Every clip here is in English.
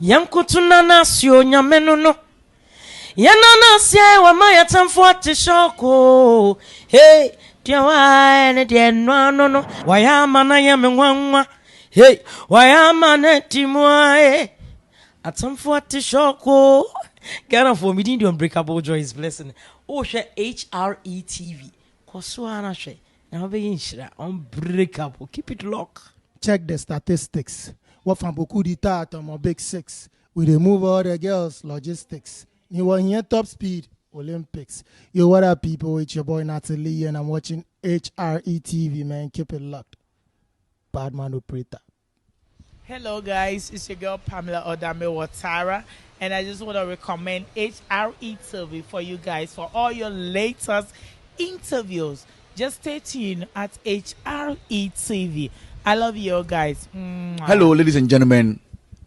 Yankutuna nasio nyamenono. Yanana sia wa maya tamfuate shoko. Hey, tiawa ene die no. Wayama na yamenwanwa. Hey, wayama na timwa. Atamfuate shoko. Ghana for me the unbreakable joy is blessing. Oh, share HRETV. Koswana she. Now be inshira unbreakable. Keep it locked. Check the statistics. What from beaucoup d'État on my big six. We remove all the girls logistics. You want here top speed Olympics. Yo, what up, people? It's your boy Natalie, and I'm watching HRETV. Man, keep it locked. Badman operator. Hello guys, it's your girl Pamela Odame Watara, and I just want to recommend HRETV for you guys for all your latest interviews. Just stay tuned at HRETV. I love you guys. Hello, ladies and gentlemen.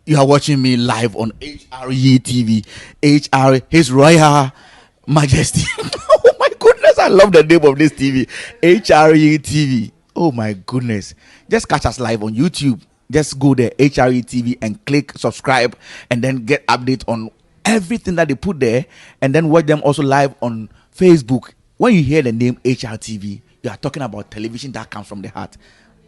You are watching me live on HRETV. His Royal Majesty. Oh my goodness, I love the name of this TV. HRETV. Oh my goodness. Just catch us live on YouTube. Just go there, HRETV, and click subscribe, and then get update on everything that they put there, and then watch them also live on Facebook. When you hear the name HRTV, you are talking about television that comes from the heart.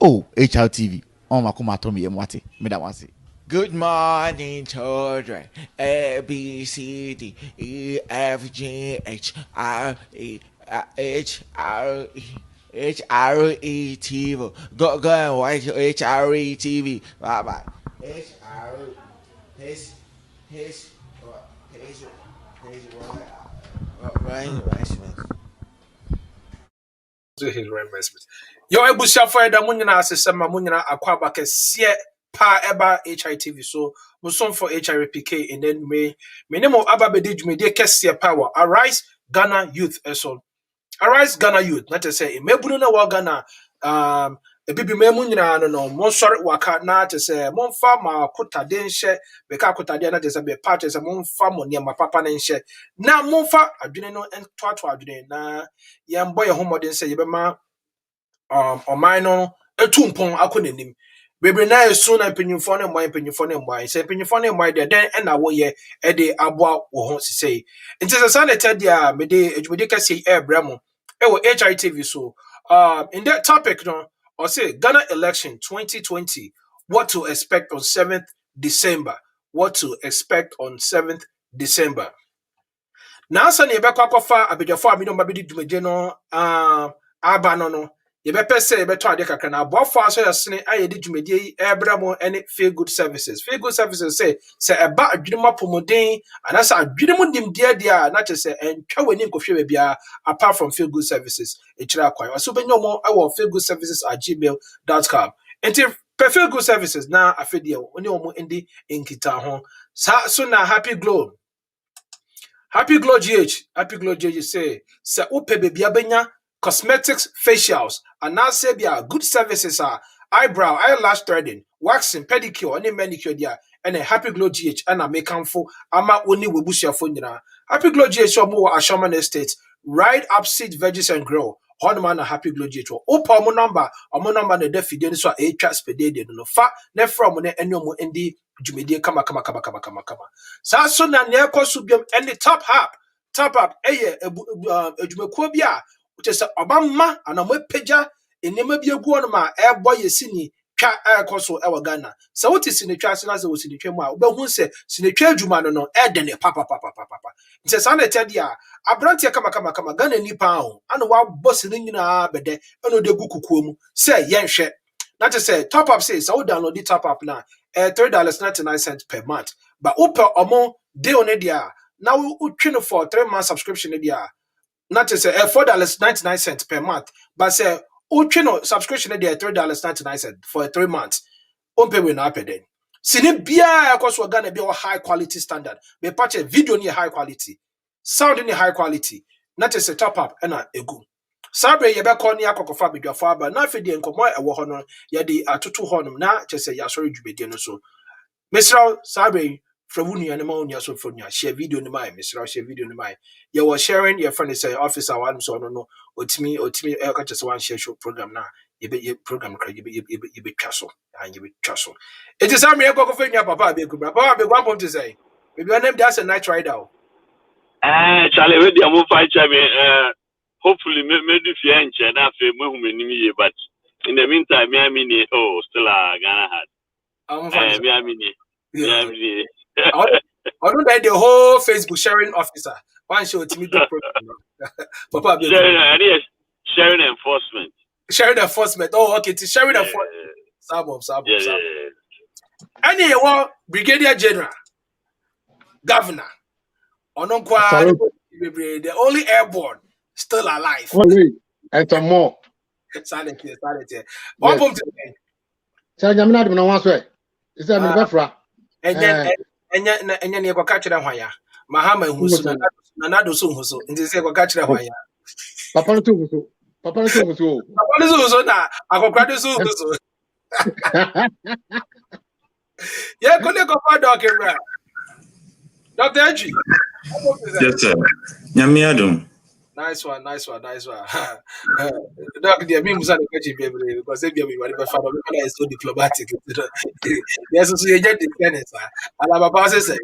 Oh, HRTV. Oh my God, Good morning, children. A B C D E F G H R E H R E HRETV. Go and watch HRETV. Bye bye. His reimbursement. Yo, ebusia for da munyina asesema munyina akwaba kese pa eba HITV so musom for HRPK and then me name of ababedi dwumede kese power Arise Ghana Youth eso. Arise Ghana Youth, not to say mebunu na wa Ghana ebibi memu nyina no mo sori waka na to say mo fa ma kota de nhye be ka kota de na to say be part say mo fa mo ne ma papa na nhye na mo fa adwene no entoato adwene na ye mbo ye homodin say ye be ma oman no etumpon akonanim bebre na esu na penyimfo ne mwan say penyimfo ne mwan de den na wo ye e de aboa wo ho sisei nti se sa na tedia me de edwumede kase e bramo e wo HITV so in that topic no or say Ghana election 2020 what to expect on 7th December. What to expect on 7th December. Now sa ne be kwakofa abedefo amino mabedi dwumede no aba no ye be pese ye be to ade kakra na abofo aso yesene ayedi dwumede yi ebramo ene feel good services say eba adwuma pomoden anasa adwuma nimde dia na che entwa wani nkofwe bia apart from feel good services e kira kwan aso benyo mo e feel good services at gmail.com enti feel good services na afedie oni omo ndi enkita ho so na happy glow GH say upe baby abenya cosmetics facials and now say good services are eyebrow eyelash threading waxing pedicure any manicure dia and a happy glow GH and a make for ama oni webusia phone nyina happy glow GH omo Ashaman Estate right opposite Veggies and Grow on man a happy glow GH opa omo number na defide so a twa spede no fa na from ne enomo ndi dwumedie kama so na ne ekoso biam any top up eye edwumakuo bia which is obama anamwepeja enema bi egu on ma ebo yesini twa ekoso ewa Ghana so what is sinetwa asena se wosinetwa mu a obehu se sinetwa adwuma no ede ne papa nti sa na tedia abrantie kama Ghana nipa ho ana wa boss ni nyina bede eno de gukukuo mu se yenhwe that is say top up says so download the top up now $3.99 per month but upe omo deal ne dia now we train for 3 month subscription ne dia not to say $4.99 per month but say train subscription ne dia $3.99 for 3 months on pay we na pay then sini bia akos we Ghana be high quality standard me patch video ni high quality sound ni high quality not to say top up and egu Sabre ye be call ni akokofa bedwafo aba na afedi enkomo ewo ho no ye de atoto ho no na chese ya sori dwumedie no so Mr. Sabre from unu ya ma unu so from ya share video ni mai Mr. share video ni mai ye was sharing your friend say officer one so no otimi ka chese one share show program na you program you be castle and you be castle. It is something I go for your papa be good. Papa be one point to say. Maybe your name that's a night rider. Charlie, with the move fight, hopefully, maybe if you ain't enough, but in the meantime, me, oh, still a Ghana hat. Me, I don't like the whole Facebook sharing officer. One show to me do program. Papa be sharing enforcement. Sharing enforcement. Oh, okay. To sharing enforcement. Sabo. Any one brigadier general, governor, the only airborne still alive. Oh, wait. And some more. Silent here. One point to me. So I'm not even one way. Is that my befra? And then you go catch them wire. Mahama who's nanaaddo so. And they say go catch them wire. Papa no so. Papa no so. Na I go catch so. Yeah, go for doctor. Dr. Edgy. Yes, sir. Namiadum. Nice one. Doctor, the memes are the question, baby, because they be whatever father is so diplomatic. Yes, so you get the tennis. I have a boss say.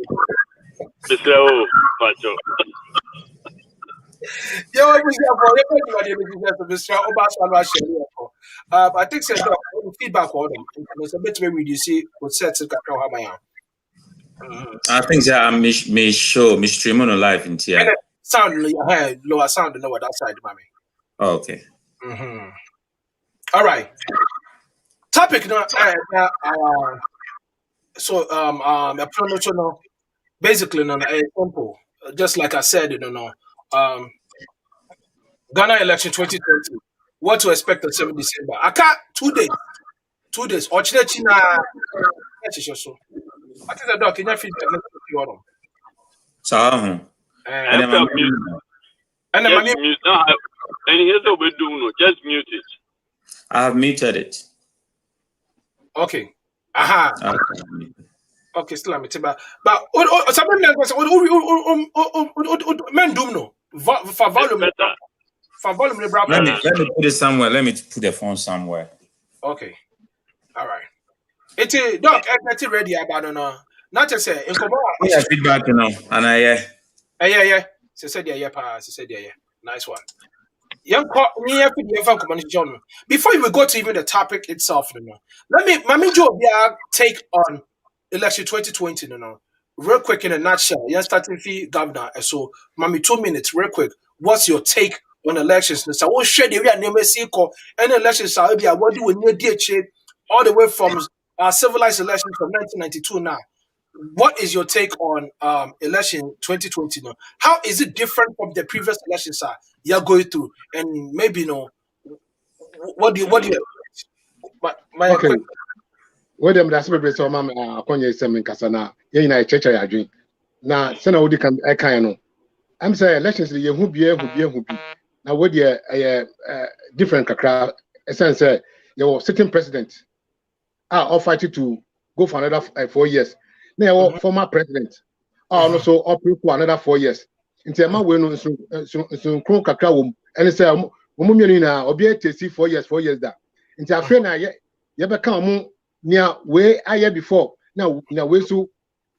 I think so. Feedback on them. It's a bit where you see what sets it up. I think that I may stream on live in here. Sound lower sound lower that side, mommy. Oh, okay. All right. Topic no. Basically no simple. Just like I said, Ghana election 2020. What to expect on 7 December? I can't 2 days. 2 days. Or China. What is the dog? Can you feel the So, and here's what we do. Just mute it. I have muted it. Okay. Aha. Okay, still I'm but something men do no for volume. Let me put it somewhere. Let me put the phone somewhere. Okay. All right. It's a doc. I'm ready about no. Not just say in Yeah, feedback, and yeah. She said yeah. Nice one. Young John. Before we go to even the topic itself, let me Mami Joe take on election 2020, real quick in a nutshell. You're starting fee governor, so Mami 2 minutes, real quick. What's your take on elections? So what share the real name any elections are what do we need all the way from civilized elections from 1992 now. What is your take on election 2020 now? How is it different from the previous elections you're going through? And maybe what do you my okay. What them that's be so mama akonye sem nkasa na ye na cheche ya adwen na se na wodi kan e kan no am say elections ye hu bi na wodi different kakra essence say your sitting president are offered to go for another 4 years. Now, former president also offered for another 4 years. In terms of when so kakra wom and say omumienu na obi etesi 4 years that. In terms of na ye be kan near way aye before now we so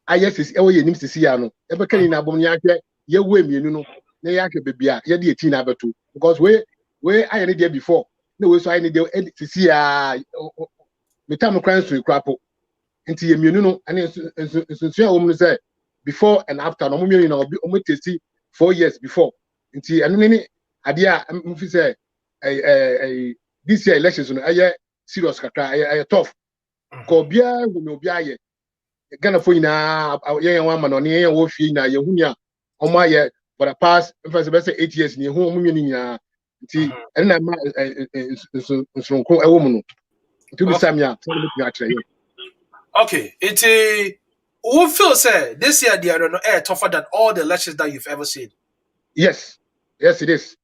aye sis e we nim sisi ya no e be kan na bom nya hwe ye we mienu no na ya ke bebia ye de 18 na beto because we aye ne there before na we so aye ne there sisi ya metam kran so ikrapo nti ye mienu no ane nsunsun a wo mu say before and after no mienu na obi testi 4 years before nti ane ne ade a mfi say this year elections no aye serious kakra aye tough ko bia no bia ye Ghana for ina ye wan ma no ne ye wo fie na ye hu ni a omo aye for the past first 8 years ni hu omo nyini nya nti ene na ma nsunko ewo mu no to be samia so me nya kire. Okay, who feel say this year they are no air tougher than all the elections that you've ever seen? Yes it is.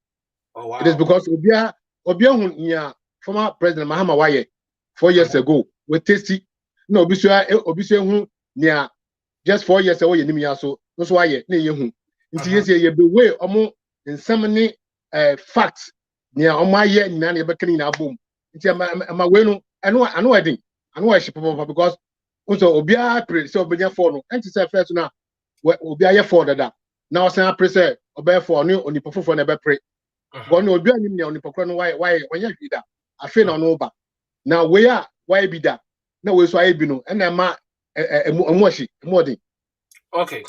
Oh wow. It is because obia hu nya former president Mahama waye 4 years ago with tasty no obisua hu nya just 4 years ago ye nim ya so waye na ye hu nti yes ye be way omo nsam ne facts nya omo aye nyina na ye be kan na abom Nti ama we no ano wedding ano ship papa because also obia pray so obenya for no enti say first na obia ye for that na osan pray say obia for no oni pofofo na be pray go no obia nim ne oni pokro no why when you da afi na no ba na we a why bi da na we so ayi bi no na ma emu Okay.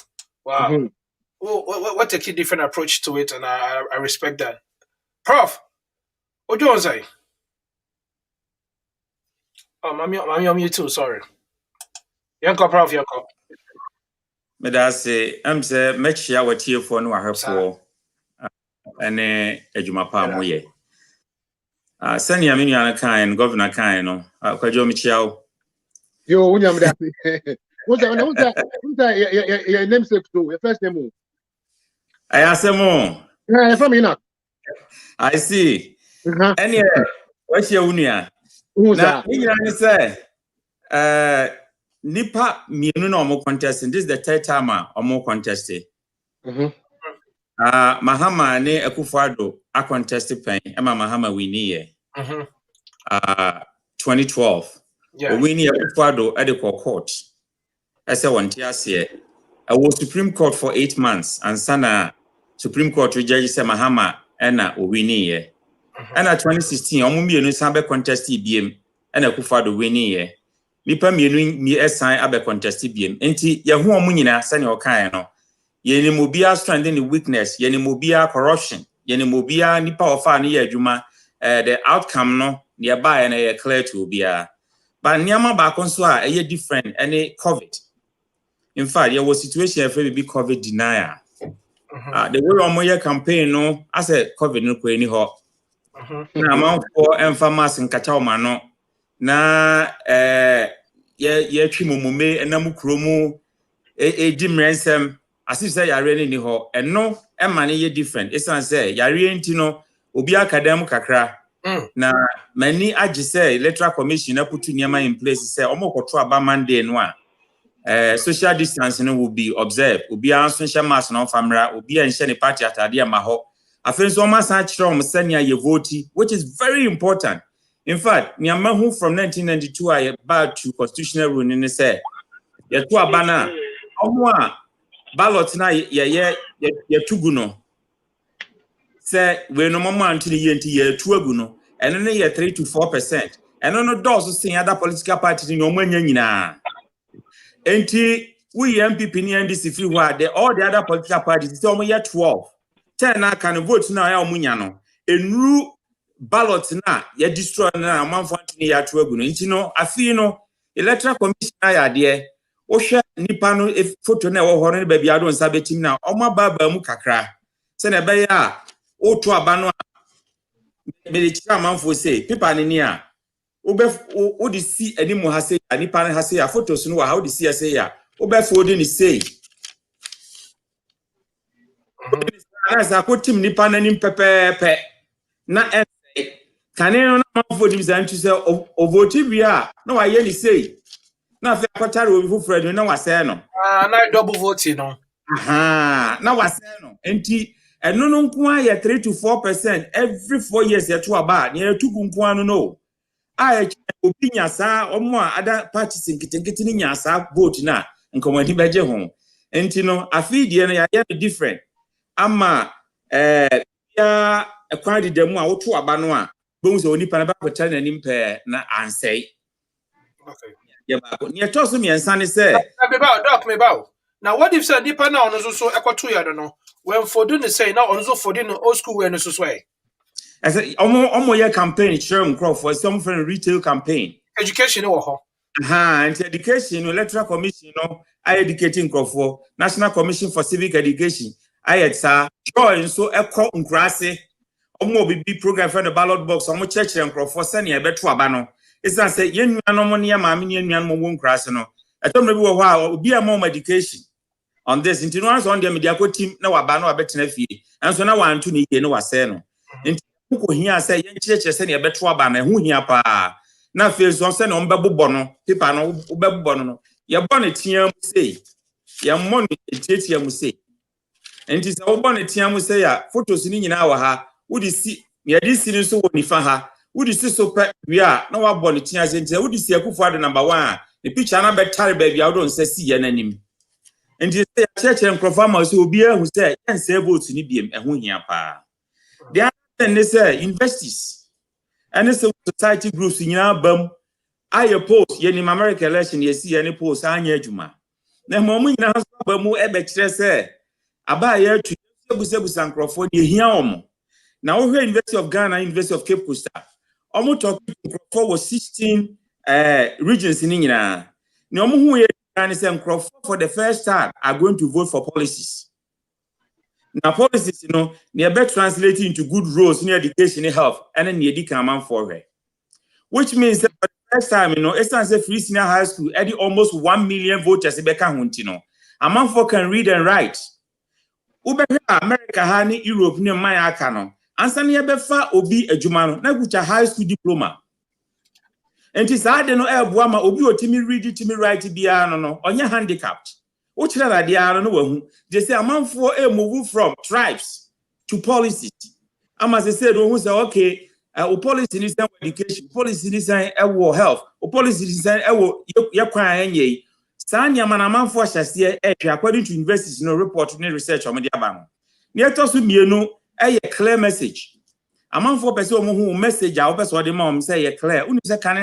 Wow. What a key different approach to it, and I respect that. Prof, what do you want to say? Oh, I'm on you too, sorry. Yanko, Prof, Yanko. But I say, I'm say, make sure what you for no her for and a juma palm way. Send your minion kind, Governor kind, no, Kwajo Michel. Yo, when you that. What's that? Your namesake too, your first name. I ask more. Yeah, from enough. I see. Any what's your unia? Who's Now, that? say, Nipa mienu na omo contesting. This is the third time omo contesting. Mahama ne Akufo-Addo a contested pen. Emma Mahama winnie ye. 2012. Yeah. Winnie Akufo-Addo at the court. As a one tiase. I was Supreme Court for 8 months and sana Supreme Court judge say Mahama ena winnie ye. And at 2016, omo mienu sambe contested BM and Akufo-Addo winnie ye. Nipa mienu mi esan abe contested BM. Enti ye hu omo nyina sane okan no. Ye ni mobia strength in the weakness, ye ni mobia corruption, ye ni mobia nipa ofa ne ye adwuma the outcome no nearby and ye clear to obia. But niama ba konso a ye different any COVID. In fact, there was situation for be COVID denier. The way on my campaign no, I said COVID no kweni ho. Na amount for emphasis in Kachoma no. Na ye twi momume enamu kromu dimrensem as if say yare ni ho eno emane ye different esan say yare nti no obi academic kakra na mani agi say electoral commission na put niema in place say omokoto aba Monday no a social distancing will be observed obi anso hye mask na famra obi anhye ne party atade ma ho afenso ma san kire senia ye vote which is very important. In fact niema hu from 1992 I back to constitutional rule ni say ye to aba na omo a ballot na ye tugu no say we no mama antini ye nti ye tu agu no eno ne ye 3 to 4%. Eno no does say other political parties ni omo anya nyina enti we MPP ni NDC free where all the other political parties say omo ye 12 10 na can vote na ya omo nya no enru ballot na ye destroy na amanfo antini ye tu agu no nti no afi no electoral commission ya de ohwe nipa no photo na wo hore ba bia do nsa betim na omo baba mu kakra se na be ya otu aba no be chika manfo say paper ni a wo de si animu ha say nipa na ha say photos no wa how de si say ya wo be fo de ni say na sa ko tim nipa na nim pepepe na kane no na manfo dim za ntu say o vote bia na wa ye ni say na fe akotare obi fufure no na wase no na double vote no na wase no enti eno no nko aye 3 to 4% every 4 years ye to aba na ye tugu nko anu no aye obi nyasa omo a other parties nkitenkete ni nyasa vote na nkomadi beje ho enti no afidie no ya different ama ya ekwadi demu a wo to aba no a bohu se oni pa na ba kwetare na nimpe na ansei. Okay. Yeah, but near toss me and Sunny say, me bow. Now, what if said Nipa now on so equator? I don't know. When for doing the say now on so for doing old school when it's way. I said, almost your campaign, Sherman Crawford, some friend retail campaign. Education or and education, electoral commission, I educating Crawford, National Commission for Civic Education. I had sir, join so a call grassy, almost be program for the ballot box, almost church and Crawford, sending a better abano. It's not say, yen no money, mammy, and yan won't crash. No, I don't know how be a more education on this. Into once on the media team, no abano, a better fee, and so now I want to need no aseno. Into here say, yen church, sending a better abano, who here pa. Na feels on send on babu bono, pipa no babu bono. Ya bonnet tiam say, ya money, tiam say. And tis our bonnet tiam say, photos in our ha, would you see, ya this in so when you ha. Would you see so we are no one body tears into would you see a good father number 1? The picture number tally baby out don't say an enemy. And you say church and performers who be who say and say votes in IBM and who here pa. The other thing they say investors and it's a society groups in your bum. I oppose any American election, you see any post on your juma. The moment you have more ever say about here to Busan Crawford, you hear now we University of Ghana, University of Cape Coast. Almost talking for 16 regions in India. No who for the first time are going to vote for policies. Now policies, they are better translated into good roles in education and health, and then you come for her. Which means that for the first time, it's a free senior high school, adding almost 1 million voters. A man for can read and write. America, honey, Europe, near my akano. Answer near befa obi a jumano, na which a high school diploma. And it's I don't know Buama obi or Timmy read it, Timmy write it, no, on your handicapped. Which other they are no they say a man for a move from tribes to policies. As I said, who say okay. Policy is education, policy is health, policy is your Sanya Manaman for Shassia, according to investors no report no research on the Abano. Near to a clear message. A man for person who message our person the mom say a clear, Unisa can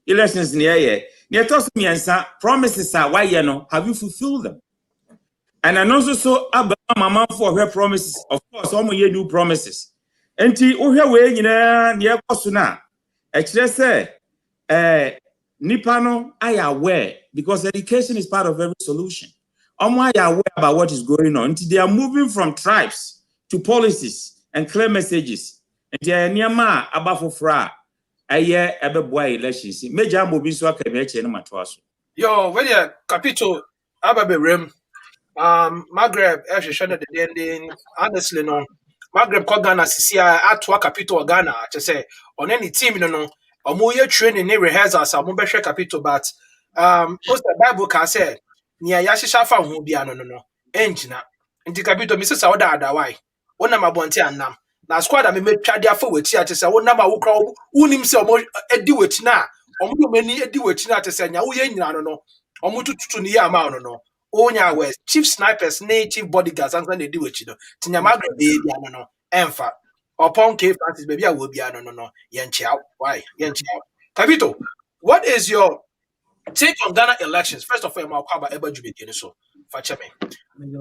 elections near near to me and promises are why have you fulfilled them? And I also saw Mama for her promises, of course, some year new promises. And to way near Kosuna, actually say, Nipano, I are aware because education is part of every solution. I are aware about what is going on. They are moving from tribes to policies and clear messages. And they are near ma above fra a year ever boy elections. Major Mobiso Kameche and Matwaso. Yo, when you Capito Ababe Rim. Maghreb, the ending, honestly, no. Maghreb called Ghana, at work capital Ghana, to say, on any team, or more training, near rehearsals, or more capital, but, what's the Bible can say, near Yashishafa who be no, engine, and the capital, Mrs. Sauda, why? One number bonte and nam. Now, squad, I may make Chadia forward here to say, one number who call, who himself, a do it now, or many a do it now to say, no, or more to near amount, no. Onya West, chief snipers, native bodyguards, and they do it, Tinyamagra baby, no, Enfa, upon K Francis baby, I will be no, Yanchao, why, Yanchao. Capito, what is your take on Ghana elections? First of all, I'll cover Eba Jubiti, so, Fachame.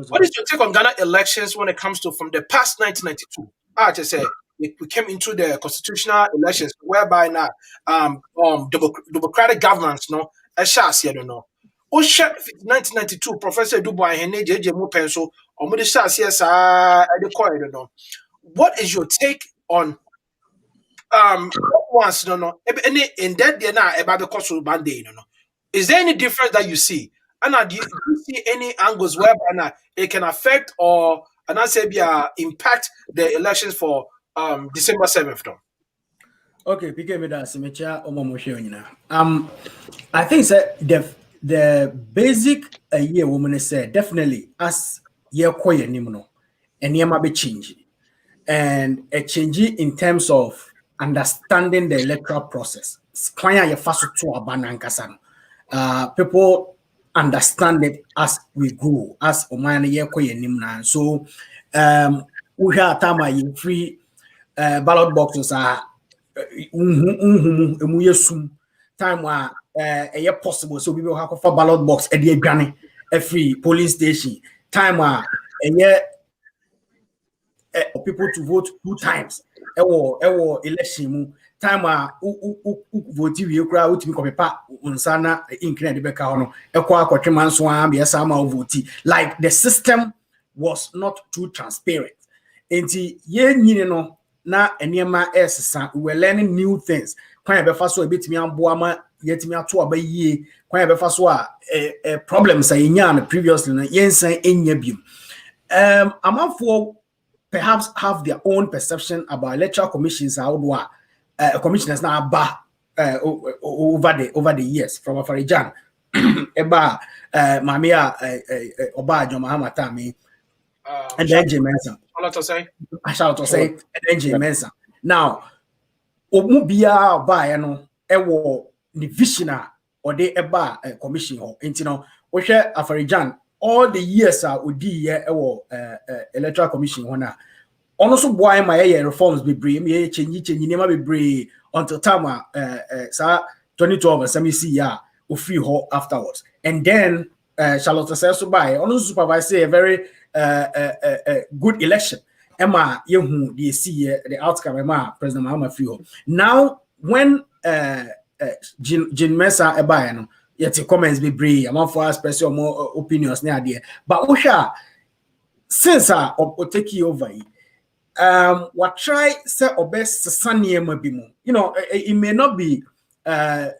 What is your take on Ghana elections when it comes to from the past 1992? I just say, we came into the constitutional elections whereby now, democratic governance, no, a shas, you know. 1992, Professor Dubois and JJ Mupenso, or Modisha CSR at the corridor. What is your take on once any in that day now about the cost of Bande? Is there any difference that you see? And do you see any angles whereby now it can affect or and I say impact the elections for December 7th? Okay, PK me that Semecha Omo I think that the basic year woman said definitely as year koye nimuno and yema be change and a change in terms of understanding the electoral process. Kwanya ye faso to abanankasa. People understand it as we grow, as omana year koye nimuna. So we have time free ballot boxes are time where possible, so we will have a ballot box at the granny, a free polling station. Time where people to vote 2 times. Election time where vote you crowd to become a part unsana incredible becano. Like the system was not too transparent. And na enema essa we were learning new things. Kwan be fa so ebetimi amboama yetimi ato abaye kwan be fa so problems anya previously na yensan enya biom. Amanfo perhaps have their own perception about electoral commissions commissioners now over the years from Afarijan eba mamia oba mahama tami and then Mensa. I shall to say and then Mensa. Now, Omubia by no ewo the visioner or the eba commission or intino Oshe Afarijan all the years udi ewo electoral commission hona. Also why my reforms be brave, me change never be brave until time 2012 and some see ya free ho afterwards. And then Charlotte says so by also supervise a very good election. Emma Yehu the see the outcome Emma President Mahama free ho. Now when Jin Mesa Ebayano yet comments be brave, I'm for special more opinions near there. But Osha since I take you over what try say obes sanye mabimo. You know, it may not be idea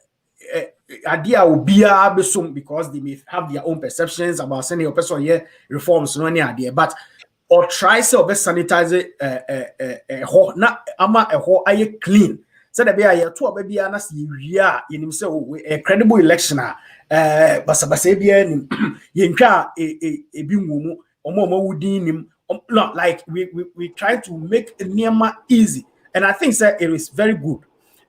obia besum because they may have their own perceptions about sending a person here reforms no any idea, but or try say obes sanitize ho na ama ho aye clean. Say the be aye to obia na se wia yenim say a credible election basabasa bia nim yentwa ebi nwumu omo wudin nim. Not like we try to make Nema easy, and I think it is very good.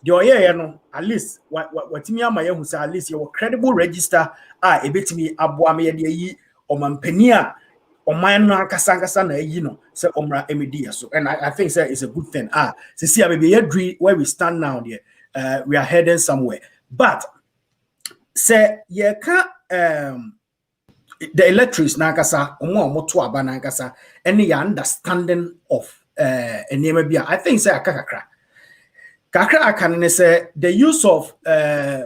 The at least what me who say at least your credible register a bit me abuame ye or mampenia or minor kasanga na say omra emedia so, and I think that is a good thing. See maybe where we stand now there, we are heading somewhere, but say you can't the electors nankasa omo to aba nankasa any understanding of I think say kakra can say the use of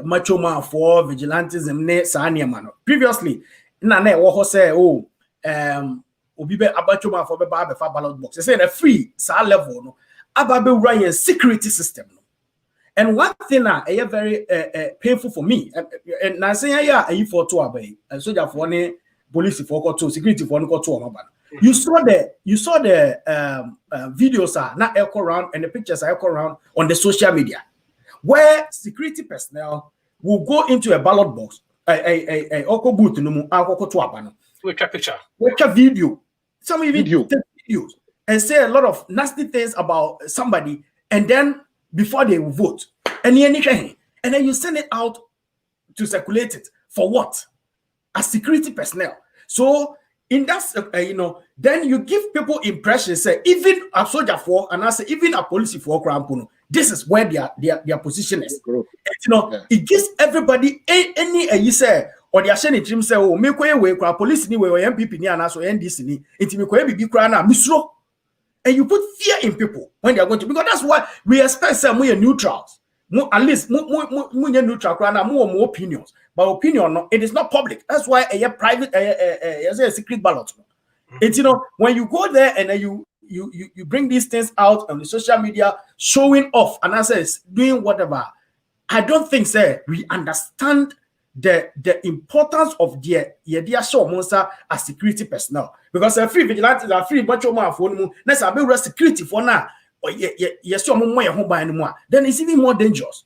macho man for vigilantism ne sa man previously na wo ho say obi be abacho man for be ba fa ballot box say na free sa level no aba be run security system no. And one thing very painful for me, and I say, for two abai, and soldier for ne police for two, security for no two. You saw the videos not echo around and the pictures are echo around on the social media, where security personnel will go into a ballot box, a oko booth no mu alcohol to abano. With a picture, with a video, some even take videos and say a lot of nasty things about somebody, and then before they will vote, and then you send it out to circulate it for what? As security personnel. So in that, then you give people impression. Say even a soldier for, and I say even a police for Krampuno. This is where their position is. It gives everybody any you say or the Ashen team say, oh, make way police ni way MPP ni anaso NDC ni. It me kwe bibi krana misro. And you put fear in people when they are going to, because that's why we expect some more neutrals. At least more neutral, more opinions. But opinion, it is not public. That's why a private, a secret ballot. It's when you go there and then you bring these things out on the social media, showing off and answers, doing whatever. I don't think, we understand the importance of the show monster as security personnel, because a free vigilantes are free bunch of man for no let's have a security for now or yes home by anymore, then it's even more dangerous.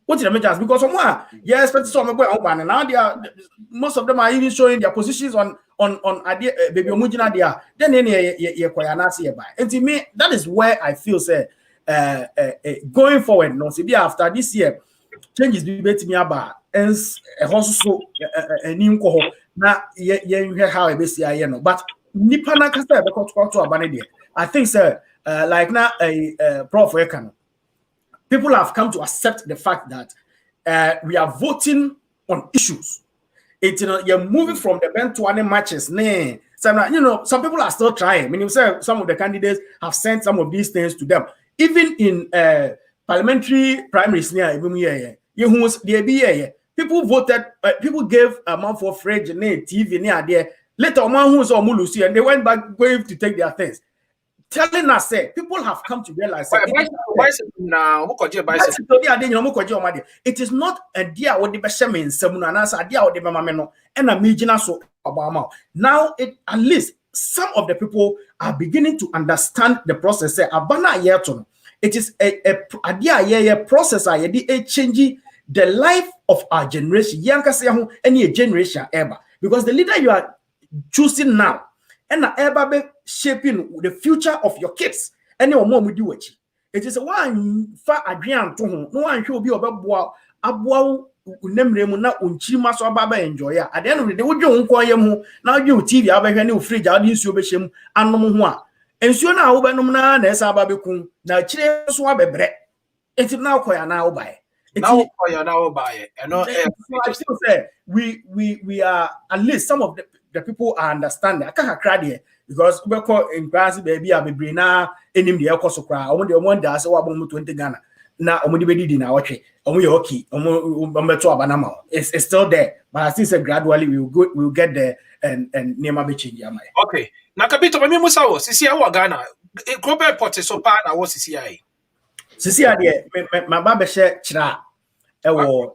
What the measures? Because someone expect some boy home and now they are most of them are even showing their positions on baby omujina there, then and to me that is where I feel going forward no see after this year changes be me about and also a new cohort now how I basically but nipa na kasa be to abane there. I think like now a prof people have come to accept the fact that we are voting on issues. You're moving from the Ben to one matches. Some people are still trying. Meaning, some of the candidates have sent some of these things to them. Even in parliamentary primaries, people voted. People gave a month for fridge, TV, there. Later, man who's on Mulusi, and they went back going to take their things. Telling us, people have come to realize it is not a dear what the Beshamin, Samunas, a dear what the Mameno, and a Mijina so Obama. Now, at least some of the people are beginning to understand the process. Abana Yerton, it is a dear process. I changing the life of our generation, Yanka any generation ever, because the leader you are choosing now and ever shaping the future of your kids. And your mom will do it. It is one fa adrian to ho. No one should be obeboa aboa unemre mu na onchima so baba enjoy ya. At the end of the day, would you nko yam ho na you TV abehwe ne fridge ade nsuo behiem anom ho a. Ensuo na wo benom na esa aba bekun na kire so abebre. Enti na koya na wo bae. Now koya na wo bae. No I still say we are at least some of the people are understanding. I can't cry there because we call in class baby abebre na enim de ekoso kra. Omo de omo da se wa bom 20 Ghana. Na omo de bedi di na watwe. Omo ye okay. Omo beto abanama. It's still there. But I still say gradually we will get there and nema be change am. Okay. Na kabito me musa wo sisi ya wa Ghana. Global port so pa na wo sisi ya. Sisi ya de my ba be share kira e wo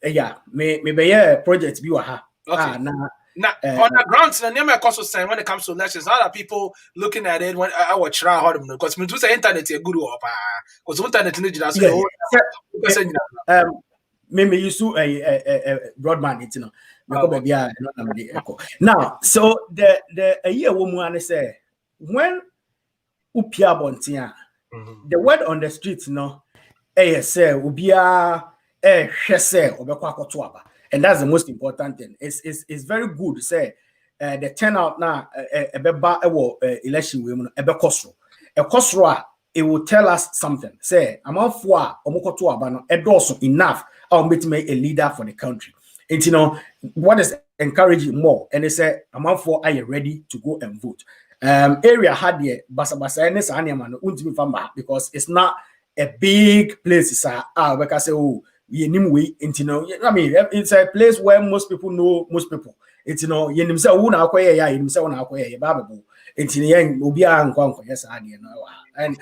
yeah, me be project bi wa ha. Okay. Now, on the ground, when it comes to elections, how are people looking at it when I watch try because we do say internet is good or because internet is me use to broadband, you know. Now, so the a year woman say when upia bontia, the word on the streets, no, say ubia shese obekwa kotoaba. And that's the most important thing. It's very good to say the turnout now election women a kosro it will tell us something. Say amount for omokoto abano edoso enough I'll make a leader for the country. And you know what is encouraging more and they say amount for are you ready to go and vote? Area had the basa because it's not a big place. It's like say oh I mean, it's a place where most people know most people. It's you know, say who na akoye ya, you say na akoye ya babu. It's yen obi a nkwa yes ade no. And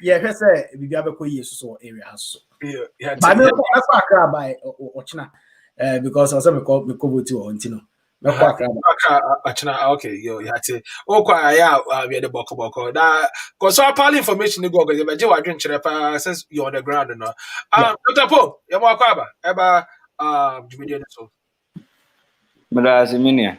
yeah, say we be abekoye so area so. Yeah, but no akra by ochina because also me ko vote o ntino. Okay, yo, you had to. Oh, we had the boko. That because so all information you go because you be drink cherepa since you're on the ground, no. Dr. Pope, you walk over. Eba, Jimmy so. Minia.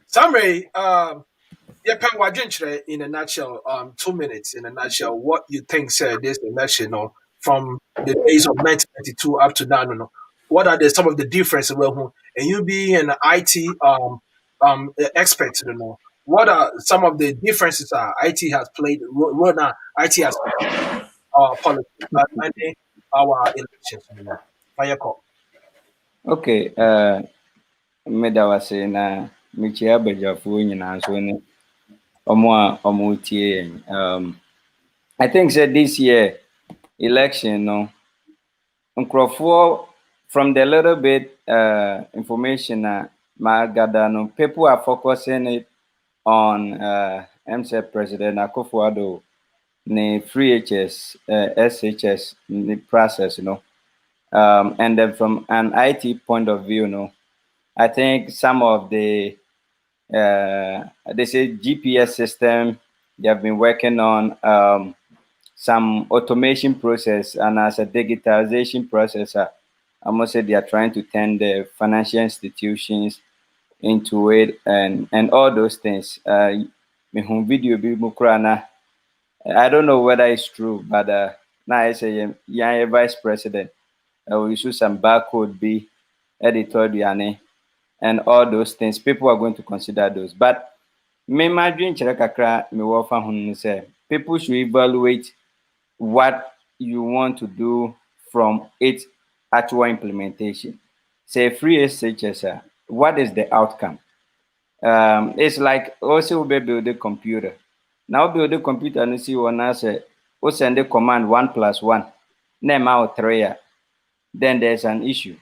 Summary, yeah, pen wa drink in a nutshell. 2 minutes in a nutshell. What you think, sir, this election, no, from the days of 1992 up to now, no. What are some of the differences? Well, and you being an IT expert, you know, what are some of the differences IT has played? What now IT has played politics and our elections, you know. Fire call. Okay, meda wase na michia bejafu nyina so ne omo tie I think that this year election no nkrofo from the little bit information my gather no people are focusing it on MC President Akufo-Addo the free SHS the process, you know. And then from an IT point of view, you know, I think some of the they say GPS system they have been working on some automation process and as a digitalization process. I must say they are trying to turn the financial institutions into it and all those things. Video I don't know whether it's true, but now I say yeah, vice president. We issue some barcode be editor and all those things. People are going to consider those. But me imagine say people should evaluate what you want to do from its actual implementation. Say free SHS, what is the outcome? It's like also we build a computer. Now build a computer and see one answer. We send the command 1+1. Name out 3. Then there's an issue.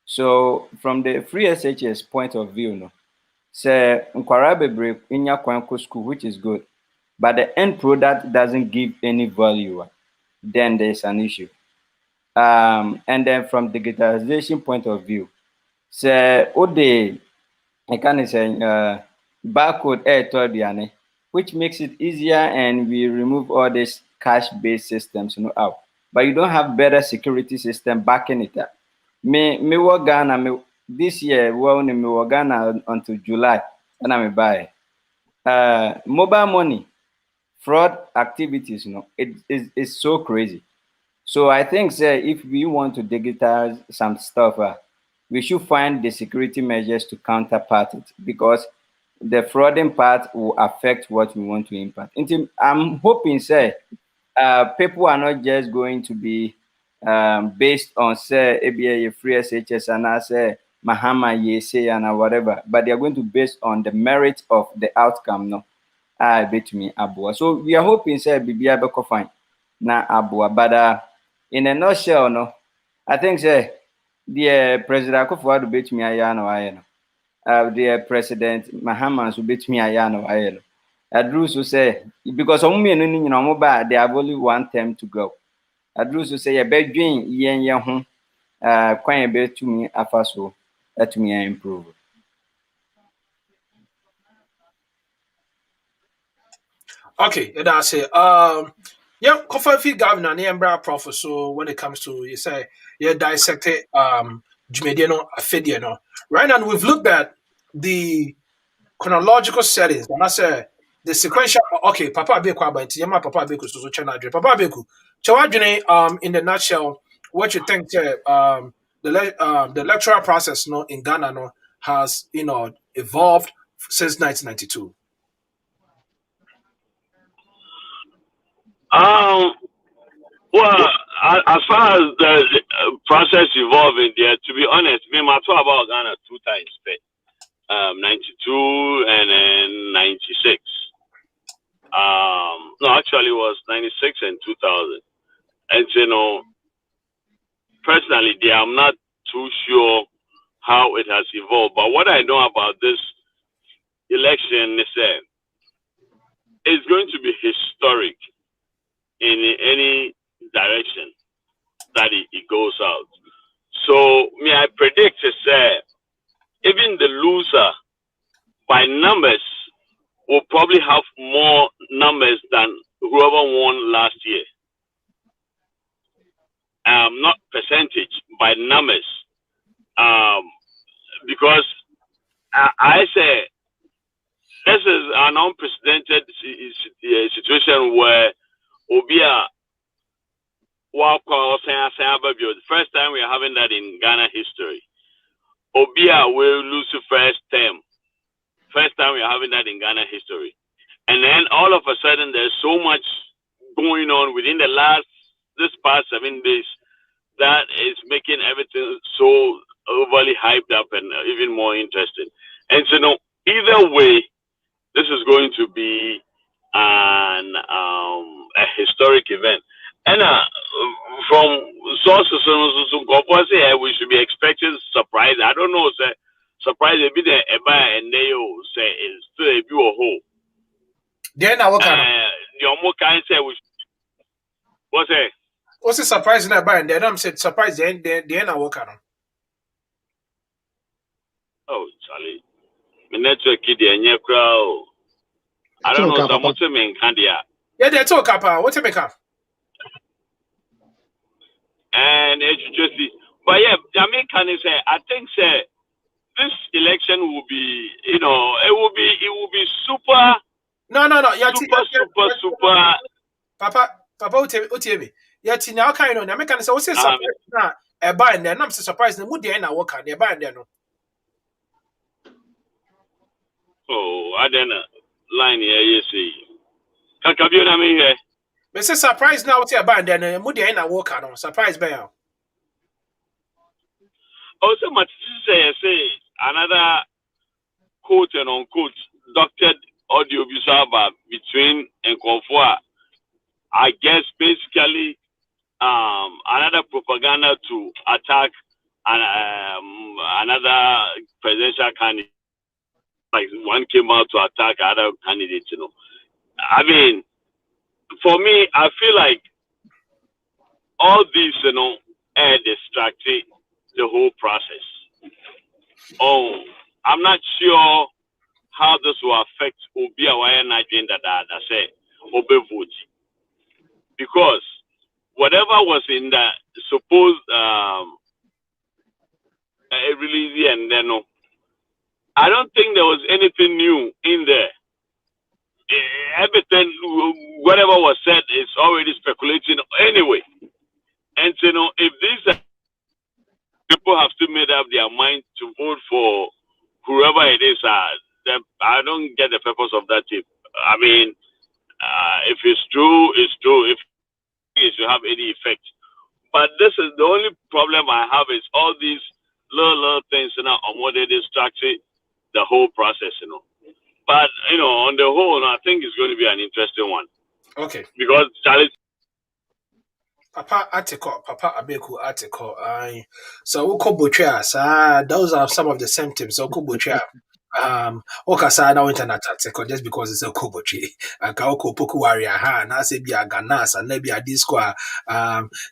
So from the free SHS point of view, no, say break in your school, which is good, but the end product doesn't give any value. Then there's an issue. And then from digitalization point of view, say I can say barcode which makes it easier and we remove all these cash-based systems, you know, out. But you don't have better security system backing it up. Me work Ghana this year, me work Ghana until July, and I buy. Mobile money, fraud activities, it is so crazy. So I think if we want to digitize some stuff, we should find the security measures to counterpart it, because the frauding part will affect what we want to impact. I'm hoping people are not just going to be based on ABA free SHS and say mahama say and whatever, but they are going to based on the merit of the outcome. No, I bet me abua. So we are hoping Bibia Beko fine na abua, but in a nutshell, no, I think the President Akufo-Addo bet me ayano. The President Mahama will bet me ayano. Adru so say because they have only one term to go. Adru so say bedwin yen ho kwan betumi afa so atumi improve. Okay, that's it. Yeah, coffee governor near professor. So when it comes to you say dissected Jumediano Afediano. Right now we've looked at the chronological settings. And I say the sequential okay, Papa Beku about Yama Papa Beku so China Papa Beku. Chawadjune in the nutshell, what you think the electoral process in Ghana has evolved since 1992. Well, as far as the process evolving there, to be honest, me I talk about Ghana 2 times, 92 and then 96. No, actually it was 96 and 2000. And personally, I'm not too sure how it has evolved. But what I know about this election is it's going to be historic in any direction that it goes out. So, I predict even the loser by numbers will probably have more numbers than whoever won last year. Not percentage, by numbers. Because I say this is an unprecedented situation where Obia the first time we are having that in Ghana history. Obia will lose the first term. First time we are having that in Ghana history. And then all of a sudden there's so much going on within this past 7 days that is making everything so overly hyped up and even more interesting. And so either way, this is going to be a historic event. And from sources, we should be expecting surprise. I don't know, surprise a bit and they say it's still a view of whole. Then I work on the more kind say what's the surprise in that band? Then I'm said surprise then I work on. Oh, Charlie. My network kid and crowd. I don't know what's the main candia. Yeah, they talk about what's a make up. And just but yeah, Jamaican is I think this election will be, it will be super. No. Yeah, super. Papa, Utemi. Yeah, now kind of American say what's surprise na a buy and then I'm surprised the mood na work on the buy and then. Oh, I don't know. Line here, you see. Can you hear me here? Me say surprise now what's a buy and then mood na work on surprise by now. Also, much say another quote and unquote doctored audio visual between and Konfua. I guess basically another propaganda to attack another presidential candidate. Like one came out to attack other candidates, I mean, for me, I feel like all these, distracted the whole process. Oh, I'm not sure how this will affect Obia agenda that I say Obe vote. Because whatever was in the supposed release and then I don't think there was anything new in there. everything, whatever was said is already speculating anyway. And you know, if these people have still made up their mind to vote for whoever it is, then I don't get the purpose of that tip. I mean, if it's true, it's true. If it should have any effect. But this is the only problem I have is all these little things, you know, on what they distracted the whole process, you know. But, you know, on the whole, I think it's going to be an interesting one. Okay. Because Charlie. Papa Abeku article. So those are some of the symptoms of Kubutria. Okasa na internet article just because it's a Kubuchi. Kaoko Poku warrior na se bi aganas and maybe a disco.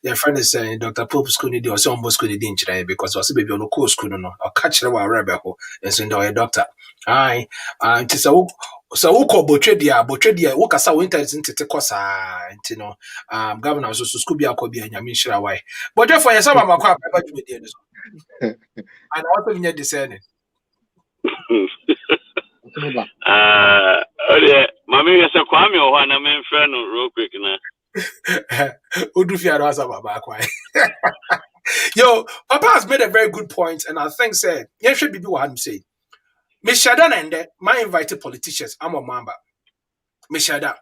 Their friend is saying Dr. Pope school need or some school need because was baby on course school no or catch the rebel and send a doctor. Aye, so uko botredia ukasa winter into tekosa ntino governor so school bi akobia nyame nhira why but therefore yes ama makwa ba dwuma die so and also need discerning Okay, mami yesa kwame o hwa na men frɛ no real quick na Udu fiado asa baba akwa yo papa has made a very good point and I think said yen should be what him say Mishada and my invited politicians I'm a member Mishada.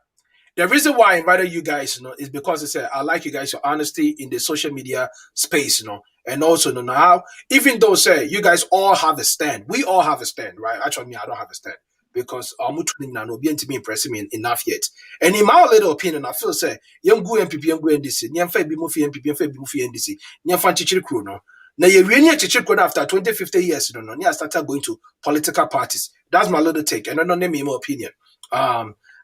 The reason why I invited you guys, you know, is because I said I like you guys your honesty in the social media space, you know, and also you know how even though say you guys all have a stand, we all have a stand, right? Actually, me, I don't have a stand because I'm not to be impressing me enough yet. And in my little opinion, I feel say young go MPP, young go NDC, young be movie MPP, young be movie NDC, young fan chichiri crew, no. Now you really chichiri crew after 20, 50 years, you know, I started going to political parties. That's my little take, and I don't name me my opinion.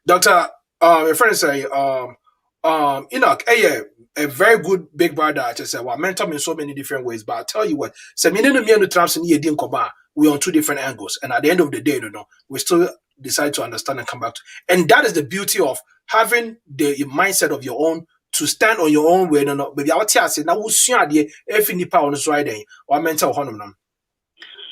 Doctor. My friend say, Enoch, a very good big brother. I just said, well, mentor me in so many different ways. But I'll tell you what, we're on two different angles. And at the end of the day, you know, we still decide to understand and come back to. And that is the beauty of having the mindset of your own to stand on your own way. No, maybe I'll tell you, now we'll see if you nipa on this riding or mental honor.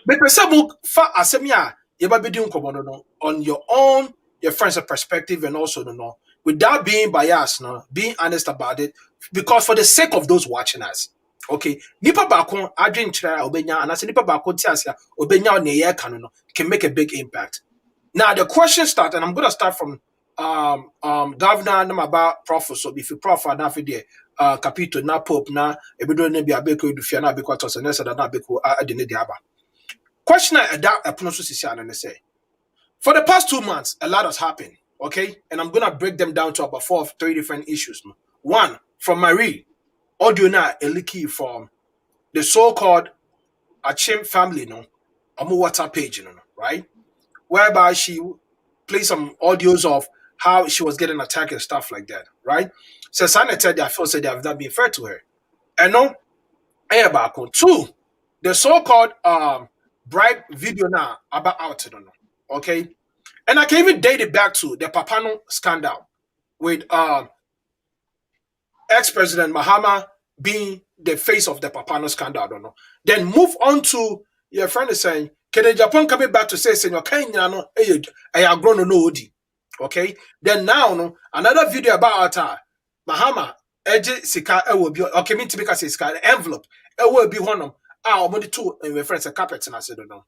But for asemia, you be doing on your own. Your friends' perspective and also no without being biased, no, being honest about it, because for the sake of those watching us, okay, nipa bakon adwin kira obenya and as nipa bakon tiasia obenya ne ye kan no can make a big impact. Now the question start, and I'm gonna start from Governor about Professor if you prof na fi there capito na pope na ebedo ne bia beko dufia na beko atos na say na beko ade ne diaba. Question that aponoso sisi and say for the past 2 months, a lot has happened, okay? And I'm going to break them down to about 4 or 3 different issues. One, from Marie, audio na eliki from the so-called Achim family, no, on my WhatsApp page, you know, right? Whereby she played some audios of how she was getting attacked and stuff like that, right? So Sana said I feel said they have not been fair to her. And no, back on 2, the so-called bribe video now about out, I don't know. Okay, and I can even date it back to the Papano scandal with ex-president Mahama being the face of the Papano scandal. I don't know. Then move on to your friend is saying, "Can the Japan coming back to say, Senor Kenya, I have grown no OD." Okay, then now no another video about Mahama Eje Sika will be okay. Me to make us sika envelope. It will be one of our money two and my friends a carpet and I said no.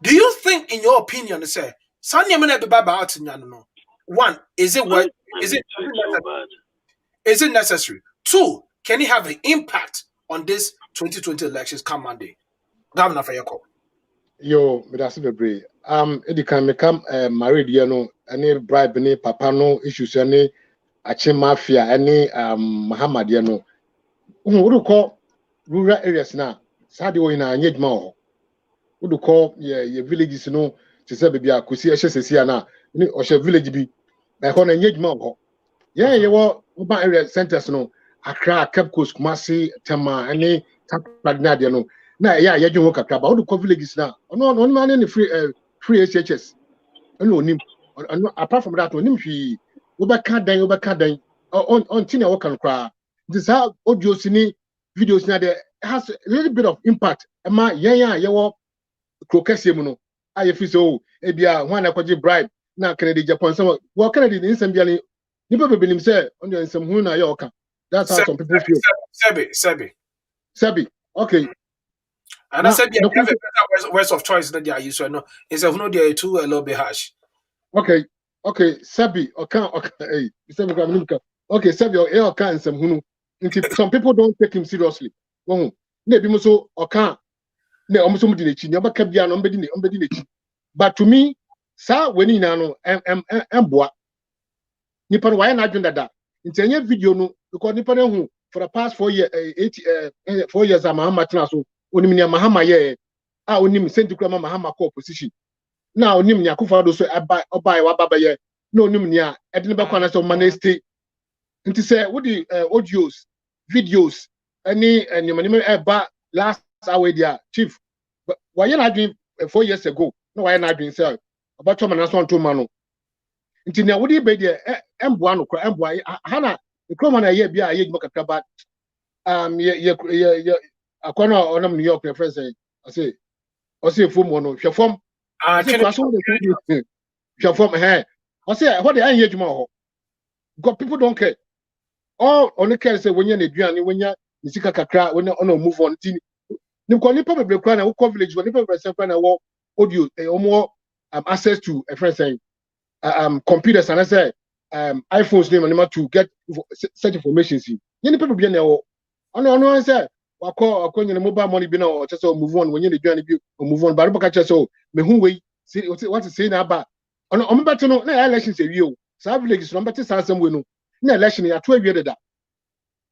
Do you think, in your opinion, say, one, is it what is it necessary? 2, can it have an impact on this 2020 elections come Monday? Governor Fayako. Yo, Medasi Bebre. It can become married, you know, any bribe, any papa no issues, any Achim mafia, any Muhammad, you know. What do call rural areas now? Sadio in a Yedmo. What do call your villages, you know, to say, baby, I could see a Shesiana, or she village be by Hon and Yedmo. Yeah, you were about area centers, no, Accra, Cape Coast, Kumasi, Tama, any Tapagnad, you know. Now, yeah, you work at Crab. How do call villages now? No man in the free HHS. Apart from that, on him, she overcard on Tina Walker cry. This how audio videos now there has a little bit of impact. Emma, yeah, you walk crocasimuno. I feel so, ebia, one I could bribe. na Kennedy Japan some well Kennedy in some biali nipa bebenim say on your some hu na ye oka. That's how some people feel. Sebi. Okay. And I said, yeah, have a better words of choice that they are used to. No, it's a no, they are too a little bit harsh. Okay, Sebi, okay, hey, okay, Sebi, or can some who some people don't take him seriously. Well, maybe so or can't. Ne almost somebody never kept the umbedi. But to me, sir, when you know, boy, Nippon, why not doing that? In 10 video, no, because Nippon who for the past 4 years, 4 years, I'm a matinaso, Unimia Mahama, yeah, I only sent to Grandma Mahama co position. Now, Nimia Kufado, so I buy Wababa, yeah, no Nimia, I didn't back on us on Monday. And to say, what the audios, videos, any and your money last hour, there, chief. But why are not doing 4 years ago? No, why not doing so? About Tom and Aswan to Mano. Until now, what do you be there? M1 or M1, Hannah, the Croman, I hear, be a young Makabat. A corner on New York, friends say, I say, form one of your form. I say, your form, hey. I say, what the I hear tomorrow? God, people don't care. All on the care say when you're in the Duan, when you're in Sika Kakra, when you're on move on. You can probably cry and coverage when you probably audio, more access to a friend saying computers and I say iPhones name and number to get such information. See, you people be there. No, I say, I call your mobile money be now or just move on when you're the journey or move on. But I so me who way see what to say now about. I'm about to know no elections a you. So I've legs number to some way no election ya 12 years that.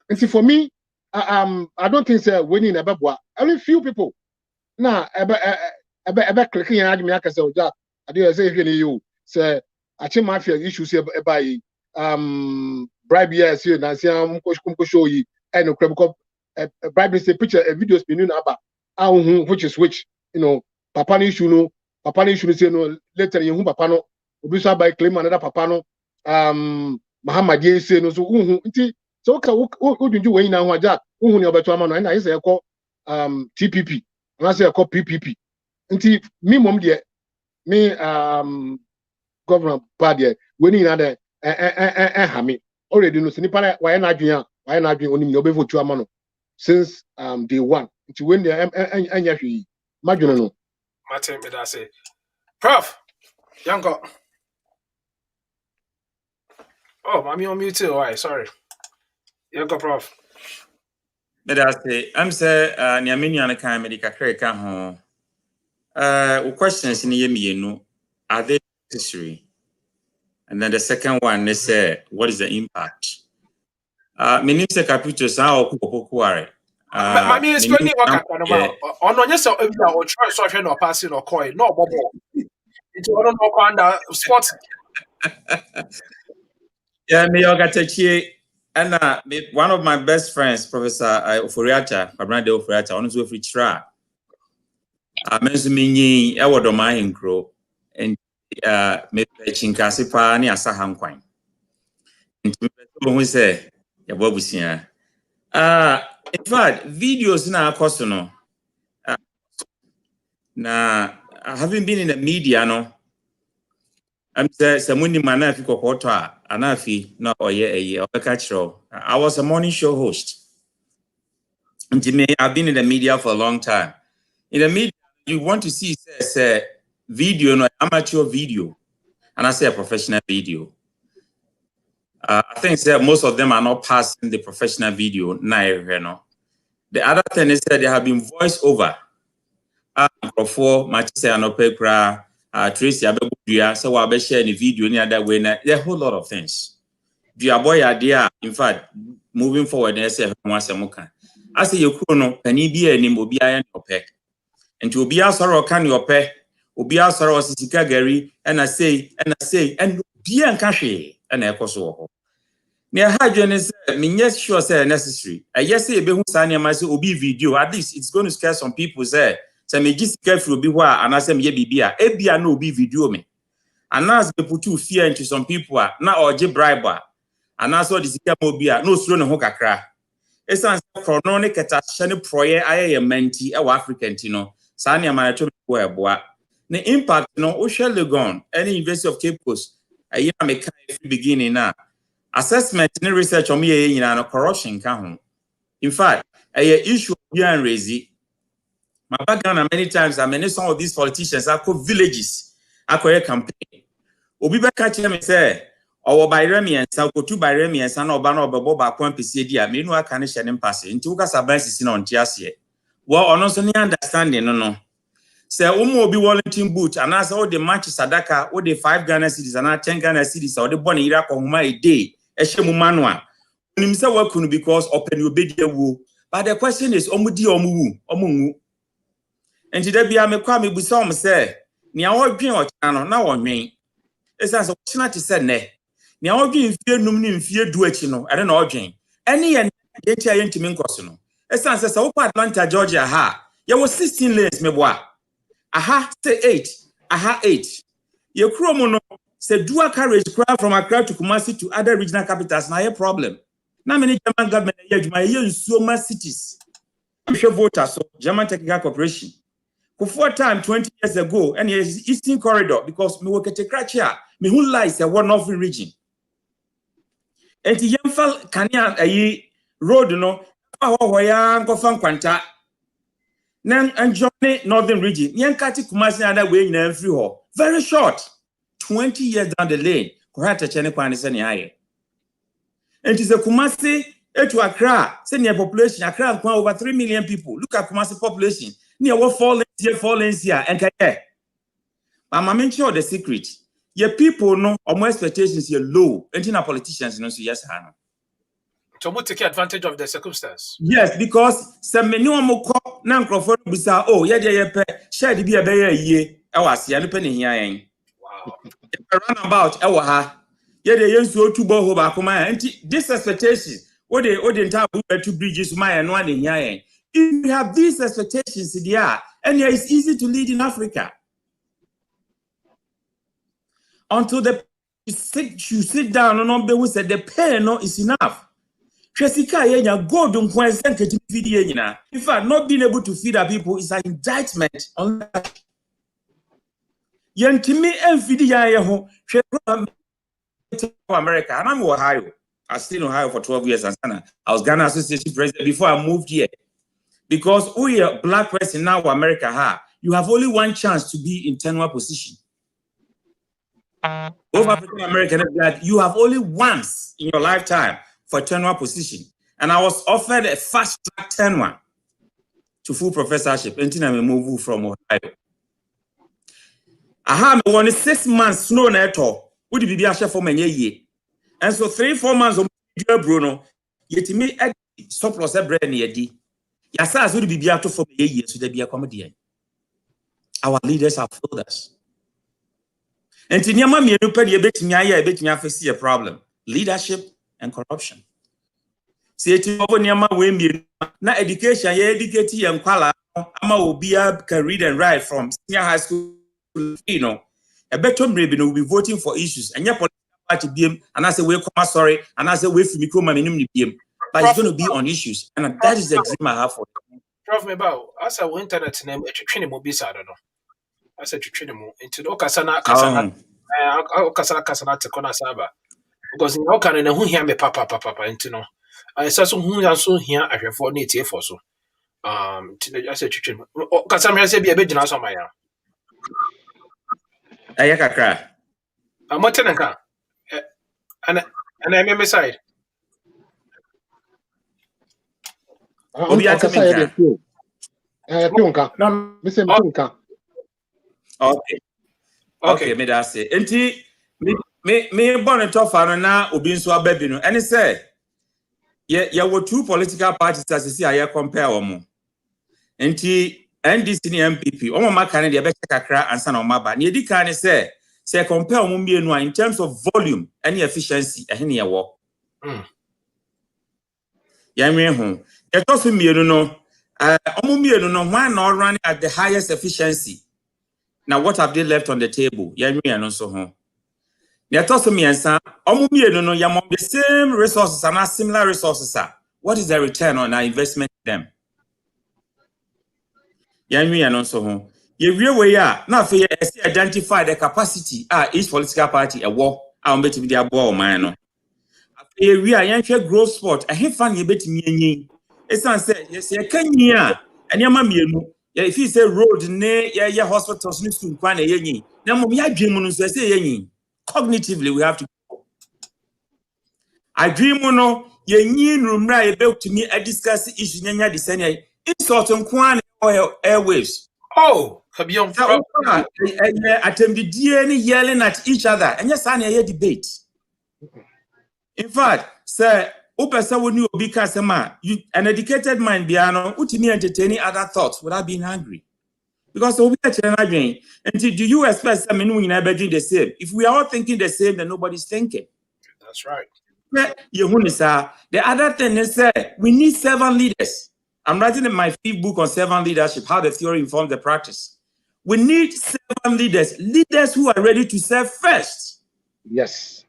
And see for me, I don't think say winning a babwa. Only few people. Now about clicking an argument I say that I do say you say I change my fear issues here by bribe yes here na say show you and bribe say picture a videos been about which is which, you know, papa issue no say no later you papa no obi so by claim another papa no mahama dey say no so nti so ka wo dunju we na ho aja ni obeto ama no na say e call TPP na say e call PPP nti me mom dey me governor bad we ni na dey ha me already no sinipa na why na adwen onim no be votu ama no since day one nti when dey anya hwe madwene no Martin me that say prof yanko. Oh, mommy on mute too. Why? Sorry. Yanko prof. But I say, I'm say, Niamini and a kind medical care home. Questions in the are they necessary? And then the second one, they say, what is the impact? Minister Capitus, how Kukuare. Mammy is spending what about on yourself or try social or passing or coin, no bubble. It's one of sports. Yeah, me Ogatachi. And one of my best friends, Professor Oforiacha, Fabrande Oforiacha, on his way for try. I mentioned me, Ewadoma in Crow, and me Chinkasipa, near Saham Quine. And we say, Yabobusia. In fact, videos now cost no. Now, having been in the media, no. I'm saying, Samuni Manafi Kokota, Anafi, no, or yeah, or catch row. I was a morning show host. And to me, I've been in the media for a long time. In the media, you want to see say video, no amateur video, and I say a professional video. I think most of them are not passing the professional video now. You know. The other thing is that they have been voiced over. Before, Manchester and Opera, Tracy Abebudia, so I be share the video any other way. There are a whole lot of things. The boy idea, in fact, moving forward, they say once a moka. I say you no penny be any mobile and opec. And to be a sorrow can your pay, Obia sorrow Sisika Gary, and I say, and be and cafe, and echo so. Near hygiene is yes, sure, say necessary. I yes, say, Behun Sanya myself will be video. At least it's going to scare some people, say, me just careful be where, and I say, ye be a Ebia no be video me. And now they put you fear into some people, now or J briber, and that's what this mobile, no slow and hoka crack. It's a chronic at a shiny proye, I am menti, our African Tino. Sanya my boy. The impact, Ocean Legon, any University of Cape Coast, a year make beginning now. Assessment and research on me in corruption. In fact, a issue beyond raising. My background many times, I mean, some of these politicians are called villages. I call a campaign. Obi be catch me say, or by Remy and Sanko to by Remy and San Obano Boba PCD, me no I can share them pass into Casabansis on Tiasie. Well, on also understanding, no. Say, Omo be volunteering boot, and as all the matches Sadaka, all the 5 Ghana cities and 10 Ghana cities, or the Bonnie Iraq or Huma a day, a Shemu Manua. Himself work because open your bed woo. But the question is, Omudi Omu. And today be a me kwame busom say, Nia or dream or channel now on me. It's as a opportunity said, ne. Nia or dream fear numini fear duetino, I don't know dream. Any and yet I ain't to Minkosino. It's as a Atlanta, Georgia, ha. There was 16 lanes, me boy. Aha, say 8. Aha, 8. Your chromono say dual carriage crowd from Accra to Kumasi to other regional capitals. Now, a problem. Now, many German government in so many cities. Voters, so German Technical Corporation. For time 20 years ago, and yes, Eastern Corridor, because me work at a crash here, me who lies a one northern region. And the young fell Kanya a road, go fan quanta. Nan and Johnny Northern region, Yankati Kumasi other way in every hall. Very short. 20 years down the lane, Kohata Chenepan is any higher. And it is a Kumasi to Accra, senior population, Accra over 3 million people. Look at Kumasi population. Near what 4 lanes here, and care. But I'm mentioning the secret. Your people know or more expectations are low, and our politicians know so yes, Hannah. So we take advantage of the circumstance. Yes, because some many more non-croford bisa oh yeah share the be a bear ye. I was here penny here. Wow. Run about ha. Yeah, they used to two boho back and this expectation. What they entire 2 bridges my and one in here. If you have these expectations in the air, and it's easy to lead in Africa. Until you sit down and on said the pay no is enough. Chesika yenya God nkwense feed yenya. In fact, not being able to feed our people is an indictment on that. Yentimi feed ho America. And I'm in Ohio. I stayed in Ohio for 12 years. I was Ghana Association president before I moved here. Because we are black person now America, you have only one chance to be in tenure position. Over African American black, you have only once in your lifetime for tenure position. And I was offered a fast track tenure to full professorship until I moved from Ohio. I have only 6 months snow netto. Would be a chef for many years. And so 3-4 months of Bruno, yet me surplus a bread near D. Yasa would be able to for a year to be a comedian. Our leaders have failed us. And to Yama, you pay a bit me see a problem. Leadership and corruption. See it over Yama Wimby. Now education, educated and Kuala, Ama Obia can read and write from senior high school, A better baby will be voting for issues. And your political party BM, and I say, we're sorry, and I say, wait for me, come and BM. But it's going to be on issues. And that is the dream I have for you. Prof, me about as I internet name a training mo bisa no. As a training mo into the kasana te kona saba. Because in Okana na hu hia me papa into no. I say so hu so hia ahwefo na etie for so. As a training mo. Kasama say be gina so maya. Ayakakra. Motenenka. And I me side. Okay. Okay, me that say. Enti me born to fa na obi nso ababi no. Ene say ye were 2 political parties as see aye compare omo. Enti NDC ni MPP omo maka ne de be kakra ansa na omo ba. Ne edi kan say compare omo mienu in terms of volume and efficiency ehne ye wo. Yanwe ho. It also mean no, why not running at the highest efficiency? Now, what have they left on the table? Yanwe and also home. It also means no, the same resources and not similar resources. What is the return on our investment in them? Yanwe and also home. You real way now for you identify the capacity each political party a war I'm bet to be their ball man. We are young growth sport. I have fun you bet me. It's said yes, you can and your mammy. If you say road near your hospitals needs to find a yen. Now, me, I dream on say yen. Cognitively, we have to. I dream on yen room right about to me. I discuss issues in the same insult on Kwan airwaves. Oh, Fabian. Attempted yelling at each other, and yes, I hear debate. In fact, sir, Opesa would know because an educated mind, Biano, ultimately entertaining other thoughts without being angry. Because we are again. And do you expect some in doing the same? If we are all thinking the same, then nobody's thinking. That's right. The other thing is we need servant leaders. I'm writing in my fifth book on servant leadership, how the theory informs the practice. We need servant leaders who are ready to serve first. Yes.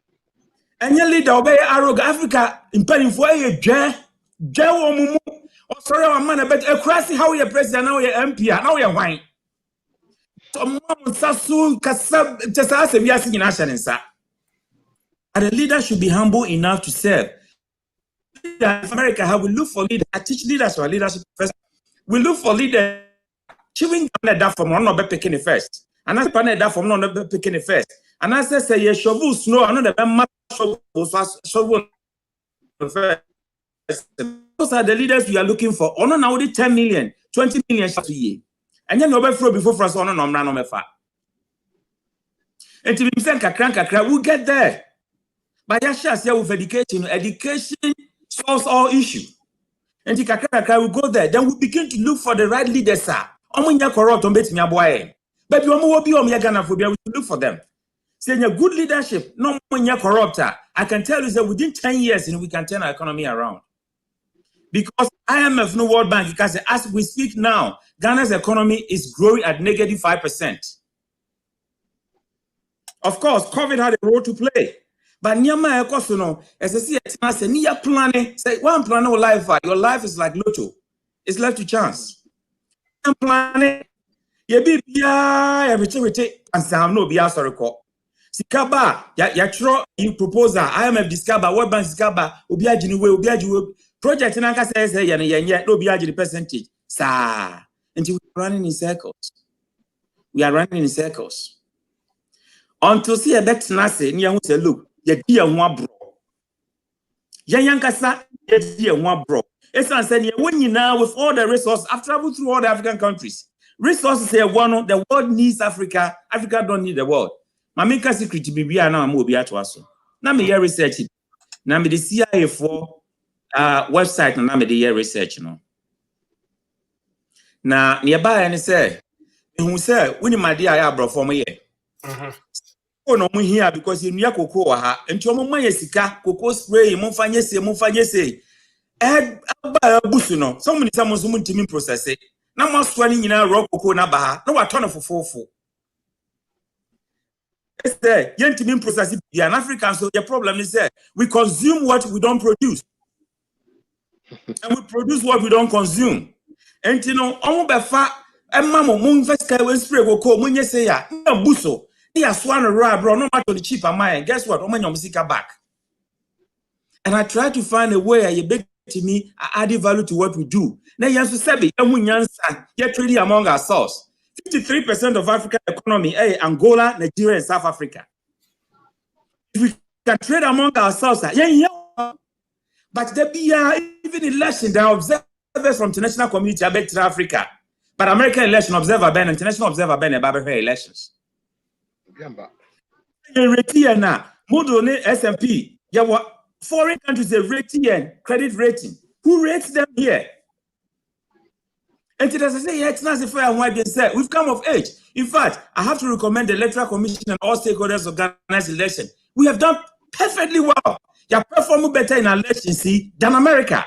And your leader obey Arrogant Africa in penny for a Joe or sorry, a man, but a crazy how you're president, now you're MP, now you're wine. So, Mom, Sasu, Kasab, just ask if you're singing Ashan and Sa. And the leader should be humble enough to serve. In America, how we look for leaders, I teach leaders for leadership first. We look for leaders, chewing that from one of picking it first. And that's panel that from one of picking it first. And I say, yes, shovel snow, another shovel first. Those are the leaders we are looking for. On now, 10 million, 20 million a year. And then you'll be before France on no far. And to be sent kakra, we'll get there. But yes, with education solves all issues. And the kakra will go there. Then we begin to look for the right leaders, sir. Corrupt on bet me a boy. But you will be on Yaganaphobia, we should look for them. Saying a good leadership, no one corrupt. I can tell you that within 10 years, we can turn our economy around. Because IMF, no World Bank, because as we speak now, Ghana's economy is growing at negative 5%. Of course, COVID had a role to play. But Nyama Ekosono, as I see, I say, Nia planning, say, one plan of life, your life is like Lotto. It's left to chance. Planning, you be everything we take, and Sam no be sorry call. Sikaba, ya you proposal, IMF discover, World Bank discover, Obiajiwe, project in Anka says, yeah, no be the percentage. Sir, until we're running in circles. We are running in circles. Until see a bet nase, near who say, look, ye dear one bro. Yankasa, ye dear one bro. It's saying, when you now with all the resources, I've traveled through all the African countries. Resources say one, the world needs Africa. Africa don't need the world. Mamika secret to be now I'm be at us. Now me here research it. Now me the CIA for website and now me the year research no. Now nearby and say, who say when you my dear I brought for me here. Oh no me here because you near cocoa ha and your mama yesika cocoa spray mufanye say. Busuno. So many someone's woman to me process it. Now more swelling in a rock cocoa na baha. No a ton of fofo. It's there. Yen to me process it. Yeah, an African, so the problem is there. We consume what we don't produce. And we produce what we don't consume. And you know, on befa and mamma moon first spray will call when you say ya no buso. He swan a rab, bro, no matter the cheaper mine. Guess what? Oman your music back. And I try to find a way you beg to me, adding value to what we do. Now you have to say, you're trading among ourselves. 53% of African economy, Angola, Nigeria, and South Africa. If we can trade among ourselves, but there be even election, there are observers from international community about Africa. But American election observer ban, international observer ban about elections. S&P, foreign countries they rating credit rating. Who rates them here? And as I say, it's not fair and why they say we've come of age. In fact, I have to recommend the Electoral Commission and all stakeholders of Ghana's election. We have done perfectly well. They are performing better in elections than America.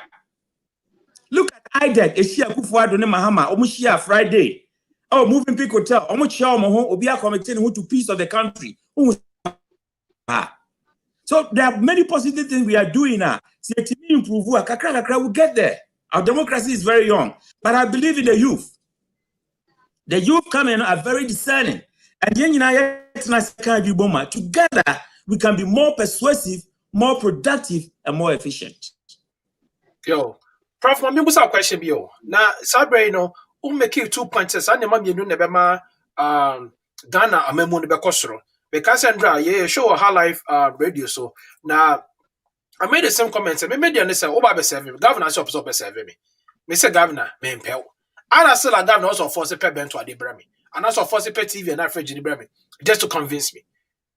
Look at IDEC, Eshia Kufuor Mahama, Omushia Friday. Oh, moving people hotel, Omushia Omoho, Obia committing who to peace of the country. So there are many positive things we are doing now. See, to improve, we'll get there. Our democracy is very young, but I believe in the youth. The youth coming are very discerning. And together, we can be more persuasive, more productive, and more efficient. Yo, Prof, I was a question. Yo, now, Sabre, make you 2 points. I never knew Nebema, Ghana, a memo de Becosro. Because Andra, yeah, show her live radio. So now, I made the same comments. I made the say, oh, Baba serving governor, shop serving me. Mr. Governor, man, pal. And I said, governor also force a pay bent to a debrami. And also force a pay TV and average in the Brami, just to convince me.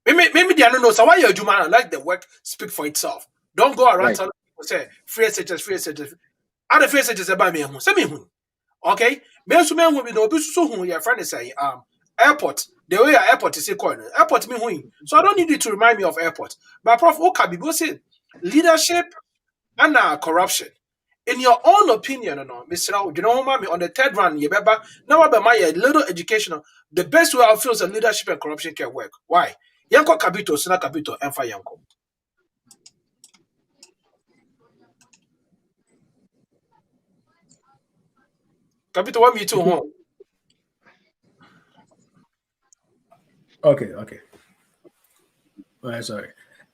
Maybe they don't know. So why you do man? Let the work speak for itself. Don't go around telling people say free SHS. Other free SHS about me who send me who. Okay, me so will be no be so who your friend is saying airport. The way your airport is called airport me who. So I don't need you to remind me of airport. But Prof Okabi say leadership and corruption. In your own opinion, Mr. You know, mommy, on the third round, you remember now about my little educational. The best way I feel is that leadership and corruption can work. Why? Yanko Kabito, Sina Kabito, and Fa Yanko. Kabito, what me too home? Okay. Sorry.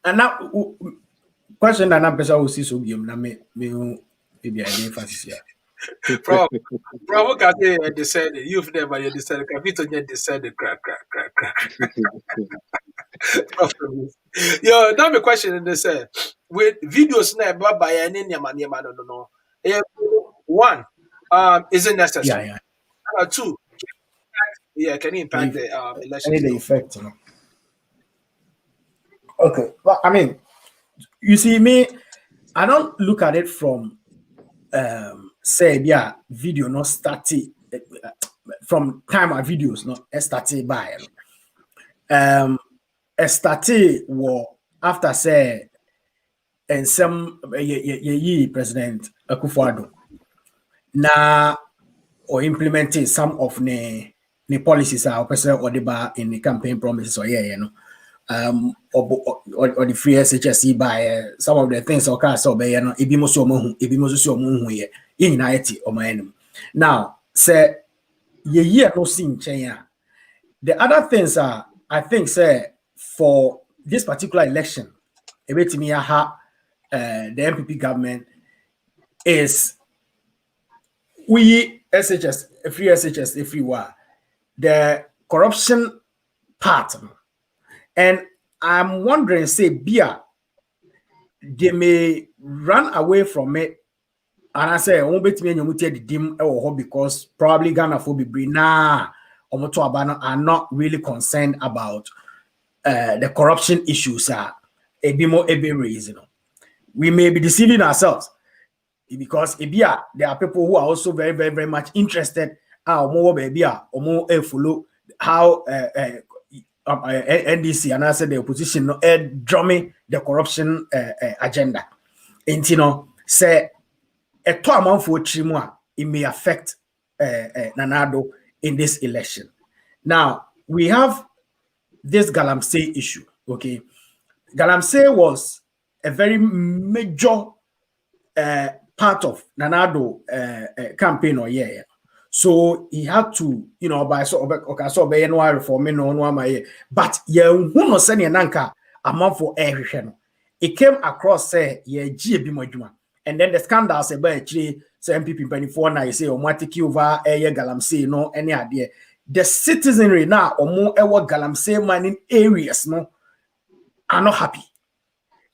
And now, question that I'm person will see so game. Now me maybe I didn't fancy here. Bro, what can they decided? You've never decided. Kabito, you decided. Crack. Yo, now my question in this with videos now by any no. One, is it necessary? Yeah. Two, can it impact the election? Any the effect, you know. Okay, well, I mean, you see me, I don't look at it from say video not started from time of videos not started by started war after say and some President Akufo-Addo now or implementing some of the policies our president or the in the campaign promises or or the free SHS by some of the things or cars or by now say ye no seen change. The other things are I think say for this particular election the MPP government is we SHS free SHS everywhere the corruption part. And I'm wondering, say, they may run away from it. And I say, I won't bet me the dim because probably Ghana for be are not really concerned about the corruption issues are a bit more reason. We may be deceiving ourselves because there are people who are also very, very, very much interested or more follow how NDC and I said the opposition drumming the corruption agenda. And say a 2 month for Chimwa, it may affect Nanaaddo in this election. Now we have this Galamsey issue. Okay, Galamsey was a very major part of Nanaaddo campaign or year. So he had to, by sort of reforming no my but who send nanka amount for everything. It came across say and then the scandal say by actually say MPP 24 now you say automatic over Galamsey no any idea. The citizenry now or more Galamsey mining areas no are not happy.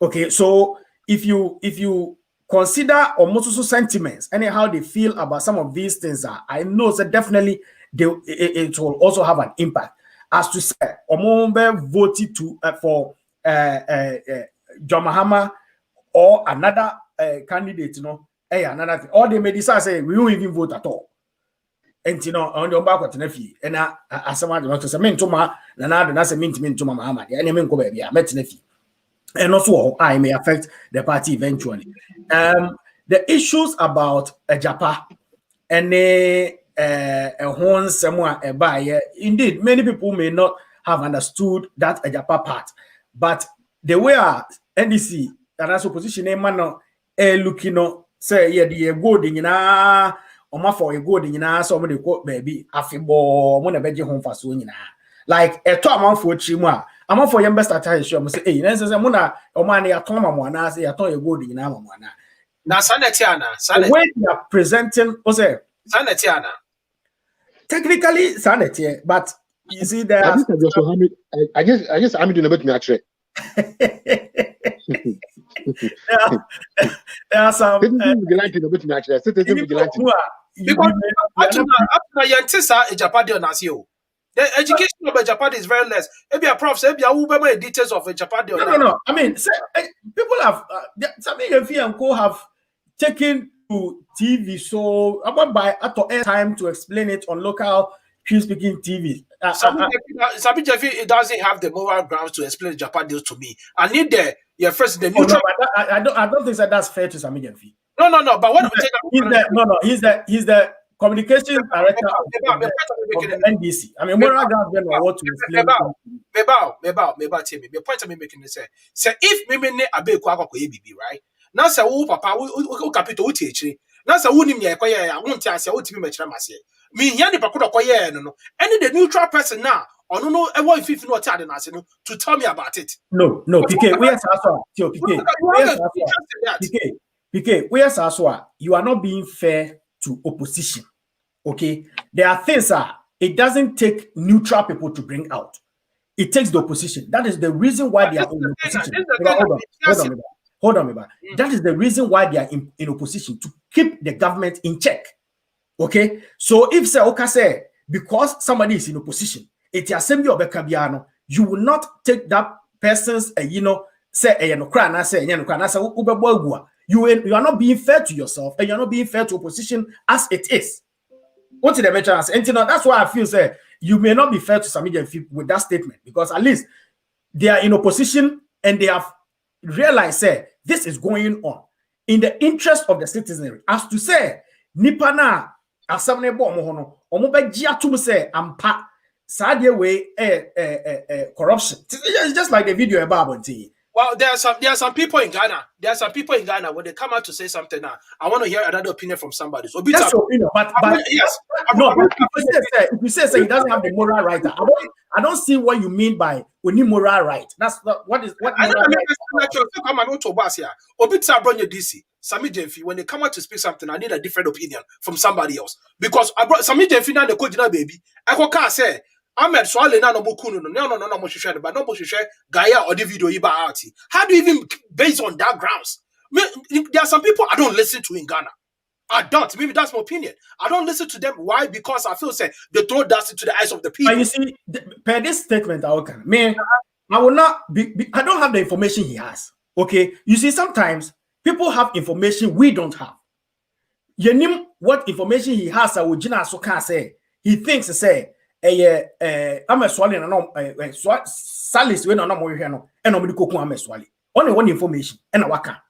Okay, so if you consider almost also sentiments and how they feel about some of these things I know that definitely it will also have an impact as to say Omombe voted for John Mahama or another candidate another thing. Or they may decide say we won't even vote at all and on the back of the and as someone to say mean to ma Nanaaddo na say mean to Mahama and mean go baby and also I may affect the party eventually. The issues about Japa and indeed many people may not have understood that Japa part, but the way our NDC and as opposition man looking say the go Oma for a good in our somebody quote baby afibo when a veggie home for soon. Like a top amount for Chima. I'm for your best attire. Show say, hey, Nancy Mona, or money at Tom and I say, I told you good in our one. Now, Sanetiana, when you are presenting, was it Sanetiana? Technically, sanity, but you see, there I guess I'm doing a bit me actually. There are some vigilante a bit me actually. Citizen vigilante. Because up to now, Japadi on Asio. The education of Japadi is very less. Maybe a prof, maybe a Uber details of Japadi. No. I mean, people have some of you and co have taken to TV so about by time to explain it on local speaking TV. Sabi Jeffy, it doesn't have the moral grounds to explain Japan deals to me. I need the neutral. I don't think that's fair to Sami Jeffy. No. But what he's the communication director of the NDC. I mean, moral grounds then what to explain. The point I'm making is say if me abe kwa ABB, right? Now say papa who capital teach. Now say who nim ye koye ya won't ase who timi mechira mase. Me here the pakodo koye no. Any the neutral person now or no e want if no tell na no to tell me about it. No, PK, we are PK, we are you are not being fair to opposition. Okay? There are things it doesn't take neutral people to bring out. It takes the opposition. That is the reason why they are in opposition. Hold on. That is the reason why they are in opposition, to keep the government in check. Okay? So if say because somebody is in opposition, it's assembly of Bekabiano, you will not take that person's you are not being fair to yourself and you're not being fair to opposition as it is. What did the mention? And that's why I feel you may not be fair to Sami Jeffy with that statement, because at least they are in opposition and they have realized this is going on in the interest of the citizenry. As to say, Nipana asamne bo mohono, omobegia tum say ampa sadie way corruption. It's just like the video about Bonti. Well, there are some people in Ghana. There are some people in Ghana when they come out to say something now. I want to hear another opinion from somebody. So that's your opinion, but yes, if you say he doesn't have the moral right, I don't see what you mean by we need moral right. That's not what moral right. Sami Jeffy, when they come out to speak something, I need a different opinion from somebody else, because I brought Sami Jeffy now the code baby. I can't say. Ahmed Swale na no mukunu no mo share but no mo share Gaia or the video iba arti. How do you even based on that grounds? There are some people I don't listen to in Ghana. I don't. Maybe that's my opinion. I don't listen to them. Why? Because I feel they throw dust into the eyes of the people. But you see, per this statement, I will not be. I don't have the information he has. Okay, you see, sometimes people have information we don't have. You know what information he has? I would say he thinks I'm a swally and Salis when I'm more here no and nobody cook I'm a swally. Only one information and a waka.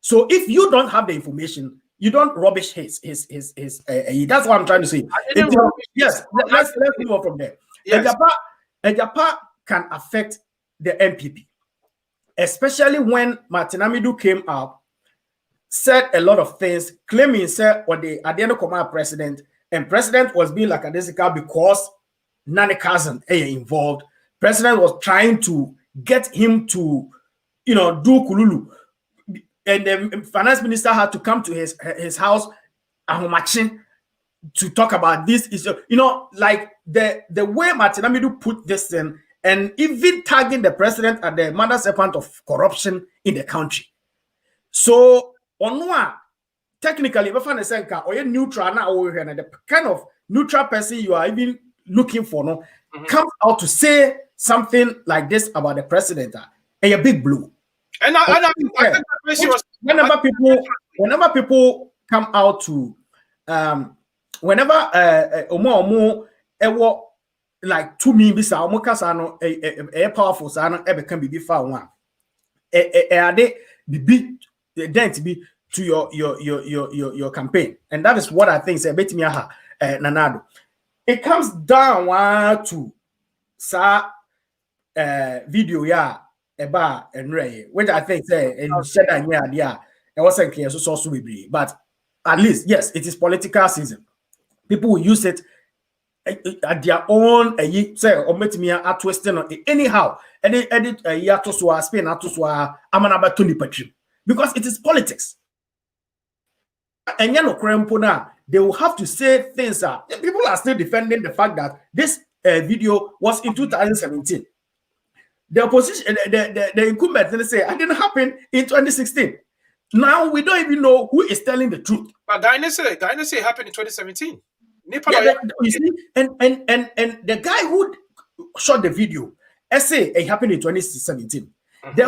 So if you don't have the information, you don't rubbish his that's what I'm trying to say. Yes, let's move on from there. Yes. Ejapa can affect the MPP, especially when Martin Amidu came out, said a lot of things, claiming what the Adiano Koma president, and president was being like a lackadaisical because Nane cousin involved. President was trying to get him to, do kululu, and the finance minister had to come to his house, Ahomachin, to talk about this issue. Like the way Martin Amidu put this in, and even tagging the president at the mother serpent of corruption in the country. So onwa technically, if I say or you neutral now, the kind of neutral person you are even looking for comes out to say something like this about the president and a big blue. And whenever people come out to like to me bisa omokasa a powerful sana ebe can be found one they be dent be to your campaign, and that is what I think say betimi aha nanaaddo. It comes down to sa video eba enre, which I think say in sheda nya dia it wasn't clear so be, but at least yes, it is political season. People will use it at their own say or met me at twisting anyhow. Edit a to swa spin to swa amanaba to patrim because it is politics. And they will have to say things that people are still defending the fact that this video was in 2017. The opposition, the incumbent, they say it didn't happen in 2016. Now we don't even know who is telling the truth. But Guy say it happened in 2017. Yeah, you see, and the guy who shot the video, say it happened in 2017. The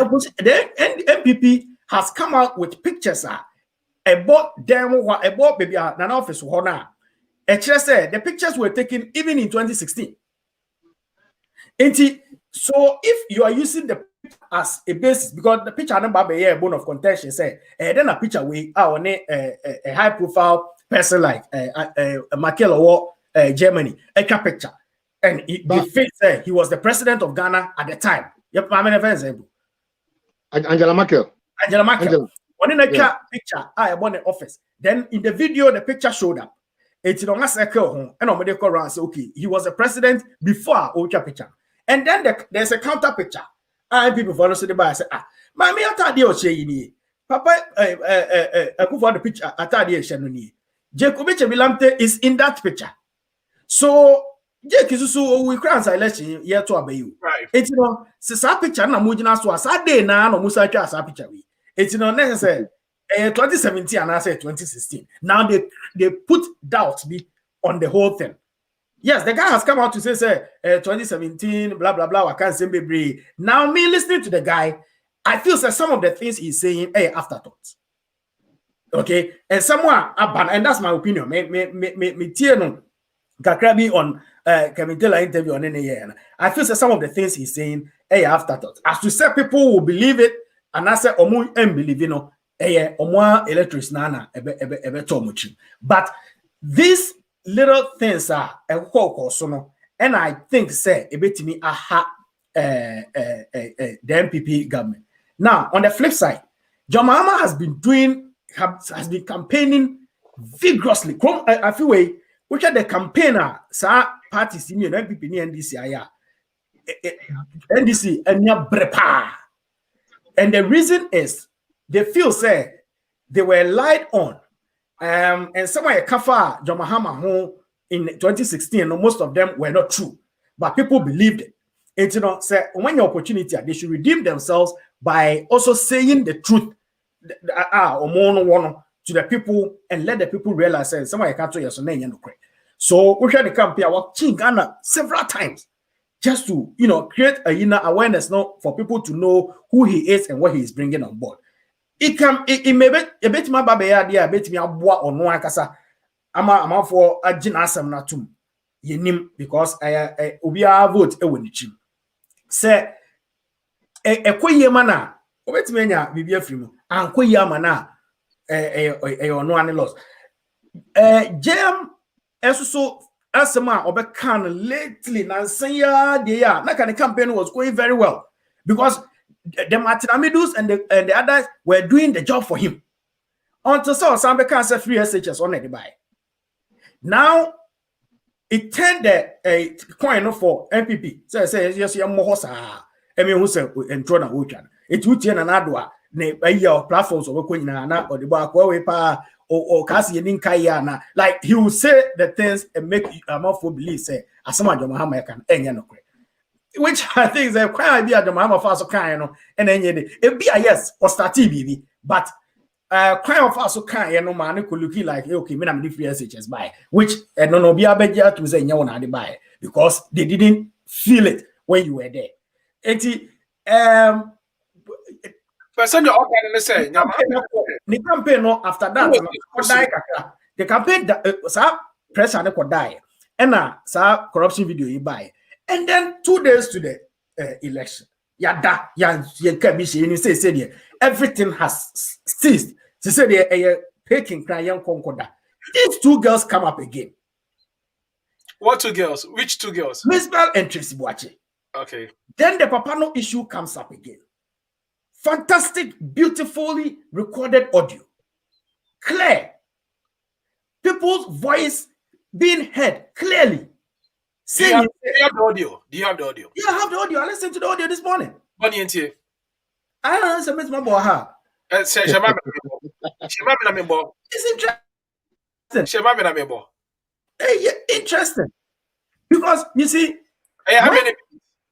MPP has come out with pictures about them, about baby an office now. Said the pictures were taken even in 2016. So if you are using the picture as a basis, because the picture number be a bone of contention, say, then a picture we are on a high profile person like Michael or Germany, a picture, and the face said he was the president of Ghana at the time. Yep, I'm an example. Angela Merkel. When in a picture, I won the office. Then in the video, the picture showed up. It's on a circle, and on the around say, okay, he was the president before Ocha picture. And then there's a counter picture. And people follow the by say, Mammy, I thought you say, Papa, I go for the picture. I thought you say, Jacobic Vilante is in that picture. So, Jake is so we crown election year to obey you. Right. It's a picture, and I'm moving us to a Saturday now, no Musa picture. It's necessary. 2017 and I said 2016. Now they put doubt on the whole thing. Yes, the guy has come out to say 2017, blah blah blah. I can't say baby. Now me listening to the guy, I feel that some of the things he's saying, afterthoughts. Okay, and someone and that's my opinion. Me tieno Kakrabi on Kevin Taylor interview on any year. I feel that some of the things he's saying, afterthoughts. As to say people will believe it, and I say omu believe omu electric nana ebe tomuchi. But these little things are and I think say a bit to me the MPP government. Now on the flip side, John Mahama has been campaigning vigorously. I feel way which are the campaigner parties in MPP NDC NDC and brepa. And the reason is they feel say they were lied on. And somewhere Kafa John Mahama home in 2016, and most of them were not true, but people believed it. It's say when your opportunity, they should redeem themselves by also saying the truth to the people and let the people realize that somewhere can't tell you so we had the campaign watching Ghana several times just to create a inner awareness for people to know who he is and what he is bringing on board. It may be a bit my baby idea, a bit me a bois or no akasa. I'm for a jinasam natum. Yenim because I ubia vote a winichim. Say a quay mana, wait me ya bibia frimu, and quay mana no any loss. Jam so asama obekan lately Nansanya dia that kind of campaign was going very well because the Martinamidus and the others were doing the job for him. Until so some cancer free SHS on it by. Now it turned a coin for MPP. So I say yes, you're more who said and Trona Wuchan. It would turn another your platforms of Quina or the Bakwa or Cassie and Kayana. Like he will say the things and make more for believe say as some of Mahama can end. Which I think is a quite idea the Mahama Faso kind and then it be a yes or start TV, but crime of Faso kind man could look like okay, me I'm different SHS by which no be a better to say no buy because they didn't feel it when you were there. Person you all can say the campaign after that the campaign that press and could die and corruption video you buy. And then 2 days to the election, everything has ceased. She said, "Peking crying concorda." These two girls come up again. What two girls? Which two girls? Miss Bell and Tracy Boache. Okay. Then the Papano issue comes up again. Fantastic, beautifully recorded audio, clear. People's voice being heard clearly. Do you have the audio? Do you have the audio? Yeah, I have the audio. I listened to the audio this morning. What do you think? I don't know. Submit my boy. It's interesting. Yeah, interesting. Because you see,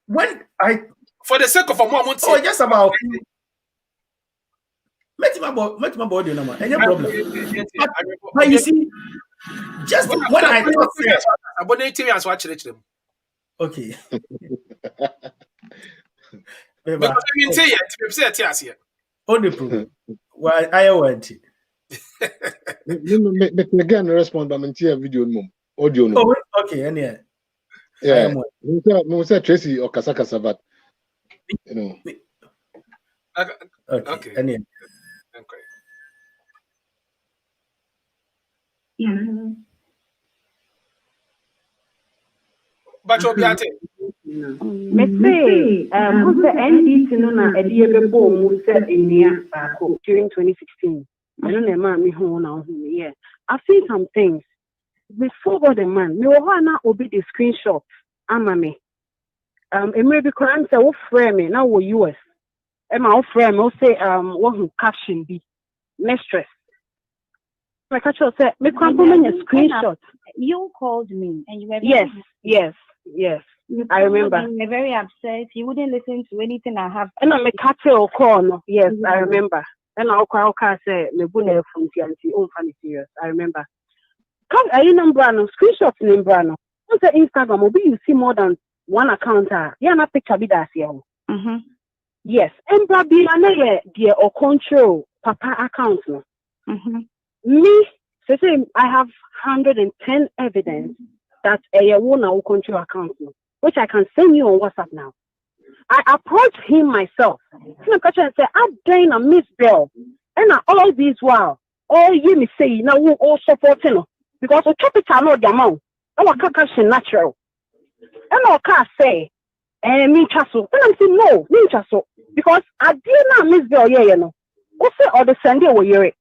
when I for the sake of a moment, just about make my body number. Any problem? But you see, just when I okay. Because I mean, say it. Only problem. Why I want it. Again, respond, but I'm video audio. Oh, okay, and yeah. We say Tracy or Kasaka, but you know. Okay. And okay. But you'll be at it. NDT during 2016. I don't know, yeah. I've seen some things. Before God and man, me wanna obey the screenshot. Me. It may be crime say what frame me now we US. My frame will say what who caption be mistress. My catcher said me can't put me a screenshot. You called me and you were yes. I remember. You were very upset. You wouldn't listen to anything I have. And I'm a catcher or call. No. Yes, I remember. And I'll say me bunne from TNT. Oh, funny serious. I remember. Come, are you number no screenshots in Brano? On the Instagram, will be you see more than one account. Yeah, not picture be that here. Yes, and Baby, dear or control Papa account. No. Me, say I have 110 evidence that a woman will control account, which I can send you on WhatsApp now. I approached him myself. And say, I'm doing a Miss Bell, and all these while, all you me say now we all supporting. Because we chop it know the amount. Our cash natural. And our car say, me chasso. And I'm saying no, me chasso. Because I did not miss the no. What's it or the Sunday we hear it?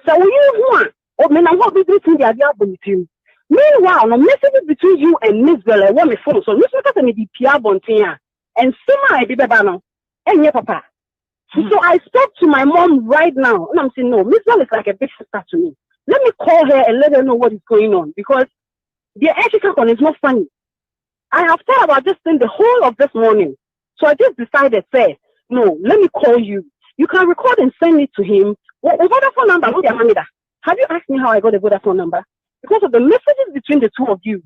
So you want or me now what between the idea between. Meanwhile, the message between you and Miss Bell, I want me phone. So let's look at me the PR bontia. And somehow I did no. And yeah, Papa. So I spoke to my mom right now. And I'm saying no, Miss Bell is like a big sister to me. Let me call her and let her know what is going on because the education is not funny. I have thought about this thing the whole of this morning. So I just decided, say, no, let me call you. You can record and send it to him. What Vodafone number? Have you asked me how I got the Vodafone number? Because of the messages between the two of you.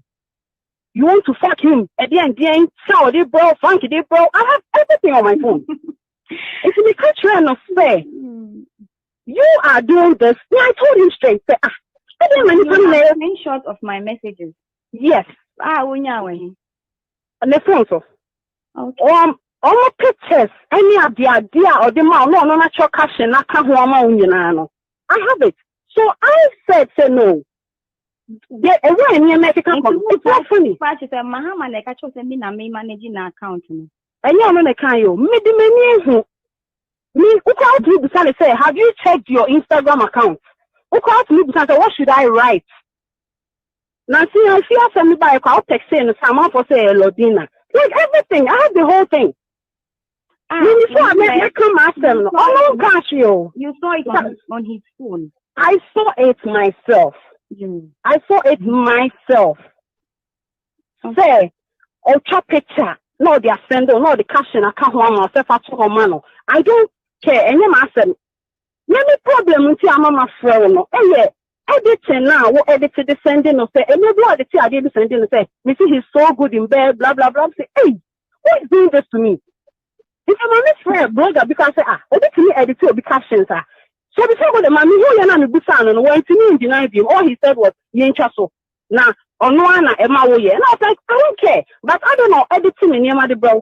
You want to fuck him. At the end, shower, they bro, funky, they bro. I have everything on my phone. If you can't try and fair. You are doing this. I told him straight. Say, I didn't a screenshot of my messages. Yes. When you the phone so. Okay. All pictures. Any of the idea or the man. No, not your caption. I can't I have it. So I said, say no. It's not funny. Mahama like I chose me managing an account. And you know can you? Me, say, have you checked your Instagram account? What should I write? Now, see, I feel send me by a text saying someone for say Lodina. Like everything, I have the whole thing. Before I come ask them, oh gosh, you saw it on his phone. I saw it myself. I saw it myself. Say, chop picture. No, they are sending, no, the caption. I can't myself at all, I don't care. And you ask them, let me problem with your mama friend. Yeah, editing now, what edited the sending of say, and you do the I did sending and say, me see he's so good in bed, blah blah blah. Say, hey, who is doing this to me? If I'm a miss friend, brother, because say, edit me edit will be captions. So before the man who you're not busan and went to me and denied him, all he said was, you ain't so. Now, on one Emma Woye. And I was like, I don't care. But I don't know, editing in your bro.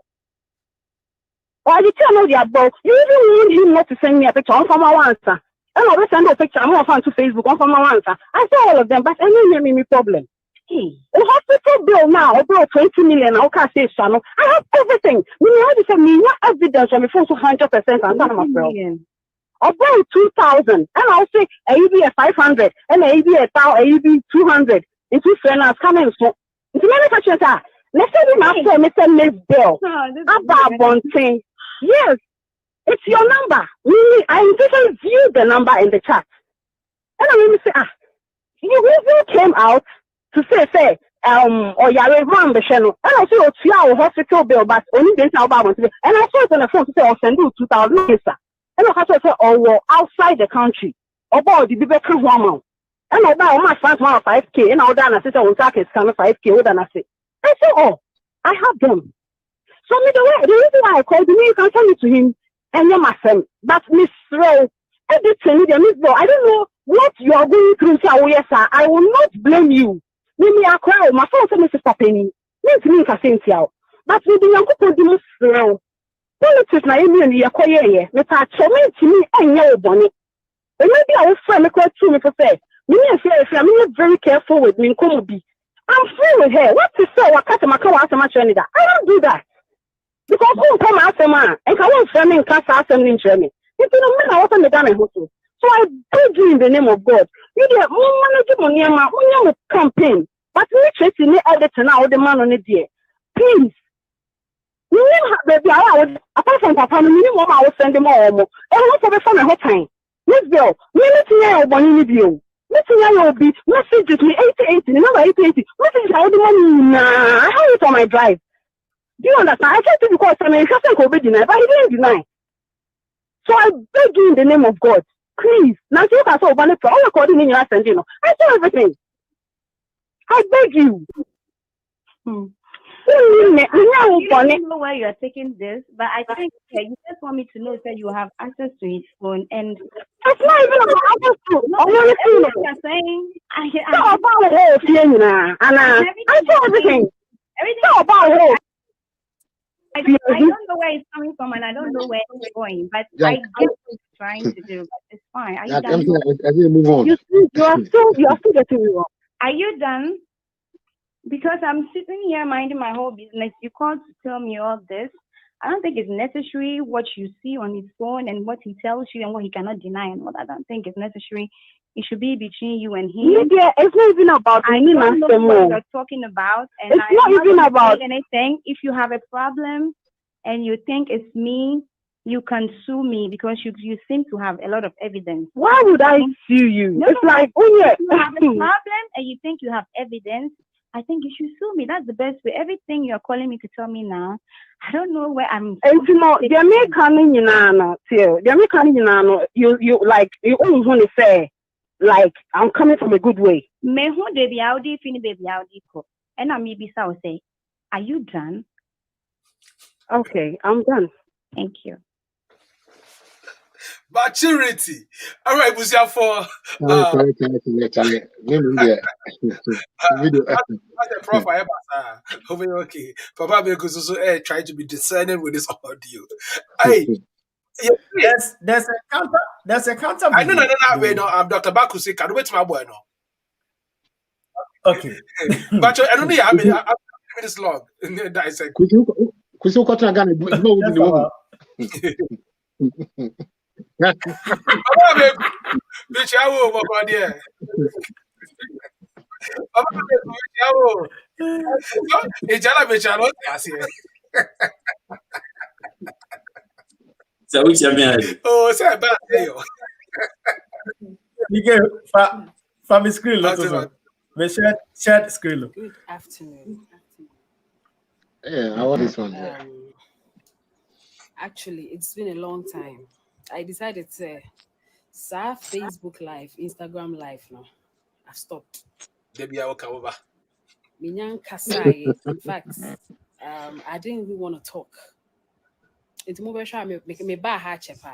Or I tell you bro, you even want him not to send me a picture on from my answer. And I will send a picture, I'm more fun to Facebook on from my answer. I saw all of them, but I didn't hear me problem. The hospital bill now, about 20 million, I can't say channel. I have everything. When you have to send me what evidence on my phone to 100% and my bro. About 2,000, and I'll say a 500, and a 1,000, a 200. It's friend as coming so. It's many questions are. Let's say we must say Mr. Miss Bill. About one thing. Yes, it's your number. I didn't view the number in the chat. And I really say, you even came out to say, or you're around the channel. And I said, oh, hospital bill, but only this now about and I saw it on the phone to say, I'll send you 2,000. And I said, oh, outside the country. About the Bibeca woman. And I buy my friends 5K, and I'll done. I said, oh, Zach is coming 5K. What I say? I said, oh, I have them. So the reason why I called you can tell it to him, and you're my friend. But Miss Rowe, everything, Miss Rowe, I don't know what you are going through. So yes, sir, I will not blame you. Maybe I cry. My phone said, Mrs. Papeni, me can say it. But we do not go to Miss Rowe. Politics na emi ni yakoye ye. Me ta chome me enye oboni. And maybe I will friend me quite true me for say. Me I'm very careful with me nkomo. I'm free with her. What to say? What cut my car out of my journey that? I don't do that. Because who come after man and can one friend in class after me in Germany. If you don't know what I'm done so I beg you in the name of God. You get more money campaign. But we check in the editor now the man on it there. Please. You have baby apart from papa, minimum I will send them all. And what for the fun of time. Miss Bill, you will be messages me 8080, number 8080. Messages I the money. I have it on my drive. Do you understand? I tried to because I mean, but he didn't deny. So I beg you in the name of God, please. Now you can solve all according in your sending. I saw everything. I beg you. I don't know where you are taking this, but I think you just want me to know that you have access to his phone, and that's not even about access to. Everything you're saying, I saw everything. Everything about her. I don't know where it's coming from, and I don't know where it's going, but I get what you're trying to do. But it's fine. Are you done? Move on. You are still getting me wrong. Are you done? Because I'm sitting here minding my whole business. You called to tell me all this. I don't think it's necessary what you see on his phone and what he tells you and what he cannot deny and what I don't think is necessary. It should be between you and him. Yeah, it's not even about I don't know what you're talking about, and it's not even about anything. If you have a problem and you think it's me, you can sue me because you seem to have a lot of evidence. Why would I sue you? No, it's like, if you have a problem and you think you have evidence, I think you should sue me. That's the best way. Everything you're calling me to tell me now, I don't know where I'm. And you know, the American, you like you only want to say, like I'm coming from a good way. Me who baby Audi fini baby Audi ko. And I maybe so say, are you done? Okay, I'm done. Thank you. Maturity. All right, Busia for okay. Papa because also try to be discerning with this audio. Hey, there's a counter. I know no. I'm Dr. Baku say can wait my boy no. Okay. But I don't know. I mean this long. That is like. Kusu kotra gana no wudi no. Papa be chawo papa there. Papa be chawo. E jala be chalo asi. So which am Oh, say bad yo. You get from screen lot. We shared screen. Good afternoon. Yeah, I want this one. Actually, it's been a long time. I decided to start Facebook Live, Instagram Live now. I've stopped. Debbie, I will come over. Minyan Kasai. In fact, I didn't even want to talk. It's more me ba chepa.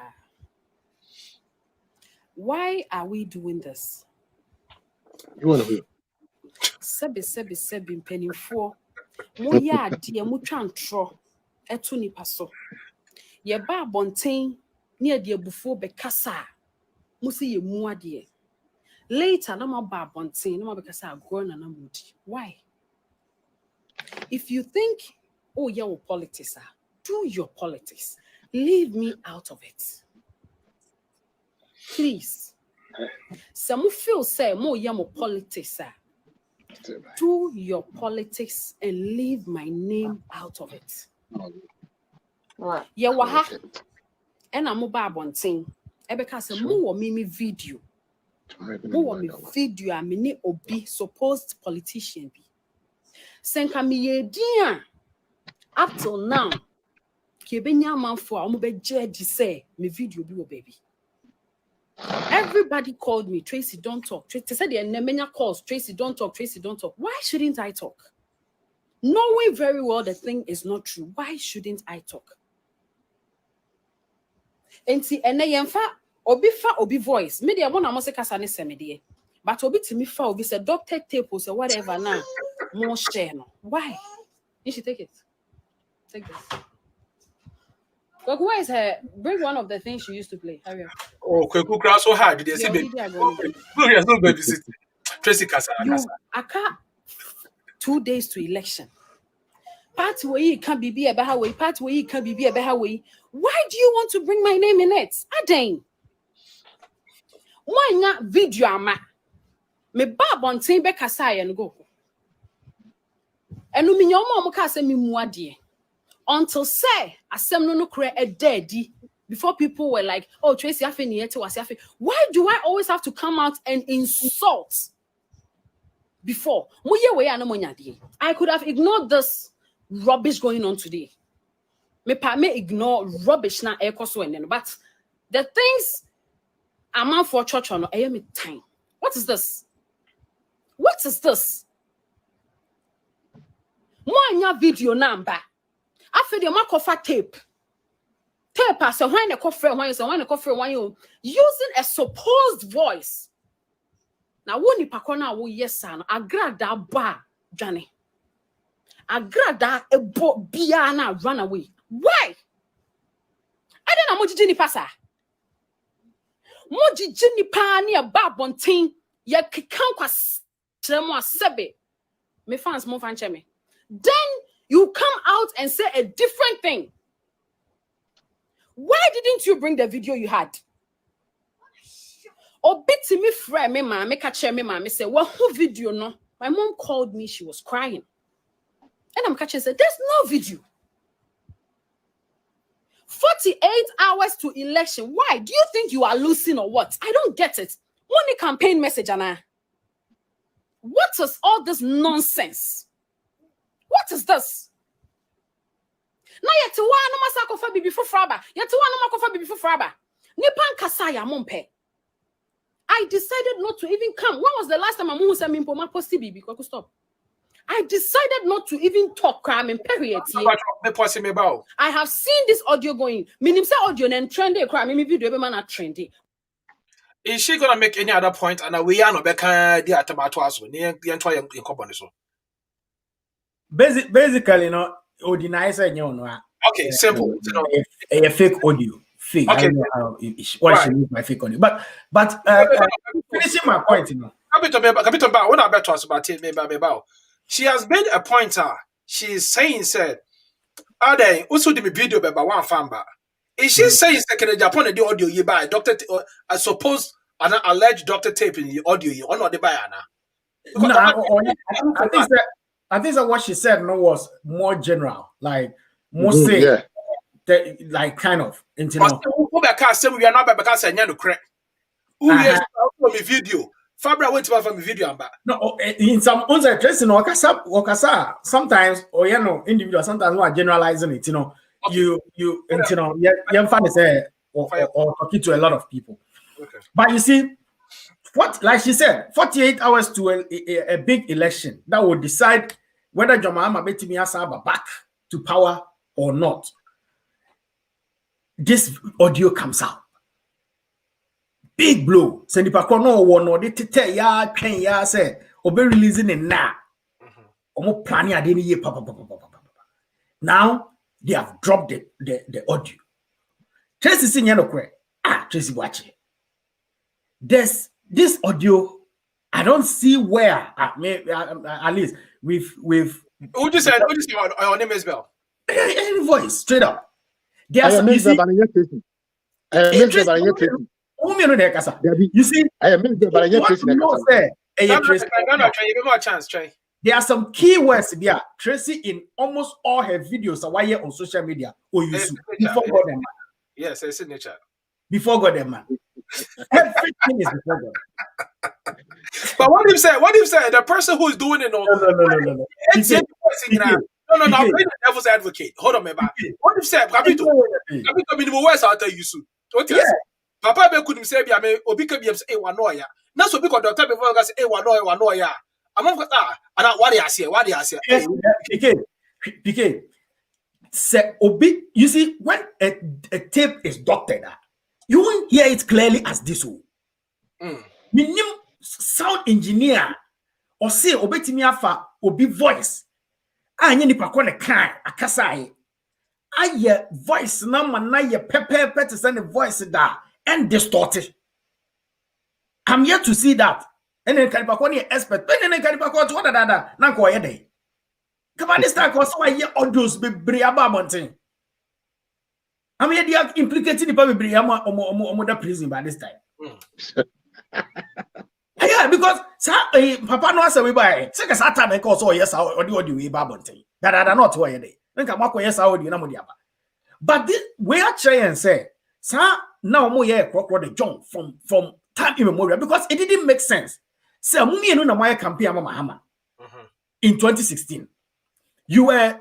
Why are we doing this? You want to Sebi penny for. Mo ya die mo twantro eto nipa so ye ba bonten ne ade abufuo be kasa mo se ye mu ade later na ma ba bonten na ma be kasa agro na mudi. Why? If you think oh yeah politics do your politics, leave me out of it please. Some feel say mo yeah politics Do your politics and leave my name out of it. Yeah, waha. And I'm about bonting. Ebeka se mo me video. Mo me video a me obi supposed politician be. Senka me yedia up till now. Kebenya man for I'm be judge say me video be baby. Everybody called me, Tracy, don't talk. They said the Nemenya calls, Tracy, don't talk, Tracy, don't talk. Why shouldn't I talk? Knowing very well the thing is not true. Why shouldn't I talk? And see, and then obi voice. Maybe I want to say kasane semedie. But obi to me fa obi say doctor tape or say whatever now. More share no. Why? You should take it. Take this. Look, where is her? Bring one of the things she used to play. Hurry up. Oh, Kweku cry so hard. Did they say baby? No baby sit. Tracy Kasa. I can't 2 days to election. Part where you can't be a better way. Part where you can't be a better way. Why do you want to bring my name in it? Adane. Why not video ama? Me bab on Timbe Kasai and go. And no me yomo kase me muadie. Until say asem no kre a daddy before people were like, oh Tracy Afeni yete was Afe. Why do I always have to come out and insult before? I could have ignored this rubbish going on today. Me ignore rubbish na but the things I'm out for church on I am time. What is this? What is this? Mo video number. After the mark of a tape as a when a coffee using a supposed voice. Now, when you pakona wo yes, son, I grab that bar, Johnny. I grab that a boat biana run away. Why? I don't know what Jenny passa. Moji Jenny Pani a babontin, ya kikankas, Tremo Sebe. Me fans more fan chemi. Then you come out and say a different thing. Why didn't you bring the video you had? Or bit me friend me ma make a chair me ma me say, well, who video no? My mom called me, she was crying. And I'm catching said, there's no video. 48 hours to election. Why? Do you think you are losing or what? I don't get it. Money campaign message, Anna. What is all this nonsense? What is this? Na yeti wa no masako fa bibi fofraba. Yeti wa no makofa bibi fofraba. Nipan kasaya mompe. I decided not to even come. When was the last time Amu said me poma posti bibi? Stop. I decided not to even talk. I have seen this audio going. Minim say audio and trendy crime. Me video be man a trendy. Is she gonna make any other point? And we are no beka di atamato aso. Ni entwa yen kopone so. Basically, you know, ordinary say no. Okay, simple. A fake audio. Fake. Okay. I don't know how what she means by fake audio. But finishing my point, you know. When I bet us about it, maybe she has made a pointer. She is saying, said, are they also the video about one famba? Is she saying second Japan the audio you buy doctor? I suppose an alleged doctor tape in the audio you or not the buyer now. No, I think that what she said no was more general, like more say, like kind of internal. We are not because I know correct. Who is from the video? Fabra went to from the video. No, in some interest, you know, wakasa. Sometimes, or you know, individual. Sometimes we are generalizing it. You know, you know, you find say or talking to a lot of people. Okay. But you see. What, like she said, 48 hours to a big election that will decide whether John Mahama Betimi Asaba back to power or not. This audio comes out. Big blow. Sendi Pakono one or the tete ya pen ya say obe releasing it now. Omo planning a deni ye papa. Now they have dropped the audio. Tracy sing kwe. Tracy watch it. This audio, I don't see where at least with who just said your name is Bell. Any voice straight up. You see, you see, There are some key words there. Tracy in almost all her videos are why on social media or you before God and man. Yes, it's signature. Before God and man. Everything is before God. But what do you say? What do you say? The person who is doing it, no. No, I'm playing the devil's advocate. Hold on, man. What do you say? Capito, minimum words I'll tell you soon. Papa be couldn't say, I mean, Obika be a wanoya. Not so because Doctor before I say, wanoya. I'm not and what I say, PK. Say, Obi, you see, when a tape is doctored, you won't hear it clearly as this one. Minimum sound engineer or say Obetimi afa Obi voice. Anye nipa ko ne kan akasa aye voice na man na ye pepe to send the voice da and distorted. I'm yet to see that. And then can nipa ko ne expert. When then can nipa ko to what da na ko ye dey. Come on this time cause why ye audios be bre aba mountain. I'm here they are implicating the people be omo da prison by this time. Yeah, because Papa no answer we buy. Say cause time e cause yes or the way babonten. That not why dey. Nka makwa yes audio na mo dia ba. But this we are trying and say, sir, now mo ye crocro the John from time immemorial because it didn't make sense. Say mummy no na my campaign mahama. In 2016. You were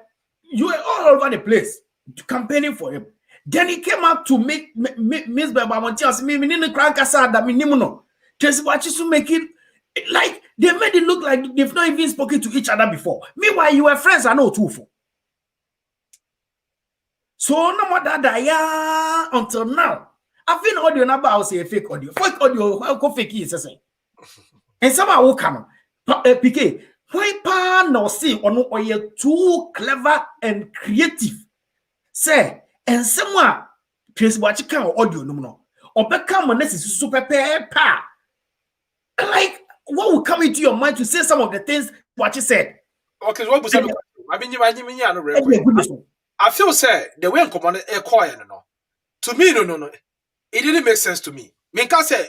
all over the place campaigning for him. Then he came out to make Miss Babamonti as me in the crank aside that no. Just watch to make it like they made it look like they've not even spoken to each other before. Meanwhile, you were friends, I know too. So no more that until now. I've been audio number I'll say fake audio. Fake audio, how go fake is saying. And somehow will come. PK, why pa no see or you too clever and creative? Say, and someone trace what you can audio no. Or become on this is super pa. Like, what will come into your mind to say some of the things what you said? Okay, what was I feel sad the way I'm commanded a choir, no. To me, no. It didn't make sense to me. Minka say,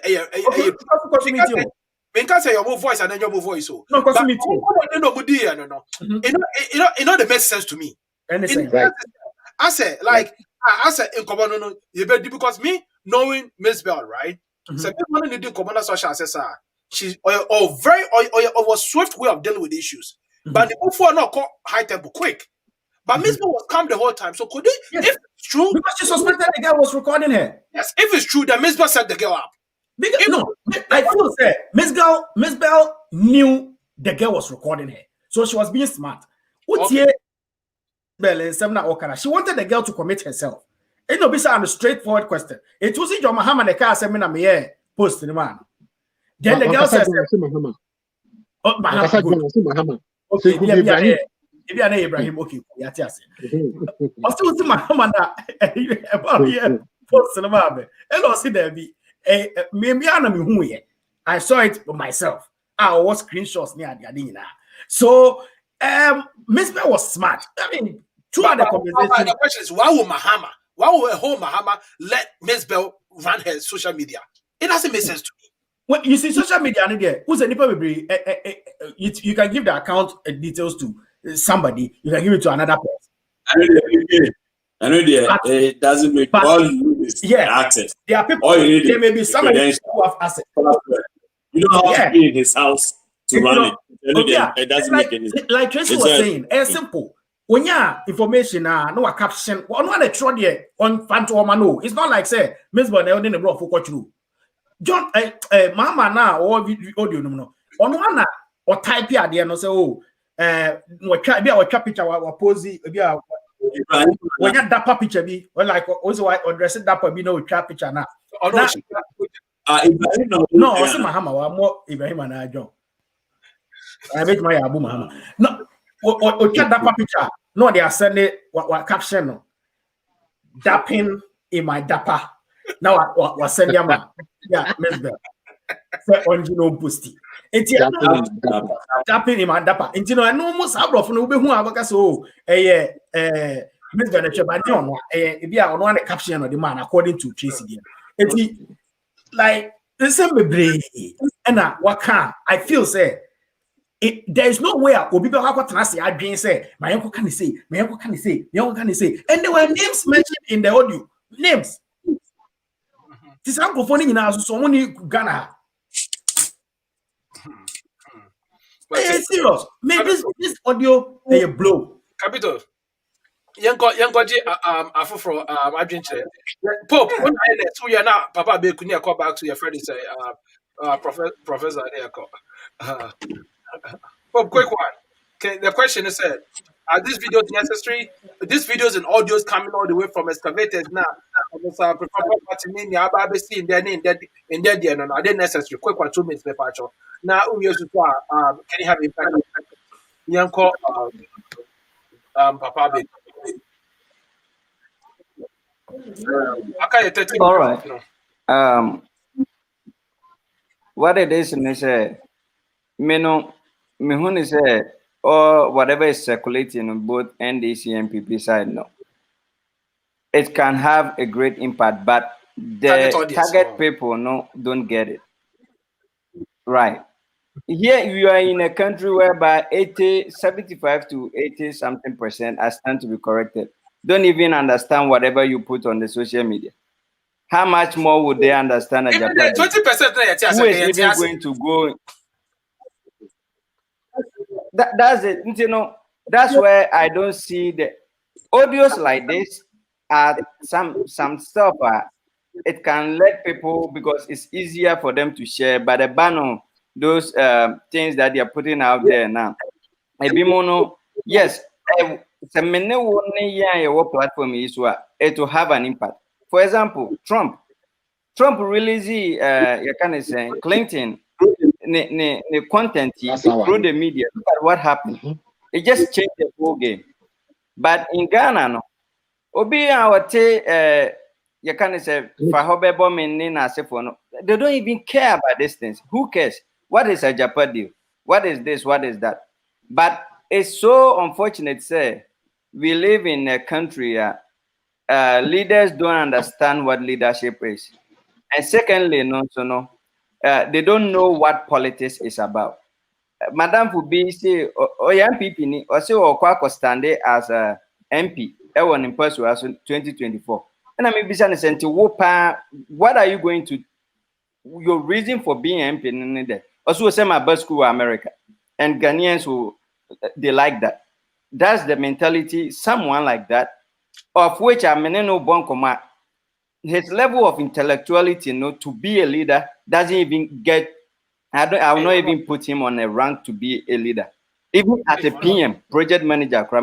Minka say your voice and then your voice. So, no, but no. It don't make sense to me. Right. I said, like, I said in command, no, you better because me knowing Miss Bell, right? So, one of the commander social says, she's was swift way of dealing with issues. But the before not call high tempo quick. But Miss Bell was calm the whole time. So could it, if it's true, because she suspected the girl was recording her. Yes, if it's true, then Miss Bell set the girl up. I feel say Miss Bell knew the girl was recording her, so she was being smart. She wanted the girl to commit herself. It no be a straightforward question. It wasn't your mahama the car seminar me post the man. Then the girl says, mahama. Maybe I Ibrahim. Okay, yeah, yes. I still see mahama about post the man. Hello, see there be. Maybe I saw it for myself. I was screenshots near the Adina. So Miss Bell was smart. I mean, throughout the conversation. The question is, why would a whole Mahama let Miss Bell run her social media? It doesn't make sense to me. Well, you see, social media, who's any probably you can give the account details to somebody, you can give it to another person. I know it doesn't make all you need access. There are people, there may be somebody who have access. You don't have to be in his house to run it. It doesn't make any sense. Like Tracy was saying, it's simple. When you have information, no a caption, on one a trod here on Fanto. It's not like say, Miss Bonnell didn't brought for you. John, Mama now, or audio no. On one or type here, there no say, oh, what picture or pose, when you dapper picture be, or like also or dressing dapper be no trap picture now. No, I see Mahama, or more Ibrahim and I, John. I make my Abu Mahama. No, or dapper picture. No, they are sending what caption no. Dapping in my dapper. Now what send your man? Yeah, Miss Bell. Say on Gino Busty. Dapping in my dapper. And you know, I know most abroad no be who I so Miss Bell if you are on one caption of the man according to Tracy. It's like I feel say there is no way Obi say I say my uncle can say, my uncle can say, my uncle can say, and there were names mentioned in the audio. Names. This uncle phone in house so many Ghana. Serious. Maybe this audio they blow. Capital. Yanko afufro adwenche. Pope, when I let 2 year now, Papa be kunya call back to your friend say professor there. Pope, quick one. Okay, the question is said, are these videos necessary? These videos and audios coming all the way from excavators now. In there, no, are they necessary? Quick one, 2 minutes, paper. Now, can you have impact? Yanko, Papa be. All right. What it is, or whatever is circulating on both NDC and PP side, no. It can have a great impact, but the target people don't get it. Right. Here you are in a country whereby 75 to 80 something % are stand to be corrected. Don't even understand whatever you put on the social media. How much more would they understand a Japanese? 20% who is even going to go? That's it. That's where I don't see the audios like this. Some stuff. It can let people, because it's easier for them to share. But the ban on those things that they are putting out there now, yes, platform is it will have an impact. For example, Trump released you can say Clinton the content through the media. Look at what happened. It just changed the whole game. But in Ghana, no, Obi our you can say they don't even care about these things. Who cares? What is a Japan deal? What is this? What is that? But it's so unfortunate, say, we live in a country leaders don't understand what leadership is. And secondly, they don't know what politics is about. Madam Fubi say, MPP or say or stand as a MP, in person as 2024. And I mean, what are you going to? Your reason for being MP there? Also, say my best school America, and Ghanaians who they like that. That's the mentality. Someone like that, of which I'm no bonkoma. His level of intellectuality, to be a leader doesn't even get. I will not even put him on a rank to be a leader. Even as a PM, project manager, he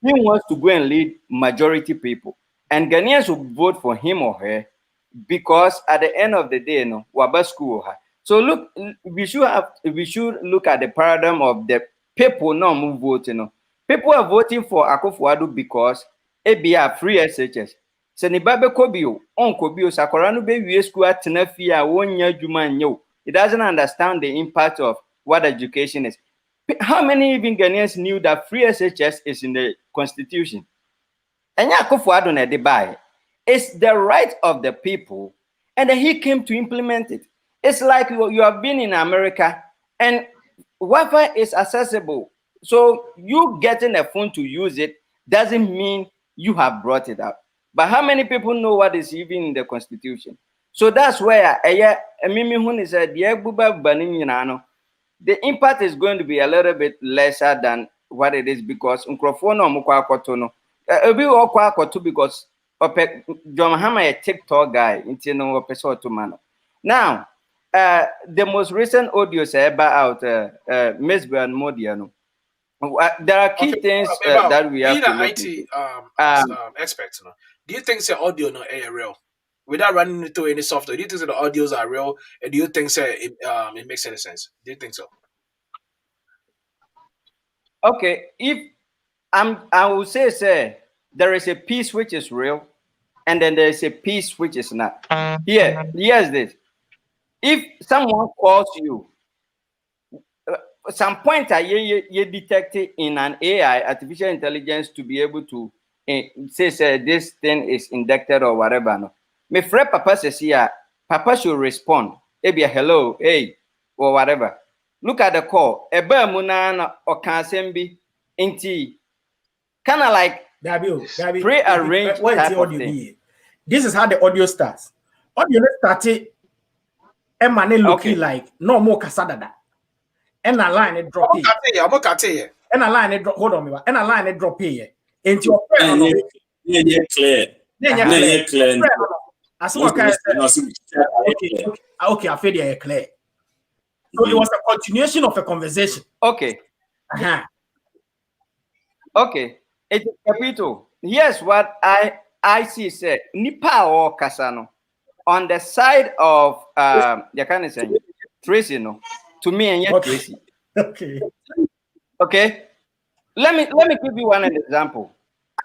wants to go and lead majority people. And Ghanaians will vote for him or her because at the end of the day, school. So look, we should look at the paradigm of the people who vote. People are voting for Akufo-Addo because it are free SHS. Senibabe Kobio, on Kobio, Sakorano be school at Tenafia, 1 year Juman. It doesn't understand the impact of what education is. How many even Ghanaians knew that free SHS is in the constitution? And it's the right of the people, and then he came to implement it. It's like you have been in America and Wi-Fi is accessible. So you getting a phone to use it doesn't mean you have brought it out. But how many people know what is even in the constitution? So that's where the impact is going to be a little bit lesser than what it is because because John Mahama a TikTok guy now the most recent audio say about Miss Modiano. There are key things that we have to look into. Experts, do you think the audio are real? Without running into any software, do you think the audios are real? And do you think it makes any sense? Do you think so? Okay, if I will say there is a piece which is real, and then there is a piece which is not. Here's this. If someone calls you, some point you detected in an AI, artificial intelligence, to be able to say this thing is inducted or whatever. No, my friend Papa says here, Papa should respond. Maybe a hello, hey, or whatever. Look at the call. A bermuna or cansembi inti. Kind of like pre-arranged type of thing. This is how the audio starts. Audio started Emane looking like no more casadada. And a line it drop here. And a line it drop hold on me. And a line it drop here. Into your clear. Clear. As soon as okay, I feel they clear. So it was a continuation of a conversation. Okay. Okay. It is Capito. Here's what I see said. Nipa or Casano. On the side of you can say Tracy, no. To me and yet Tracy. Okay. Okay. Let me give you one example.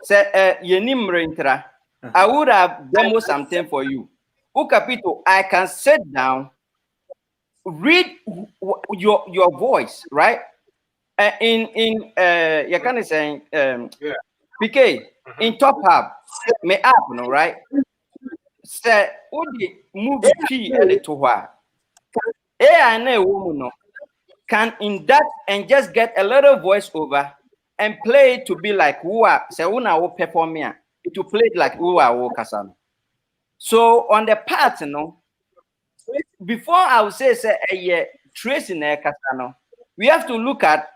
Say Yenim Rentra. I would have demo something for you. Capito, I can sit down, read your voice, right? In you can say PK in top hub, me up, no, right? Say odi move key to her. I know woman no can induct and just get a little voice over and play it to be like who are say una will perform here. It will play it like who are Kasano. So on the part, you know, before I would say tracing Kasano, we have to look at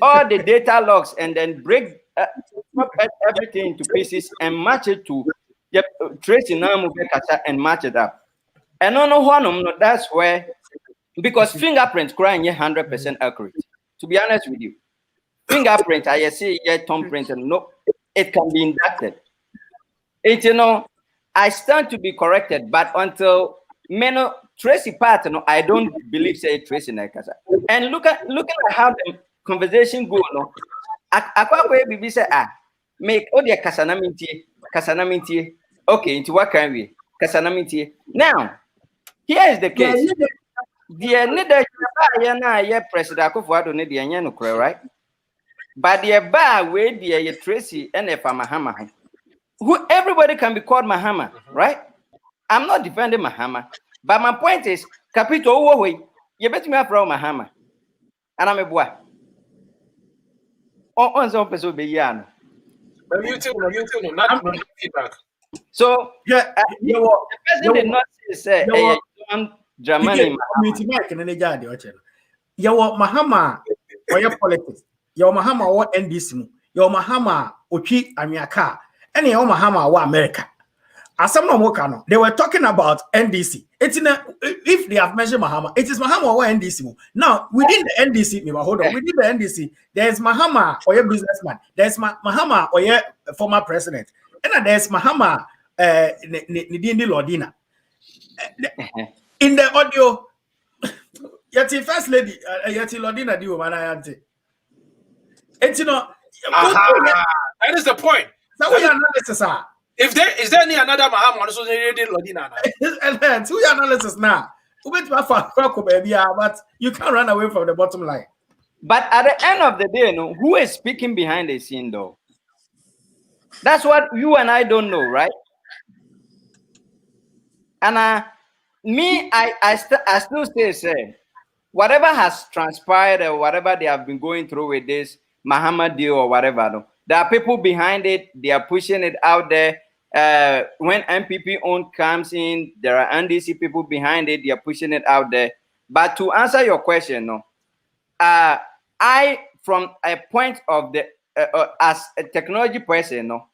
all the data logs and then break everything into pieces and match it to tracing and match it up. And on one, that's where, because fingerprints crying 100% accurate. To be honest with you, fingerprint, I see thumbprint, and no, it can be inducted. It, you know, I stand to be corrected, but until Meno Tracy part, you know, I don't believe say Tracy Nakasa. And looking at how the conversation go, no, Aqua baby say make all the Kasanaminti. Okay, into what can we? Kasanaminti. Now, here is the case. The neither President Akufo-Addo need the no right? But the bar where the Tracy and if Mahama. Who everybody can be called Mahama, right? I'm not defending Mahama, but my point is, Capito, you bet me up from Mahama, and I'm a boy. On some person be yan. You too, not feedback. So the president did not say Germany. Your Mahama or your politics, your Mahama or NDC, your Mahama Ochi Amiaka. Any Mahama or America. As someone no, they were talking about NDC. It's in if they have mentioned Mahama, it is Mahama or NDC. Now within the NDC, hold on, within the NDC, there's Mahama or your businessman, there's Mahama or your former president, and then there's Mahama Nidindi Lordina. In the audio, Yeti First Lady, Yeti Lordina Dio Manayante. It's you know, that is the point. So we analysis are. Is there any another Mahama also Lodina? We analysis now. But you can't run away from the bottom line. But at the end of the day, no, who is speaking behind the scene though? That's what you and I don't know, right? And I still say, whatever has transpired or whatever they have been going through with this Mahama deal or whatever, no. There are people behind it. They are pushing it out there. When MPP own comes in, there are NDC people behind it. They are pushing it out there. But to answer your question, no, I, from a point of the as a technology person, no,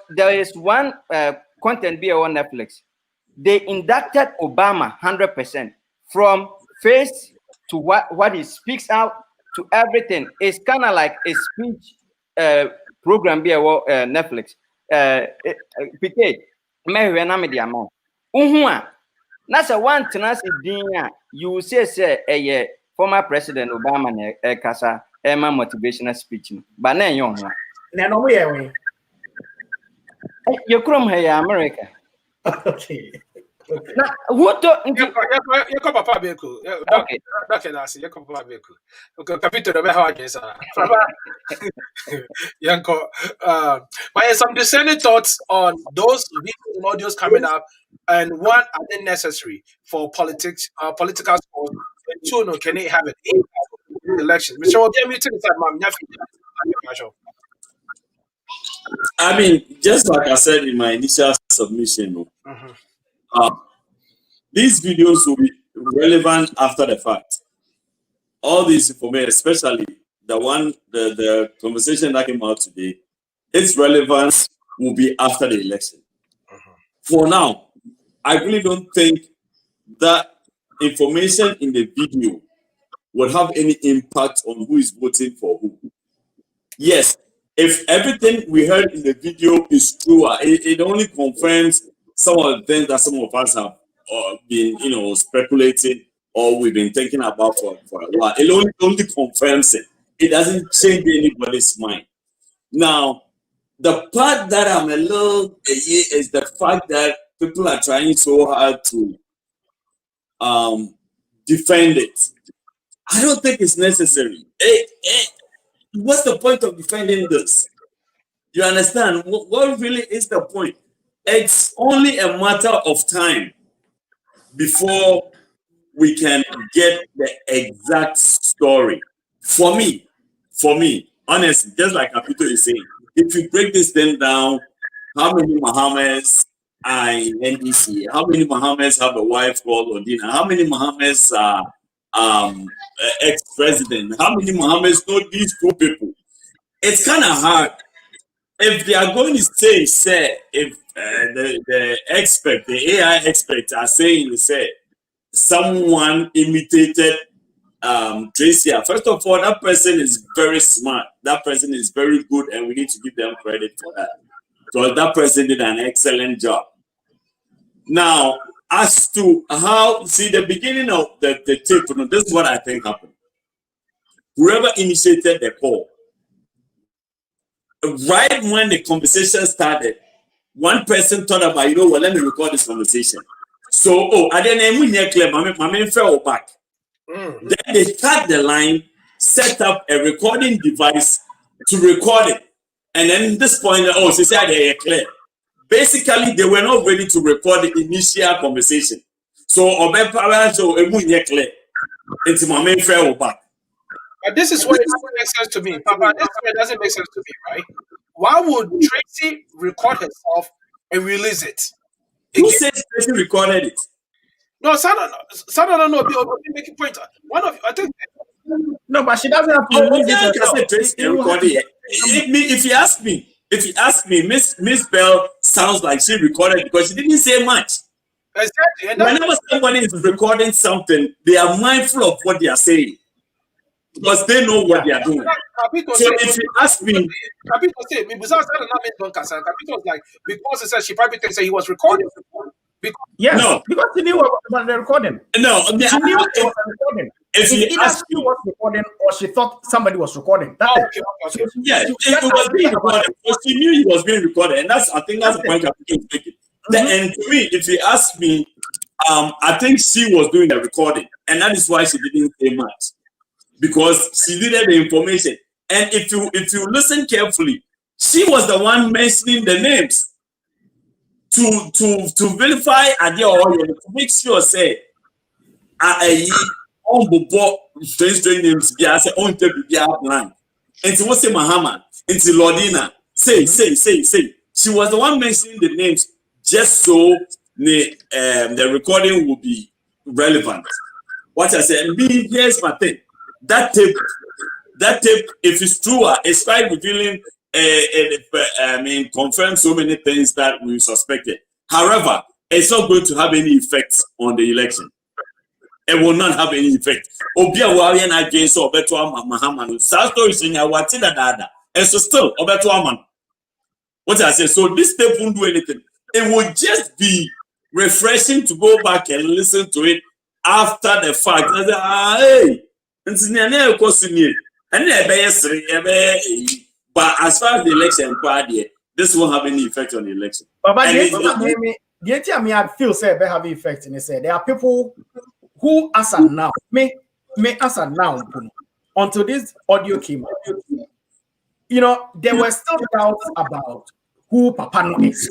there is one content be on Netflix. They inducted Obama 100% from face to what he speaks out to everything. It's kind of like a speech program be Netflix. PK, me na me dia ma. Uhua. Na say one tenase din a you say former President Obama na kasa ema motivational speech. But na enyo ho. Na no we we. You krom here America. Okay. Na who to you come papa beku. Okay. Okay, that's you come papa beku. Okay, capito be how again sir. Yanko, but some discerning thoughts on those videos and audios coming up and one are they necessary for politics, political scores, and two no can they have an impact on the elections? Mr. Obi, I'm meeting inside Mam. I mean, just like I said in my initial submission, these videos will be relevant after the fact. All these information, especially the conversation that came out today, its relevance will be after the election. For now, I really don't think that information in the video will have any impact on who is voting for who. Yes, if everything we heard in the video is true, it only confirms some of the things that some of us have been, speculating or we've been thinking about for a while. It only confirms it. It doesn't change anybody's mind. Now, the part that I'm a little is the fact that people are trying so hard to defend it. I don't think it's necessary. What's the point of defending this? You understand? What really is the point? It's only a matter of time before we can get the exact story. For me, honestly, just like Apito is saying, if you break this thing down, how many Mahamas are in NDC? How many Mahamas have a wife called Odina? How many Mahamas are ex-president? How many Mahamas know these two people? It's kind of hard. If they are going to say, if the expert, the AI experts are saying, someone imitated Tracy. First of all, that person is very smart. That person is very good, and we need to give them credit for that. Because that person did an excellent job. Now, as to how, the beginning of the tape, this is what I think happened. Whoever initiated the call, right when the conversation started, one person thought about, let me record this conversation. So, I didn't clear, my fell back. Then they cut the line, set up a recording device to record it. And then at this point, she said they are clear. Basically, they were not ready to record the initial conversation. So, clear. It's my main fell back. But this is where it doesn't make sense to me, Papa. This is where it doesn't make sense to me, right? Why would Tracy record herself and release it? Who says Tracy recorded it? No, Sana, no. Be making point. One of you, I think. No, but she doesn't have to release it herself. Tracy recorded it. If you ask me, Miss Bell sounds like she recorded because she didn't say much. Exactly. And whenever somebody is recording something, they are mindful of what they are saying. Because they know what they are doing. So if you ask me, Capito said, because it said she probably thinks that he was recording. Because she knew about the recording. No, she knew it was recording. Either she was recording or she thought somebody was recording. Okay. Yeah, it was being recorded. So she knew it was being recorded, and I think that's the point Capito is making. And to me, if you ask me, I think she was doing the recording, and that is why she didn't say much. Because she needed the information. And if you listen carefully, she was the one mentioning the names to verify to make sure say strange names on blind. And to say Mahama, and to Lordina, say. She was the one mentioning the names just so the recording will be relevant. What I said, here's my thing. That tape, if it's true, it's quite revealing. Confirms so many things that we suspected. However, it's not going to have any effect on the election. It will not have any effect. Obia Warian against Obetua Mahama. South stories in Yawatina Dada. And so still Obetua Man. What I say, so this tape won't do anything. It will just be refreshing to go back and listen to it after the fact. But as far as the election party, this won't have any effect on the election. But I feel say it have effect in it. There are people who as of now, may as of now, until this audio came out, there were still doubts about who Papano is.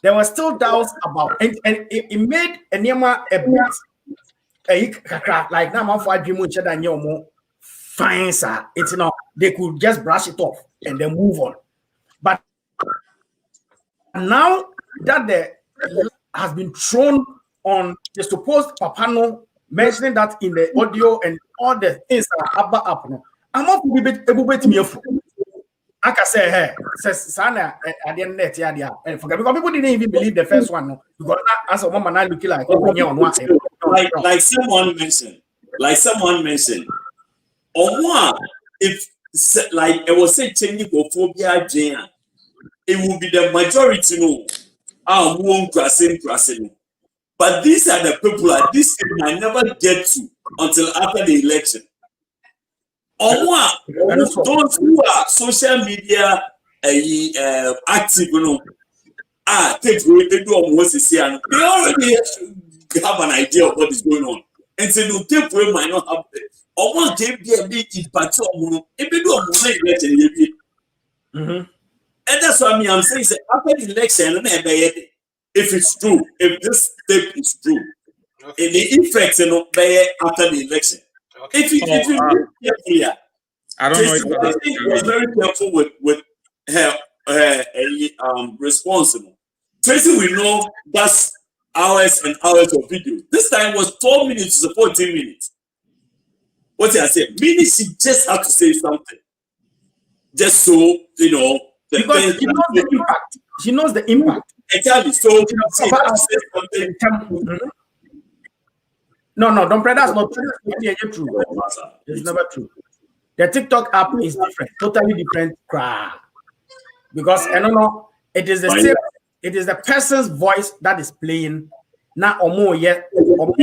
there were still doubts about, and it made Enyema a bit like now for dream each other more fine, sir. It's they could just brush it off and then move on. But now that the has been thrown on the supposed Papano mentioning that in the audio and all the things that are up now, I'm not able to me. I can say, hey, says Sana at the end net, yeah, and forget because people didn't even believe the first one. No, because as a woman, I look like like someone mentioned, or one if like I was saying, phobia, it will be the majority, no. Won't crossing. But these are the people that this I never get to until after the election. Or those who are social media active, take they do almost and they already have an idea of what is going on. And so no take away might not have or one can be a big impact on if they do almost election. And that's what I'm saying. After the election, if it's true, if this tape is true, and the effects after the election. If you look carefully, I don't know. Tracy was very careful with her response. Tracy, we know that's hours and hours of video. This time was 12 minutes to 14 minutes. What I said, meaning she just had to say something, just so because she knows the impact. She knows the impact. Exactly. So no, don't pray. That's not true. It's never true. The TikTok app is different, totally different. Because I don't know, it is the same. It is the person's voice that is playing. Now or more yet, to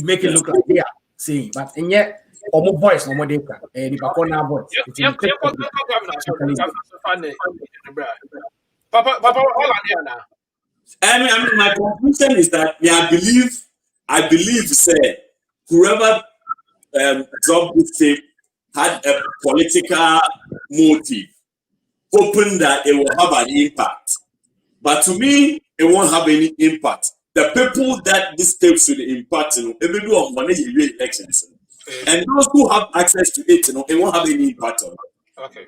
make it look like they are saying, but and yet. Or more voice, no more data. The voice. Papa, all on here now. I mean, my conclusion is that I believe, say, whoever dropped this tape had a political motive, hoping that it will have an impact. But to me, it won't have any impact. The people that this tape should impact, every do on one elections. And those who have access to it, it won't have any impact on it. Okay.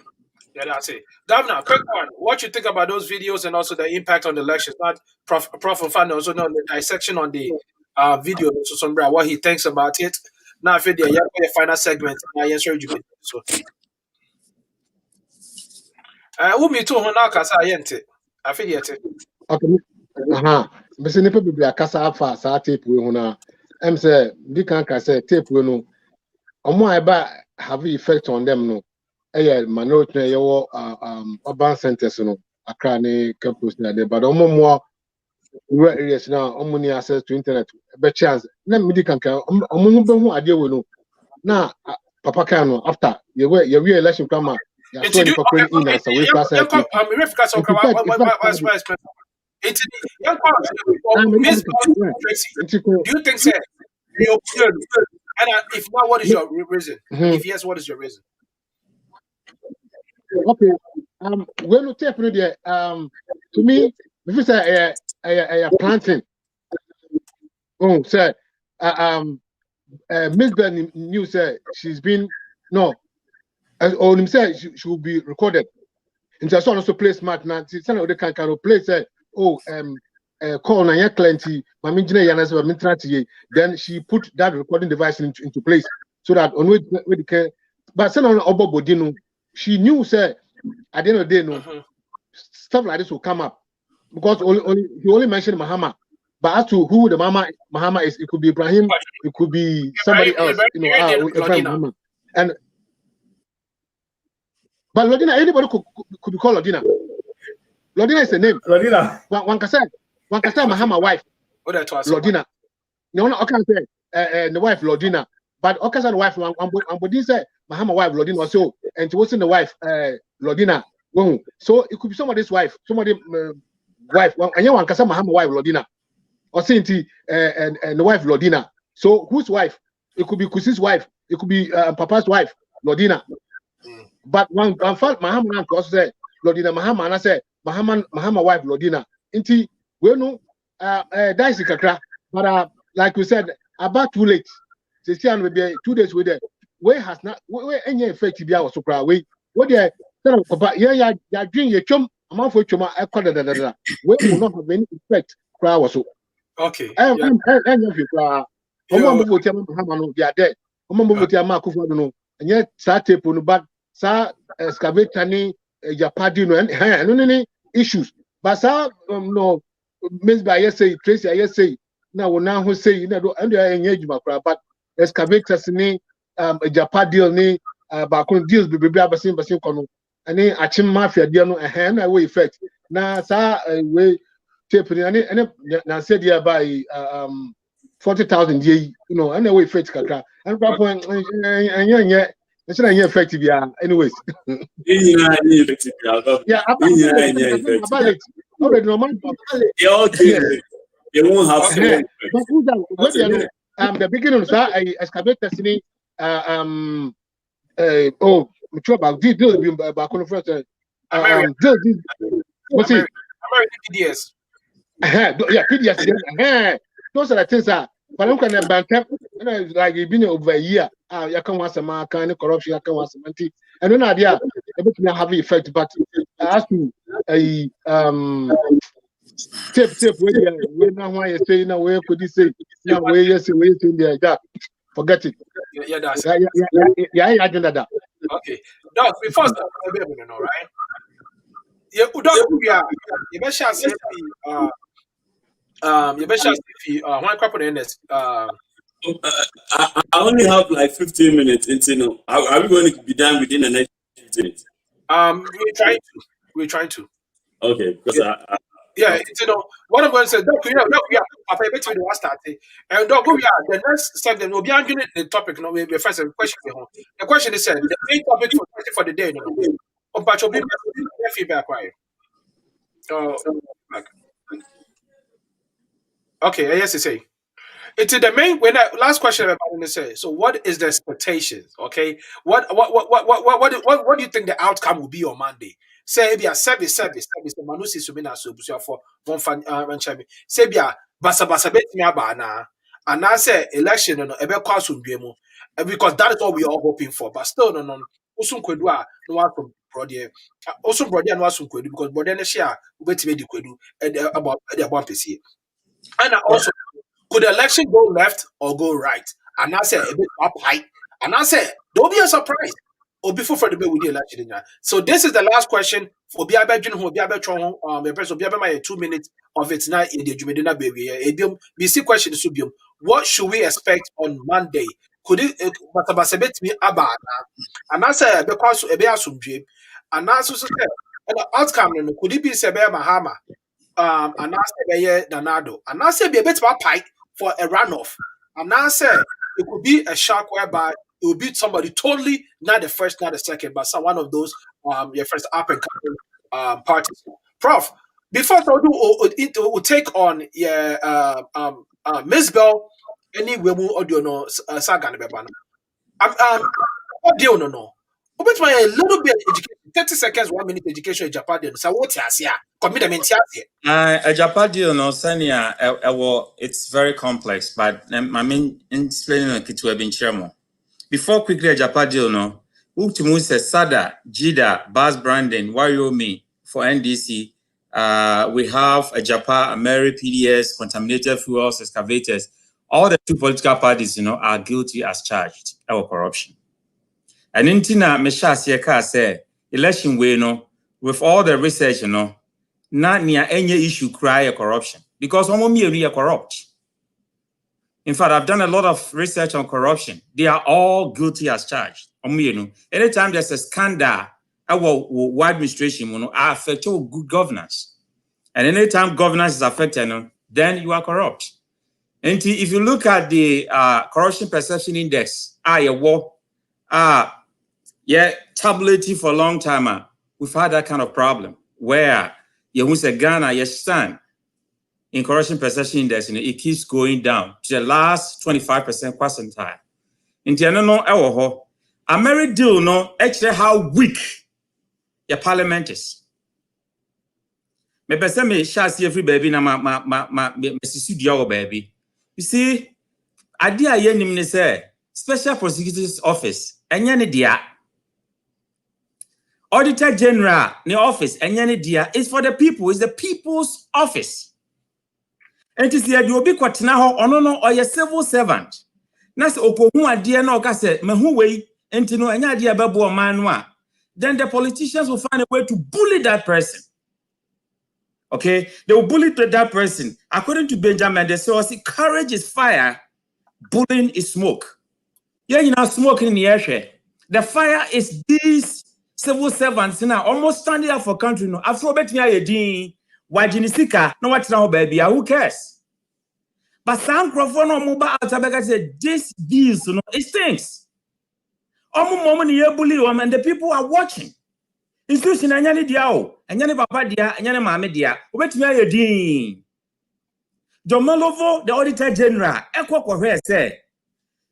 Yeah, that's it. Governor, quick one. What you think about those videos and also the impact on the elections? Not Prof Fan also know the dissection on the video. So what he thinks about it. Now I feel the final segment. I answer you. So who me too now kasa yente. I feel yet. Okay. But se nepa biblia kasa afa sa tape we ho na. Em say bi kan ka say tape we no. Omo eba have effect on them no. Minority your urban centers no Accra ne campus na there but more rural areas now only access to internet be chance na midi kan omo be hu ade we no na papa kan no after we election come ya so the papa in as we class do you think say and if not, what is your reason? If yes, what is your reason? Okay. When you take there, to me, if you say a planting, say, Miss Ben knew say she's been or him say she will be recorded. And just also play smart now. Some of the can play say, call na plenty. Then she put that recording device into place so that on with the care. But some of she knew say at the end of the day, stuff like this will come up because he only mentioned Mahama. But as to who the Mahama is, it could be Ibrahim, it could be somebody else, Ibrahim Mahama. And but Lodina, anybody could be called Lodina. Lodina is a name. Lodina. One can say Mahama wife. Lodina. No, I can't say the wife Lodina. But okay, the wife one say Mahama wife Lodina also, and it wasn't the wife Lodina. So it could be somebody's wife, wife. And you one can say Mahama wife Lodina, or Sainty and the wife Lodina. So whose wife? It could be Kusi's wife. It could be Papa's wife Lodina. But one fact Mahama also said Lodina Mahama, and I said mahama wife Lodina. Inti we no dice kakra, but like we said, about too late. Sesian will be 2 days with it. We has not we any effect to be our super we. What they papa ya drink your chum amount for chuma we will not have any effect for so. Okay. And if you Omo mbo tia mahama no they are dead. Omo mbo tia ma akufo no enye sa tape no but sa excavator ni japadi no no issues. But sa no Miss by say Tracy I say na wo na ho say na do and enye adwuma kra but excavators ni japadi ni ba kon deals be abasin kono ani achim mafia dia no na we effect na sa we tape ni ani na say dia by 40,000 you know and we effect kakra and point and effective yeah anyways yeah about it already no man they won't have the beginning I excavator sini mature about deal back on first what's it PDS yeah PDS those are the things that but I'm going to bank like it's been over a year. You can want some kind of corruption, you can want some anti. And then idea able to have effect, but as to a tip where now why you say now where could you say now where you say where in there that forget it. Yeah, that's I did that. Okay. Doc, before no right? Yeah, Doc, you better say you better say one couple in this I only have like 15 minutes into are we going to be done within the next 15 minutes? We're trying to. Okay, because what I'm going to say, Doc, we are after a bit to the last start. And Doc, we are the next step, then we'll be answering the topic. No, we first a question. The question is the main topic for the day. No, but you'll be feedback, right? Okay, yes, you say. It's the main last question I'm going to say. So, what is the expectations? Okay, what do you think the outcome will be on Monday? Say be a service. The manusi subina so for one fan chami. Say be a basa bet me abana. And I say election no ebe kwasu ndwemu. Because that is what we are hoping for. But still no usum kwedua no one from brother. Also brother no asum kwedu because brother ne share ubetime di kwedu about pesi. And also could the election go left or go right? And I said a bit up high. And I said, don't be a surprise. Or before for the bill with the election. So this is the last question for Biabe Jun who Biabe Tron the person Biabe my 2 minutes of its night in the Jumedina baby. BC question subium. What should we expect on Monday? Could it Batabasabet me abana? And I said because a bear some dream. And I also said the outcome could it be Sebe Mahama? And I say nanaaddo, and I say be a bit of a pipe for a runoff, and I say it could be a shark whereby it will beat somebody totally, not the first, not the second, but some one of those your first up and coming parties. Prof, before I do it will take on Miss Bell any wemu audio no saga bebana. What deal no. But my a little bit education, 30 seconds, 1 minute education in Japan. So what here? Commitment here. A Japan no sanya it's very complex, but I mean explaining it to have been chairman. Before quickly a Japan no, Uktimu says Sada, Jida, Bas Brandon, Wariomi for NDC. We have a Japan, Ameri PDS, contaminated fuels, excavators. All the two political parties, are guilty as charged of corruption. And in Tina, Mesha Siaka said, election way, with all the research, not near any issue cry a corruption. Because we are corrupt. In fact, I've done a lot of research on corruption. They are all guilty as charged. Anytime there's a scandal, our administration affect good governance. And anytime governance is affected, then you are corrupt. And if you look at the corruption perception index, tabulating for a long time, we've had that kind of problem where you say Ghana, you stand in corruption perception index, it keeps going down to the last 25% percentile. In the Ameri deal, actually how weak your parliament is. me pese me shasi every baby na me studio baby. You see, idea ye nim ne say special prosecutor's office enye ne dia. Auditor General ne office enye ne dia is for the people, is the people's office. And is the obi kwatena ho ono no oye civil servant. Na se okohu ade na oka se mehu wei enti no enye ade abebo man no a, then the politicians will find a way to bully that person. Okay, they will bully that person. According to Benjamin, they say, courage is fire, bullying is smoke. Yeah, you know, smoke in the air. The fire is these civil servants now almost standing up for country. No, after bet me a din, why jinisika? No, what's now, baby? Who cares? But some crofon or mobile out said this deals, you know, it stinks. Almost moment you bully them, and the people are watching. Institution anyani diao, anyani papa dia, anyani mame dia. Wait me a din. Domolovo, the Auditor General, say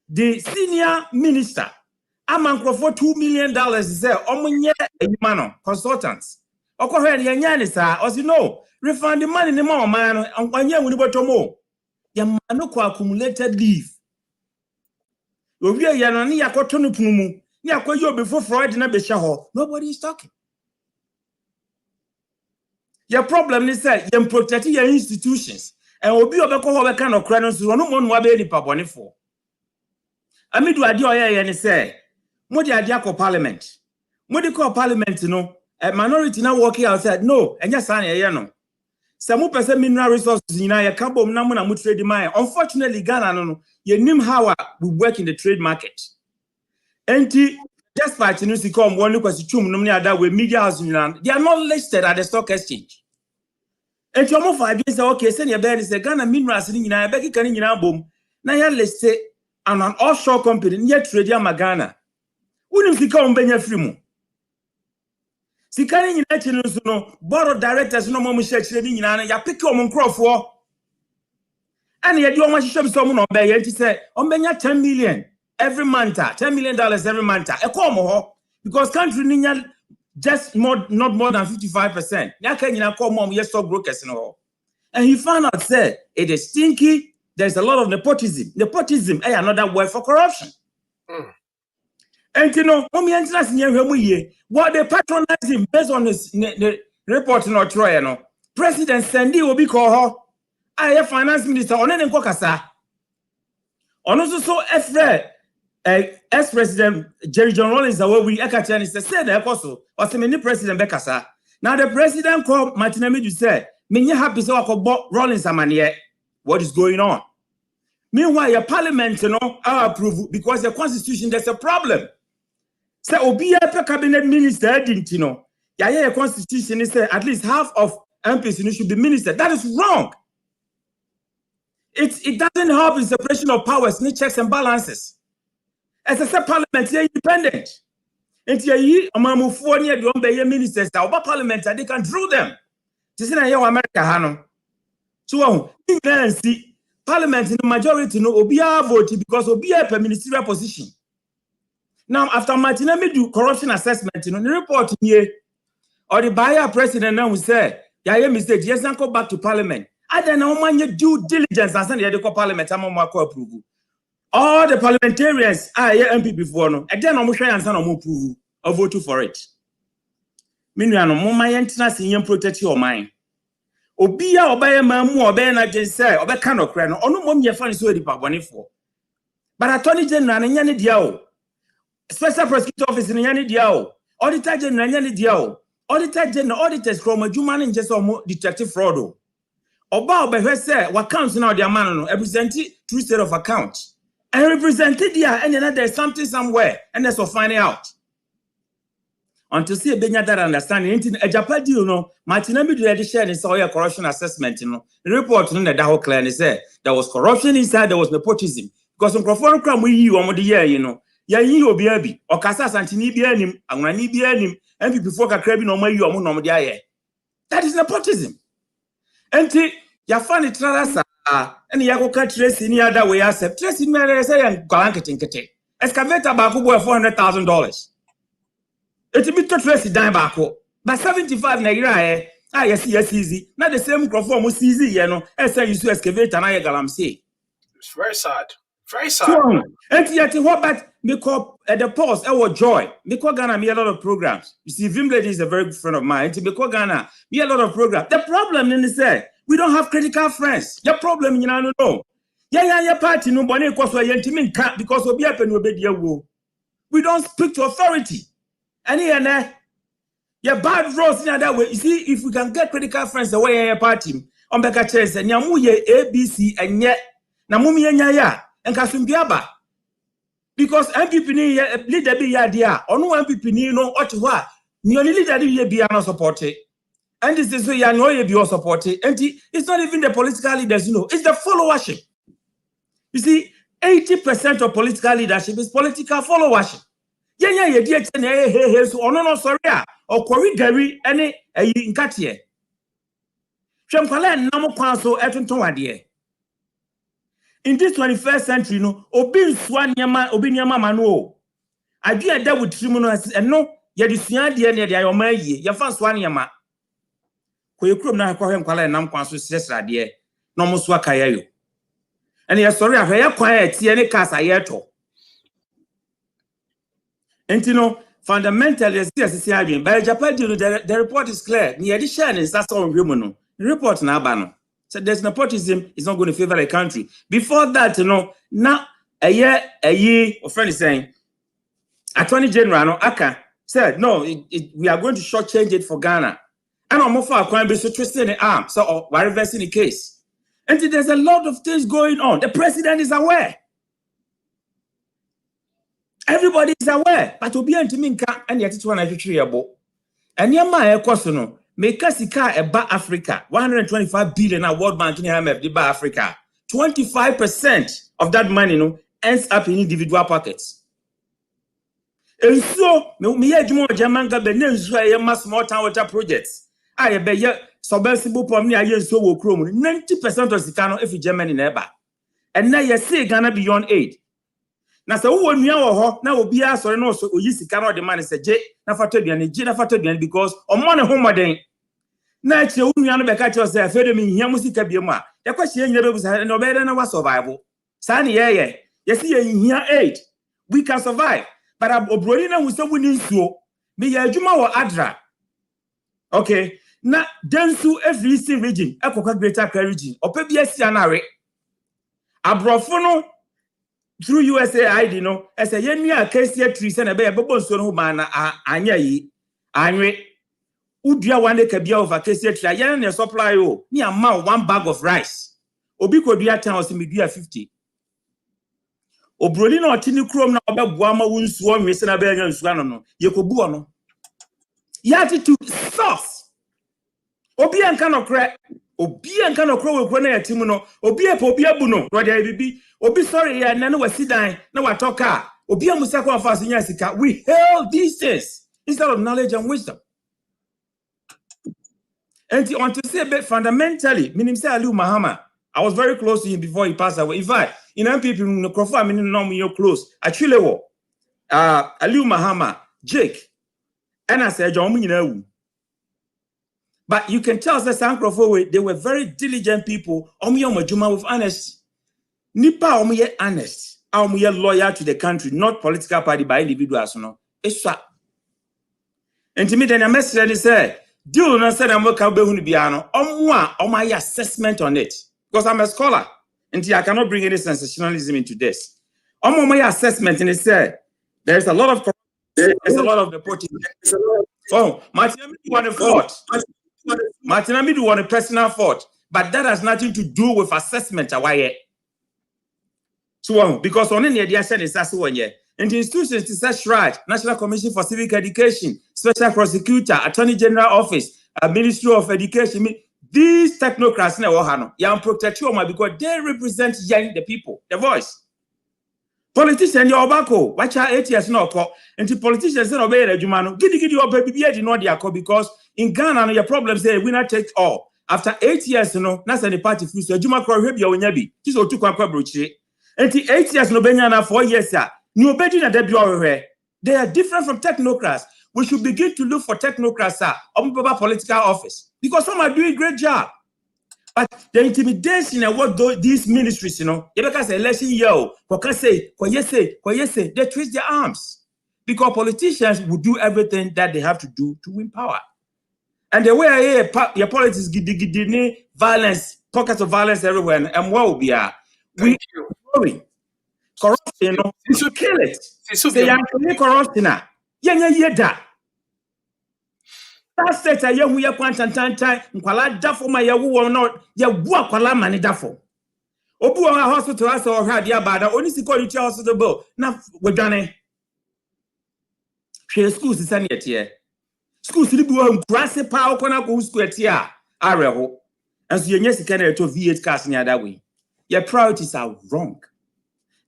the senior minister, amanko for $2 million say omunye mano consultants. Oko here nyanyani sa, as you know, refund the money ni mama man anye wuni botomo. Ya mano ko accumulated leave. Obi ya na ni yakoto no punumu, ni akoyo before Freud na be ho. Nobody is talking. Your problem is that you protect your institutions and will be able to kind of credits no one will be any for. I mean, do I do and say, Modi Adiako Parliament. Modi call Parliament, you know, a minority now walking outside. No, and just saying, no. Some percent mineral resources in a couple of number and trade mine. Unfortunately, Ghana, no, you name how we work in the trade market. And despite you see come one look at the chum, no other way media house in land, they are not listed at the stock exchange. And you move against okay, send your bed is a Ghana minerals in a becky can in boom. Now you're listed on an offshore company near Tradia Magana. Wouldn't you come Benya Frimo? Sikani in that no board of directors no more share in ya pick your own crop for. And yet you want to show someone on Bay and say, on Benya 10 million every month, $10 million every month. A come because country ninya just not more than 55%. Now can you call mom yes stockbrokers and all? And he found out said it is stinky. There's a lot of nepotism. Nepotism is another word for corruption. And you know, what they patronize him based on his report in Troy, no. President Sandy will be called her. I have finance minister on any kokasa. On also so ex-president Jerry John Rawlings we Ekachani said the apostle was many president Bekasa. Now the president called Martinemi to say, "Many happy so I could Rawlings amaniye." What is going on? Meanwhile, your parliament, you know, are approved because the constitution there's a problem. So Obi cabinet minister didn't, you know, your constitution is at least half of MPs should be minister. That is wrong. It doesn't help in separation of powers, need checks and balances. As I said, parliament is independent. And you are ministers, our parliament, they can draw them. This is America, Hano. So, see, parliament in the majority, no, Obia vote because Obia per ministerial position. Now, after Martinemi do corruption assessment, you know, the report here, or the buyer president now will say, yeah, mistake, yes, and go back to parliament. I don't know when you due diligence and send the parliament, I'm on approval. All the parliamentarians are MP before no, and then I'm sure and son of approval or vote for it. Meanwhile, no my interest in protect your mind. Obia obey mamu obey na say obey kind of cry no ono mom ye fan so di pabone for. But attorney general nyane dia o. Special prosecutor office nyane dia o. Auditor general nyane dia o. Auditor general auditors from adwuma ne nje so detective fraud o. Oba obehwe say accounts now their man no represent true state of account. And represented there and then there's something somewhere and that's what finding out. Until see a benya that understanding a Japan deal no Martinemi do the share in soil corruption assessment, you know. The report in the whole clear and say there was corruption inside, there was nepotism. Because some perform crime we you on the year, you know. Ya you be or Casa Santini be him, and when he be him, and before a crabby no more you are no dia. That is nepotism. And ya funny trasa and Yago can't trace any other way accept. Trace in my say and galanketing kete. Excavator back over $400,000. It's a bit to trace it down back. But 75 Naira, Ah, yes, easy. Not the same crop most easy, you know, as I used to excavate and I galamsey. It's very sad. Very sad. So, and yet, what but because at the pause, our joy, because Ghana, me a lot of programs. You see, Vim Lady is a very good friend of mine. Because Ghana, me a lot of programs. The problem in the we don't have critical friends. Your problem, you know. Yeah, party, no money, because we're intimate because we'll be up and we'll be there. We don't speak to authority. And here, yeah, bad roads in that way. You see, if we can get critical friends away in your party, on the chairs and Yamuye ABC and yet Namumi and Yaya and Kasumbiaba. Because MPP leader be idea, or no MPP no what you are. Nearly leader be not supported. And this is why you know be supported. And it's not even the political leaders, you know, it's the followership. You see, 80% of political leadership is political followership. Yeah, hey, so no, sorry, or Corey Gary, any in Katia. Chamberlain, no more so at in this 21st century, no, Obin Swanyama, Obinyama Mano. I did that with Trimonos and no, Yadisian, the end of your may, your first Swanyama. Koyukrum na kwa him kwala nam kwanso sesra de no mo so akaya yo ene ye sorry ahwe quiet tie ne kasa yeto entino fundamentally yes adwen by Japan the report is clear ni yedi share ne sasa onhwemu no report na aba no so there's nepotism is not going to favor the country before that you know na ayi of friend is saying Attorney General no aka said no we are going to shortchange it for Ghana. And I'm for a be so twisting the arm, so we're reversing the case. And there's a lot of things going on. The president is aware. Everybody is aware. But to be antiminka and yet it's one I treat about. And yama question make us about Africa 125 billion at World Bank in IMF Africa. 25% of that money ends up in individual pockets. And so me German government small town water projects. I be submersible pump near yen so will chrome 90% of Sicano if Germany never. And now you say Ghana beyond aid. Now so who now will be asked or no so you Sicano the man is a J Nafatobian because on one home then. Now you know catch yourself me here musica bioma. The question was no better than our survival. Sunny yeah. You see here aid. We can survive. But I'm Obrodina with someone in so me Juma or Adra. Okay. Na densu every eastern region, Ekoka Greater Accra region, Opebia Sianare. Abrofono through USAID no, as a yenia acacia trees and a bear bubble so man anya yi. Anwe Udia one kabia of acacia tree, yan supply o, near ma 1 bag of rice. Obiko dia town media 50. Obrolino tini chrome na oba buama wunsuo nwese na be yan suano no. Yekobu ono. Yati to sauce. Obi anka no kra we kwana ya timu no obi abu no no dey bibi obi sorry ya na wasidan na watoka obi amusa kwa fast nya sika we hail these days instead of knowledge and wisdom and on to say but fundamentally meaning say Aliu Mahama I was very close to him before he passed away in fact in MPP no crofo meaning no me close actually wo Aliu Mahama Jake and I said John nyina. But you can tell us that they were very diligent people. Juma with honesty. Nipa honest. Loyal to the country, not political party by individuals. No, it's that. And to me, then a message said, "Do not say I'm working with Biano. My assessment on it because I'm a scholar, and I cannot bring any sensationalism into this. My assessment, and it said there's a lot of there's a lot of nepotism. Oh, Martin, you want to fault." Martinami do want a personal fault, but that has nothing to do with assessment. So, because on any idea said is as one year, and the institutions to such right, National Commission for Civic Education, Special Prosecutor, Attorney General Office, Ministry of Education, these technocrats now young protect you because they represent young the people, the voice. Politicians, your backo, watch our 8 years no call, and the politicians don't obey the Jumano. Giddy your baby, not their call because in Ghana, your problems say winner take all. After 8 years, that's any party free. So Juma Crow Hebby or Yabi, this or 2 Quabruchi. And the 8 years, no Benyana 4 years, new Bedina debut. They are different from technocrats. we should begin to look for technocrats or political office because some are doing a great job. But the intimidation and what these ministries, you can say election year, they twist their arms because politicians will do everything that they have to do to win power. And the way I hear your politics, violence, pockets of violence everywhere, and what will be we growing corruption, to kill it. Say I'm corruption. That set a young we are quantantan, Nkwala Dafo, my yawu not ya Guakwala Mani Dafo. Obu hospital has or had Yabada, only security hospital bill. Now we're done. She schools is any here. Schools to be grassy power, go school here. Areho. And so you can to V8 cars near that way. Your priorities are wrong.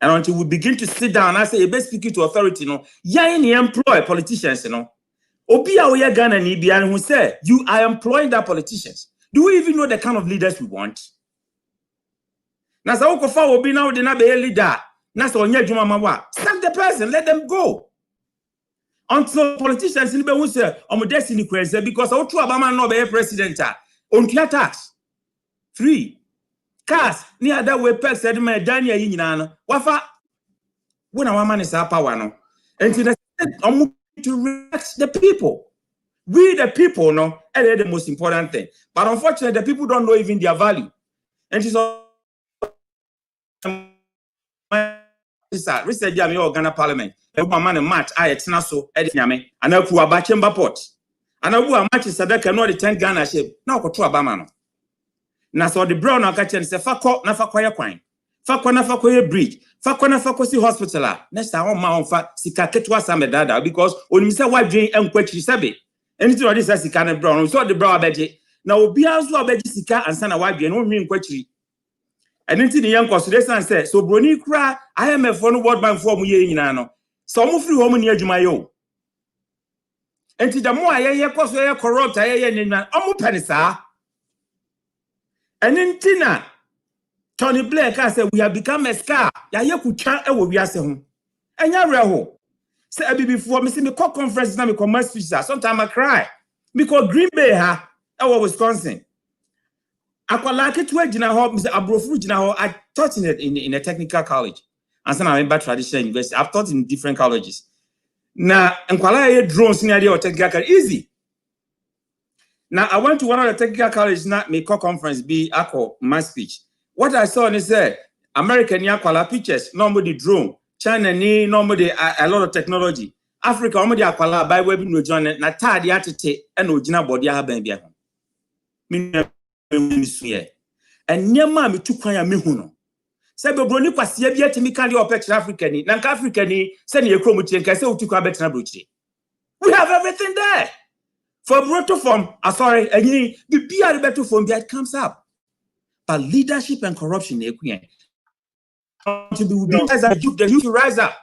And until we begin to sit down, I say, you best speak to authority, you employ politicians, Obia Oya Ghana Nibian who say, you are employing the politicians. Do we even know the kind of leaders we want? Nasa Okofa will be now the Nabe leader. Nasa Onya Juma Mawa. Sack the person, let them go. Until politicians in the say, I'm a destiny question because Otu Obama no be president. On tax. 3. Cars, near that way, Peg said, my Daniel Yin, Wafa. When our man is our power, no. And to reach the people. We, the people, and they're the most important thing. But unfortunately, the people don't know even their value. And she's recently, I'm Ghana Parliament. My man match, I so Eddie Yame, and I put a chamber pot. And I will match Sadaka, no, the 10 Ghana shape. Now, go to Abamano. Na so the brown akachen se fakọ na fakoya kwan fakọ na fakoya bridge fakọ na fakosi hospital next time ma onfa sika ketwa samedada because onimisa wadwen enkwachiri sebe anything or this sika na brown so the brown abeje na obi azu abeje sika ansa na wadwen no nwi enkwachiri anything the young consideration say so broni kra IMF no World Bank for mu ye nyina no so mo free home ni adwuma yo enti da mo ayeye koso ye corrupt ayeye nyina omo penisa. And in Tina, Tony Blair can say we have become a scar. Ya ku chan e wo wiase ho. Enya reho. Say abi before me see me call conference na me come speech. Sometimes I cry. Because Green Bay ha e wo Wisconsin. Akwala ketu agina ho me say abrofuru gina ho. I taught in a technical college. And so I went back traditional university. I've taught in different colleges. Na nkwala ye drones ni ade o technical college easy. Now, I went to one of the technical colleges, not me conference, be ako my speech. What I saw is that American yakwala pictures, normally drone, China ni normally a lot of technology. Africa, normally yakwala by web no join na tadi atete and ojina body ha ben bia. Me and nyama me tu kwan ya me hu no. Se be broni kwase bia timi kan de opech Africa ni. Na Africa ni se ne ekrom tie nka se otu kwa betena brochi. We have everything there. For broto form, sorry, any the PR better form that comes up. But leadership and corruption, to be the youth to rise up.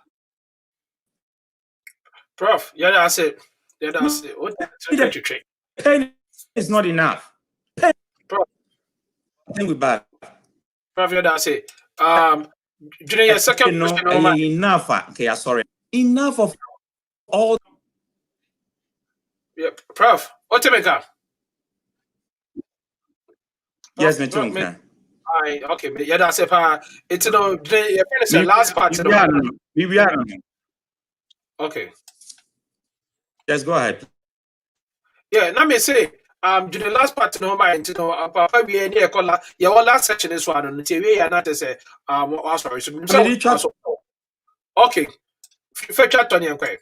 Prof, yeah, that's it. Yeah, that's it. What pain is not enough. Pain. Prof, I think we're bad. Prof, yeah, that's it. During your second question, enough. Okay, sorry. Enough of all. Yeah, Prof, what to make up? Yes, me too. Okay, yeah, that's it. It's the last part. We are. Okay. Yes, go ahead. Yeah, let me say, during the last part, Papa, we are near Cola. Your last section is one on the TV, and not to say, sorry. So, okay. Fetch out Tony and Quay.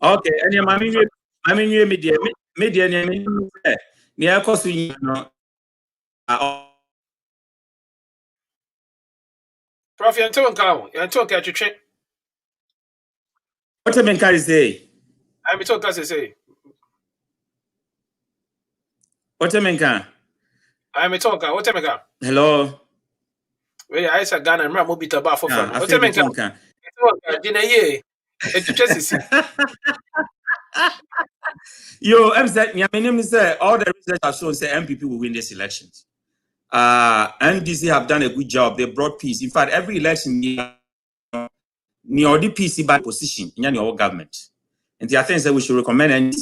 Okay, and your mommy. I mean, you media near costing Prof, you're talking at your check. What am I say? I'm talking as I say. What am I? I'm talking. What am I? Hello. Well, I said Ghana and Rambo to bar for fun. What am I talking? Yo, I'm saying, my name is all the research has shown say MPP will win these elections. NDC have done a good job. They brought peace. In fact, every election, near the PC by position in your government. And I think that we should recommend and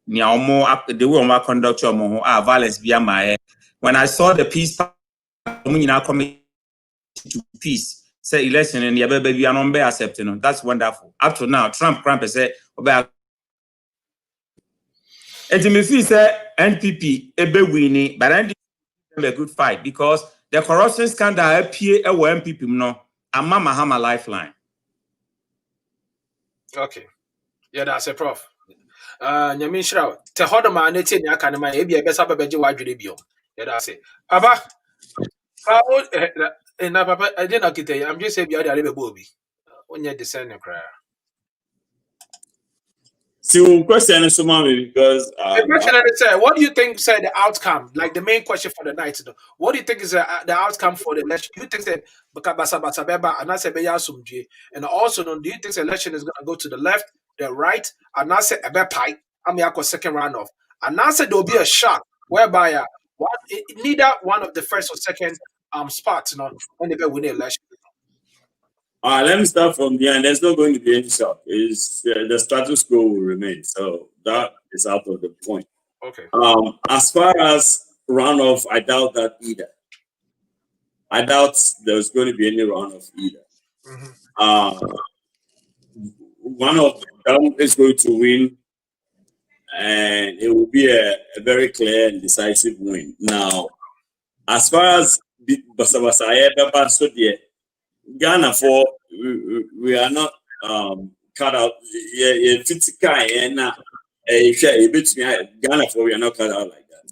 the way we conduct violence via my. When I saw the peace coming to peace, say election and the baby are not accepting. That's wonderful. Up to now, Trump said about. And to me, say NPP ebe winning, but NPP a good fight because the corruption scandal appear a NPP no, and mahama lifeline. Okay. Yeah, that's a prof. Nyamin Shroud. Te hodo ma neti ni aka ne ma ebi ebe sa bebeje wa dwere bio. Yeah, that's it. Papa, how na papa I didn't akite. I'm just saying bi ade be bobi. Onye discern cry. See, question is so many because The question is, what do you think said the outcome? Like the main question for the night. What do you think is the outcome for the election? Do you think that basa beba and I say beya sumje, and also do you think the election is going to go to the left, the right, and I say a pie? I'm here second round off, and I said there will be a shot whereby neither one of the first or second spots, when they win the election. Let me start from there, and there's not going to be any shock. Is the status quo will remain, so that is out of the point. Okay. As far as runoff, I doubt that either. I doubt there's going to be any runoff either. One of them is going to win, and it will be a very clear and decisive win. Now, as far as Ghana for we are not cut out. Ghana for we are not cut out like that.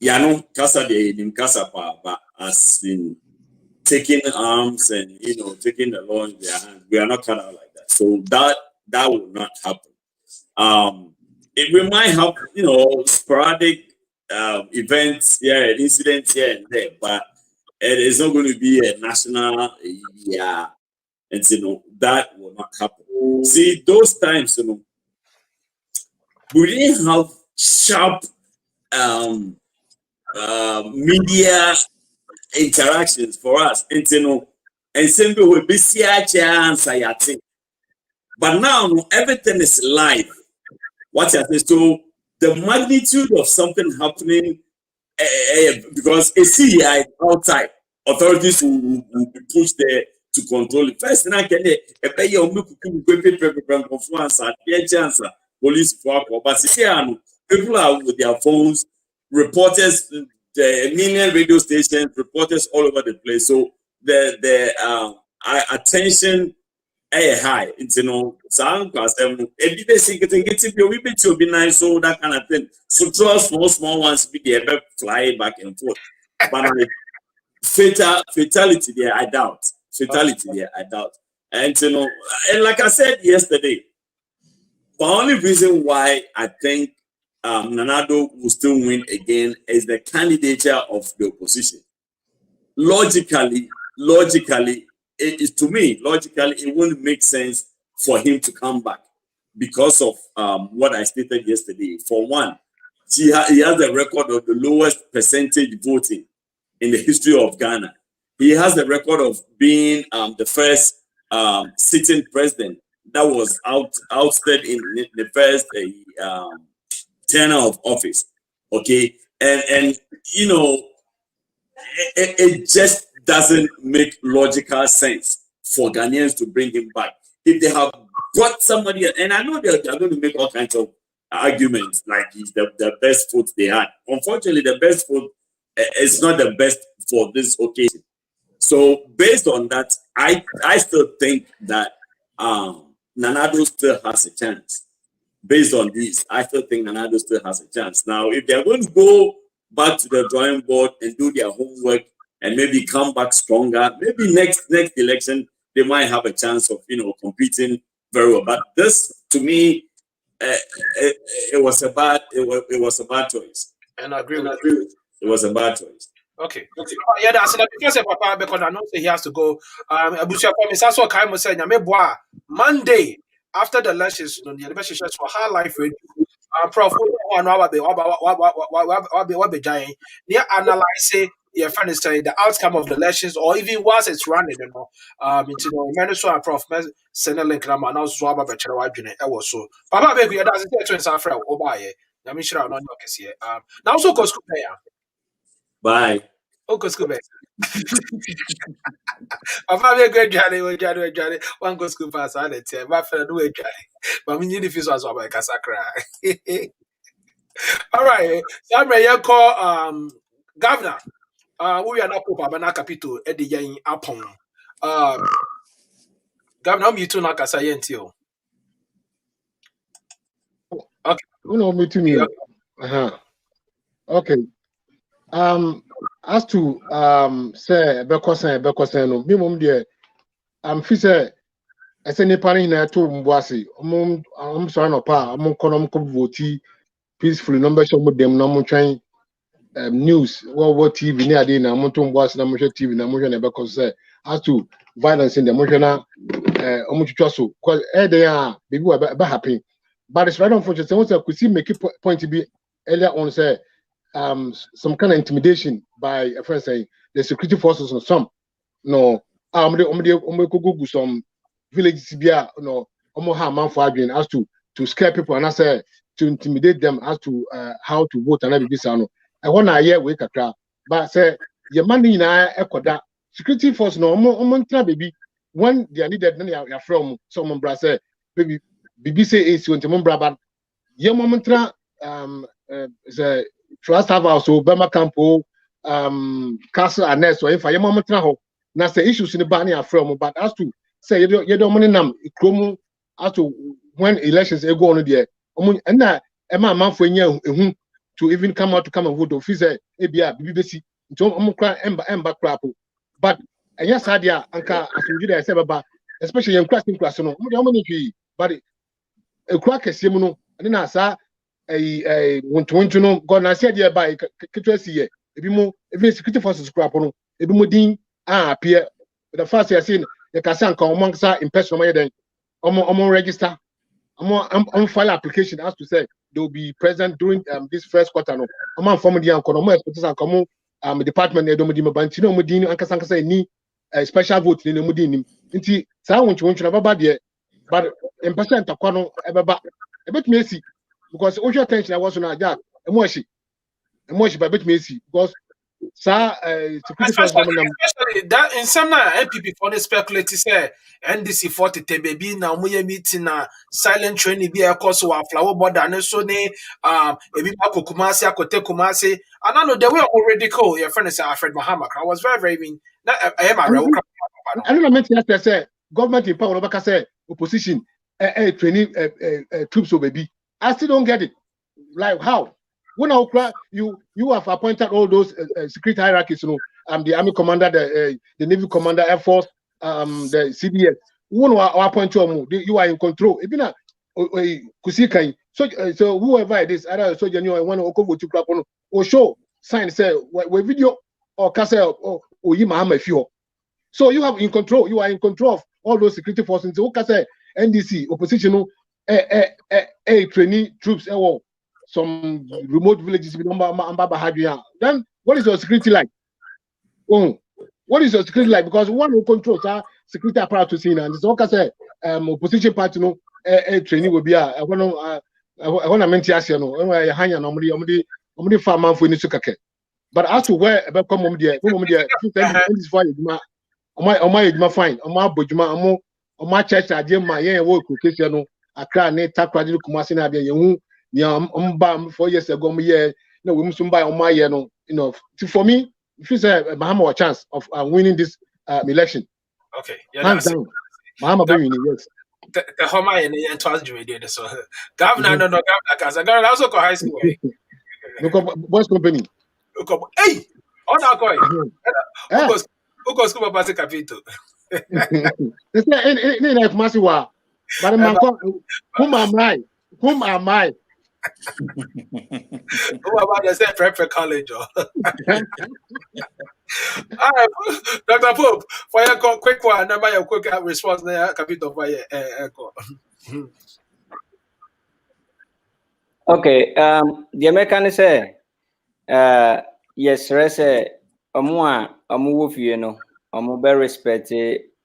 Yano Casa de Casa but as in taking arms and taking the law in their hands. We are not cut out like that. So that will not happen. We might have sporadic events here, incidents here and there, but it is not going to be a national and that will not happen. See, those times, we didn't have sharp media interactions for us, and simply will be chance. But now everything is live. What I say, so the magnitude of something happening. Because a outside authorities will be pushed there to control it. First thing I can pay your police but people are with their phones, reporters, the million radio stations, reporters all over the place. So the attention high. It's sound class we be nice, so that kind of thing. So small ones be there fly back and forth. But fatality there, I doubt. And and like I said yesterday, the only reason why I think Nanaaddo will still win again is the candidature of the opposition. Logically, it wouldn't make sense for him to come back because of what I stated yesterday. For one, he has the record of the lowest percentage voting in the history of Ghana. He has the record of being the first sitting president that was ousted in the first tenure of office. Okay, and it just doesn't make logical sense for Ghanaians to bring him back. If they have got somebody, and I know they're going to make all kinds of arguments like he's the best foot they had. Unfortunately, the best foot is not the best for this occasion. So based on that, I still think that Nanaaddo still has a chance. Based on this, I still think Nanaaddo still has a chance. Now, if they're going to go back to the drawing board and do their homework and maybe come back stronger, maybe next election they might have a chance of competing very well. But this, to me, it was a bad choice. And I agree with you. It was a bad choice. Okay. Yeah, that's because Papa, because I know he has to go. Also Kaimo said, Monday after the elections, the elections for high life radio. Prof, what be giant? Near analyze your friend is saying the outcome of the elections, or even once it's running, Minnesota Prof. Send a link number now so about better so. Papa baby, that's it to South Africa. Oh, buy it. Let me show you on now so go school Bye. okay, school back. Papa be great Johnny, one go school pass on it. My friend do it, Johnny. But we need the fees was about Casacra. All right, so I'm ready to call governor. We are not Popa Bana Capito at the Yang Upon. Governor, I'm you two not Casayentio. Okay. You know me to me. Okay. As to say Bekosan no me mum there fi say ese nipa ni na to mboase sorry no pa konom ko vote peacefully number show dem na twan news what TV ni ade na to mboase na hwe TV na hwe na Bekosan as to violence in the hwe na twitwa so cause there are baby be happen but it's right unfortunate say we could see make point to be earlier on say some kind of intimidation by a friend saying the security forces or some no go some villages bia no man for arguing as to scare people and I say to intimidate them as to how to vote and everything no I want to hear we kakra but say your money na ekoda security force no ntra baby when they are needed then you from some bra say baby bibi say is when them bra but your momentra say trust have also Bema Campo Castle and Nest or if I am ho na say issues in the banning are from but as to say you don't money nam kromu as to when elections go on there and na e man for nya to even come out to come and vote of say ebia bibesi nto kra emba crapo but enya sadia anka asunju dey say baba especially in class no omo dey fi but e kra kese mu no na sa wonto no god na said by ketwa siye ebi mo even security forces crap no ebi mo din appear the first year saying the kasan kan omo sa in person mo yeden omo register omo file application as to say they will be present during this first quarter no omo inform di anko no mo expect san kan department e do mo di mabanti no mo din ankasa ni special vote ni mo din nim nti sa wonto na baba de but in percent akwa no e baba e betumi esi because social attention I was on a jack emoji by bit Messi because security force especially that in some MPP for the speculate say NDC 40 baby na umuye meeting na silent training be a course wa flower border and so ne ebi mako kumasi akote kumasi and I know they were already called your friend is Alfred Mahama. I was very mean I am I don't know to say government in power over say opposition training troops so baby I still don't get it. Like how? When you have appointed all those security hierarchies, you know, the army commander, the navy commander, air force, the CDS. When you appoint you are in control. So whoever it is, either soldier you want to go to crap on or show sign say we video or castle or you mahama few. So you have in control. You are in control of all those security forces. So say NDC opposition. Trainee troops some remote villages then what is your security like? What is your security like? Because one who controls security apparatus in and it's all say opposition party no trainee will be I want to mention no farm for any but as to where about come there this for my fine my church work no Accra ne takradi kumasi na bia yehu ya 4 years ago me year na we musum buy on my year no you know for me if you say Mahama a chance of winning this election okay yeah hands down Mahama be winning yes the homa and twas you did so governor no governor casa governor also go high school no boys company hey on our coin who goes school pass capito it's not any like kumasi wa but whom am I? Who am I? Who am I to say prep for college? All right, Dr. Pope, for your quick one, number your quick response there, Capito for your echo. Okay, the American say, yes, omo wo fie no omo be respect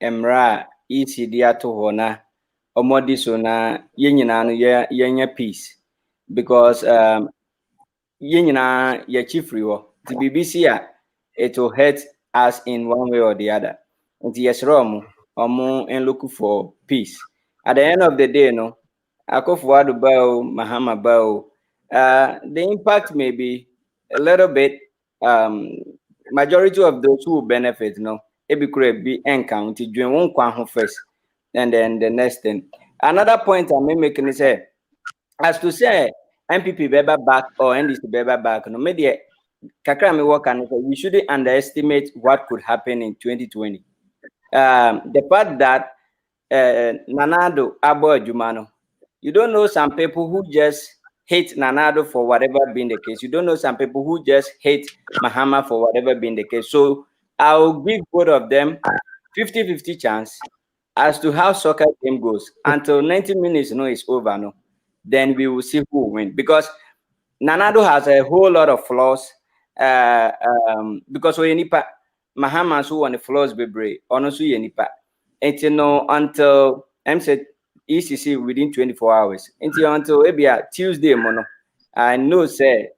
emra ECD ato ho na omo di so na ye nyina no ye peace because ye nyina ye chifri wo the BBC it will hurt us in one way or the other. Nti yes omo and look for peace. At the end of the day no Akufo-Addo bao Mahama bao the impact may be a little bit majority of those who benefit no ebi could be encounter during one kwan first and then the next thing. Another point I'm making is as to say MPP beba back or NDC beba back no media kakra me work and we shouldn't underestimate what could happen in 2020. The fact that nanaaddo abo adwuma, you don't know some people who just hate nanaaddo for whatever being the case. You don't know some people who just hate Mahama for whatever being the case. So I'll give both of them 50-50 chance as to how soccer game goes until 90 minutes is over. No, then we will see who will win because nanaaddo has a whole lot of flaws. Because nipa Mahama so on the flaws bebre honestly nipa. Until I'm said ECC within 24 hours. Until maybe Tuesday mono. I know say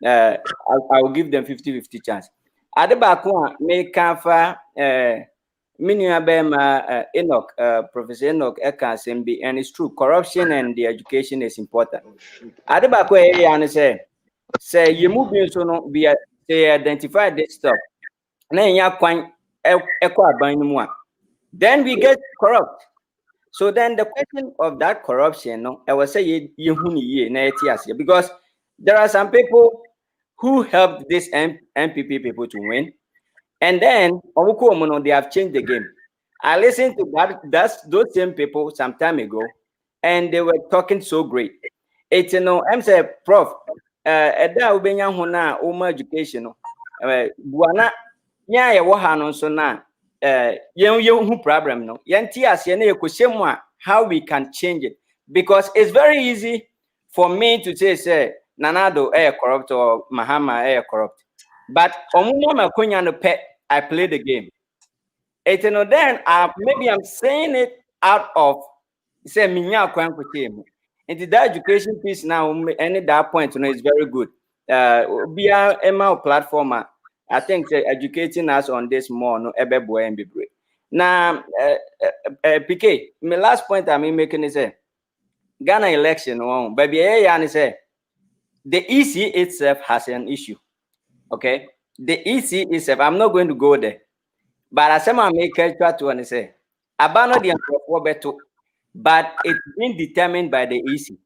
I'll give them 50-50 chance. At the back one make kafa Enoch, Professor Enoch Ekasembi, and it's true. Corruption and the education is important. At the back area and say you move so no be they identify this stuff. Then we get corrupt. So then the question of that corruption, no, I will say because there are some people who helped these MPP people to win, and then they have changed the game. I listened to those same people some time ago, and they were talking so great. It's I'm saying, Prof. Education, buana nya no so na who problem no how we can change it, because it's very easy for me to say nanaaddo corrupt or Mahama corrupt, but I play the game. Then maybe I'm saying it out of say minya kwan kotem. And that education piece now any that point is very good. Be a ML platform. I think educating us on this more no ebebo and be great. Now PK, my last point I'm making is Ghana election one, baby say the EC itself has an issue. Okay, the EC itself, I'm not going to go there, but as I make a to say abandon the but it's been determined by the EC.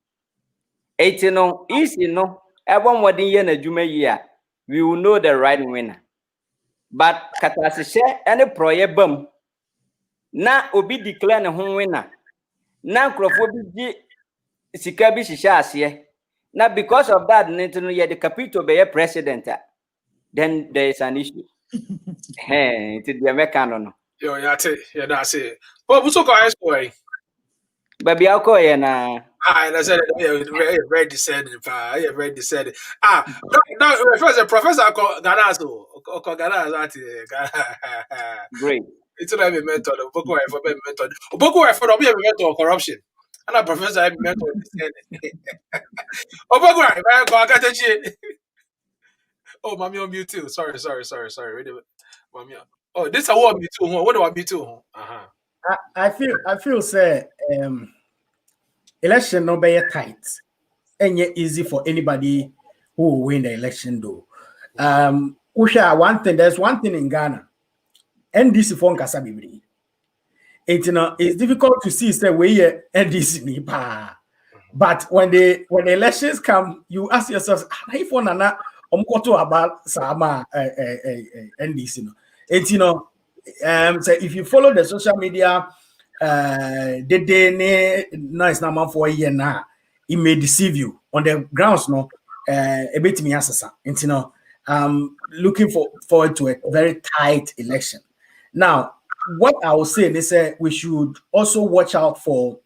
EC everyone what year we will know the right winner. But katasishe any proye bum na obi declare the home winner. Na krofo bi sika bi shisha asiye. Now because of that, the capital be a president. Then there is an issue. Hey, it's the American no. Yo, yeah, that's it. But what's okay, boy? Baby, I'll call you na. I said, very descended. I very descended. No, first, Professor Ganazo. Great. It's not a mentor. Boko for mentor. Boko for be a mentor of corruption. And a professor I mentor descended. Boko, I got it. Oh, mommy on mute too. Sorry. Wait a minute. Mommy. Oh, this I want me too. What do I be too? I feel say election no be tight and yet easy for anybody who will win the election though. There's one thing in Ghana. NDC phone kasa bibiri. It's difficult to see say we NDC ni pa. But when the elections come, you ask yourself, if one nana about sama NDC no. So if you follow the social media, nice number for a year now, it may deceive you on the grounds. No, a bit me asasa. Looking forward to a very tight election. Now, what I will say is we should also watch out for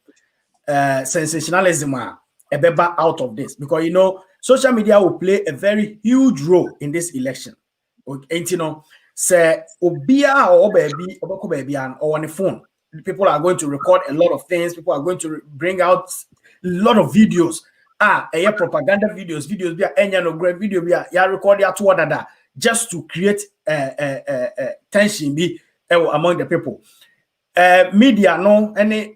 sensationalism out of this, because social media will play a very huge role in this election. Say obia or baby or baby and or on the phone. People are going to record a lot of things. People are going to bring out a lot of videos. Propaganda videos be a no great video be ya record ya to that just to create tension be among the people. Media no any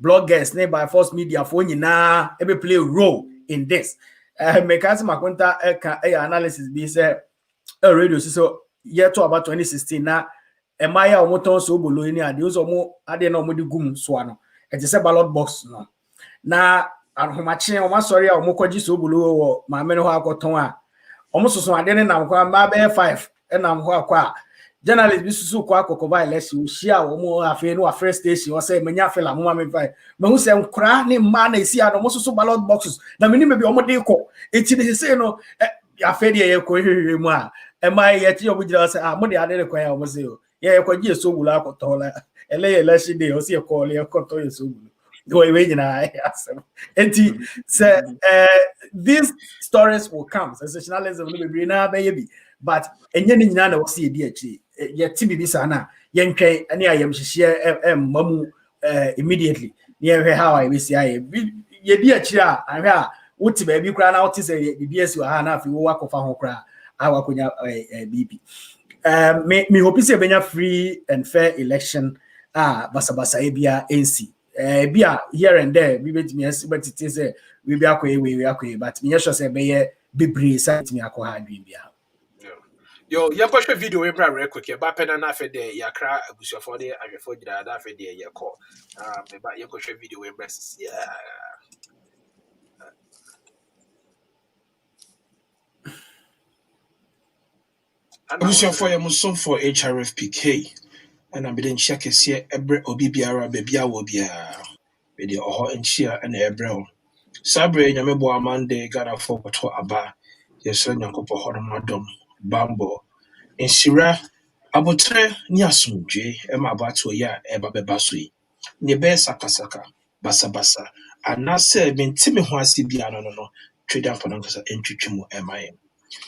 bloggers ne by force media for nyina e be play a role in this. Mekasi makwenta analysis be say radio so year to about 2016 na emaya omoton so bolo ni ade so mo ade na omodi gum so ano e say ballot box no na ahomache o ma sorry a omokwaji so bolo wo ma me no ho akoton a omososo ade ne nam kwa ma be 5 e nam ho akwa journalist bi susu kwa akokova election shia wo mo afi no afre station wo say menya fela mo ma me 5 me hu say nkra ne ma na esi ano mososo ballot boxes na me ni me bi omode ko eti ne say no afi de ye ko hwehwe mu a am I yet you would say, money I didn't quite almost say, yeah, quite years so will I got taller. A lay a less day or see a call a contour so. Go away, and I ask them. And say, these stories will come. Sensationalism will be now, baby. But and yen nana will see a dear chi. Yet Timmy Bissana, Yankee, and I am share mamu immediately. Near how I wish I ye dear chia, I'm here. What baby crown out to say the BS you are if you walk off a cry. Our kunya BP. Me hope say benya free and fair election. Basa ebia NC. Bia here and there. We bet me but it is we be akwe but me sure say be bebre site me akwa hadwin bia. Yo, you go show video we bra real quick. Ya ba pena na fe de ya kra abusuafo de ahwefo gida da fe de ya call. Me ba you go show video we bra yeah. Abusuafo ya musom for HRFPK. And I'm being check is here every obibiara bebia wo bia. Be the oho enchia and ebro. Sabre nyamebo amande gada for to aba. Yeso nyankopo honomadom bambo. Insira abotre ni asumdwe ema abato ya eba bebasui. Nye be sakasaka basa anase mentime ho ase bia no trader for nankasa entwitwemu emaye.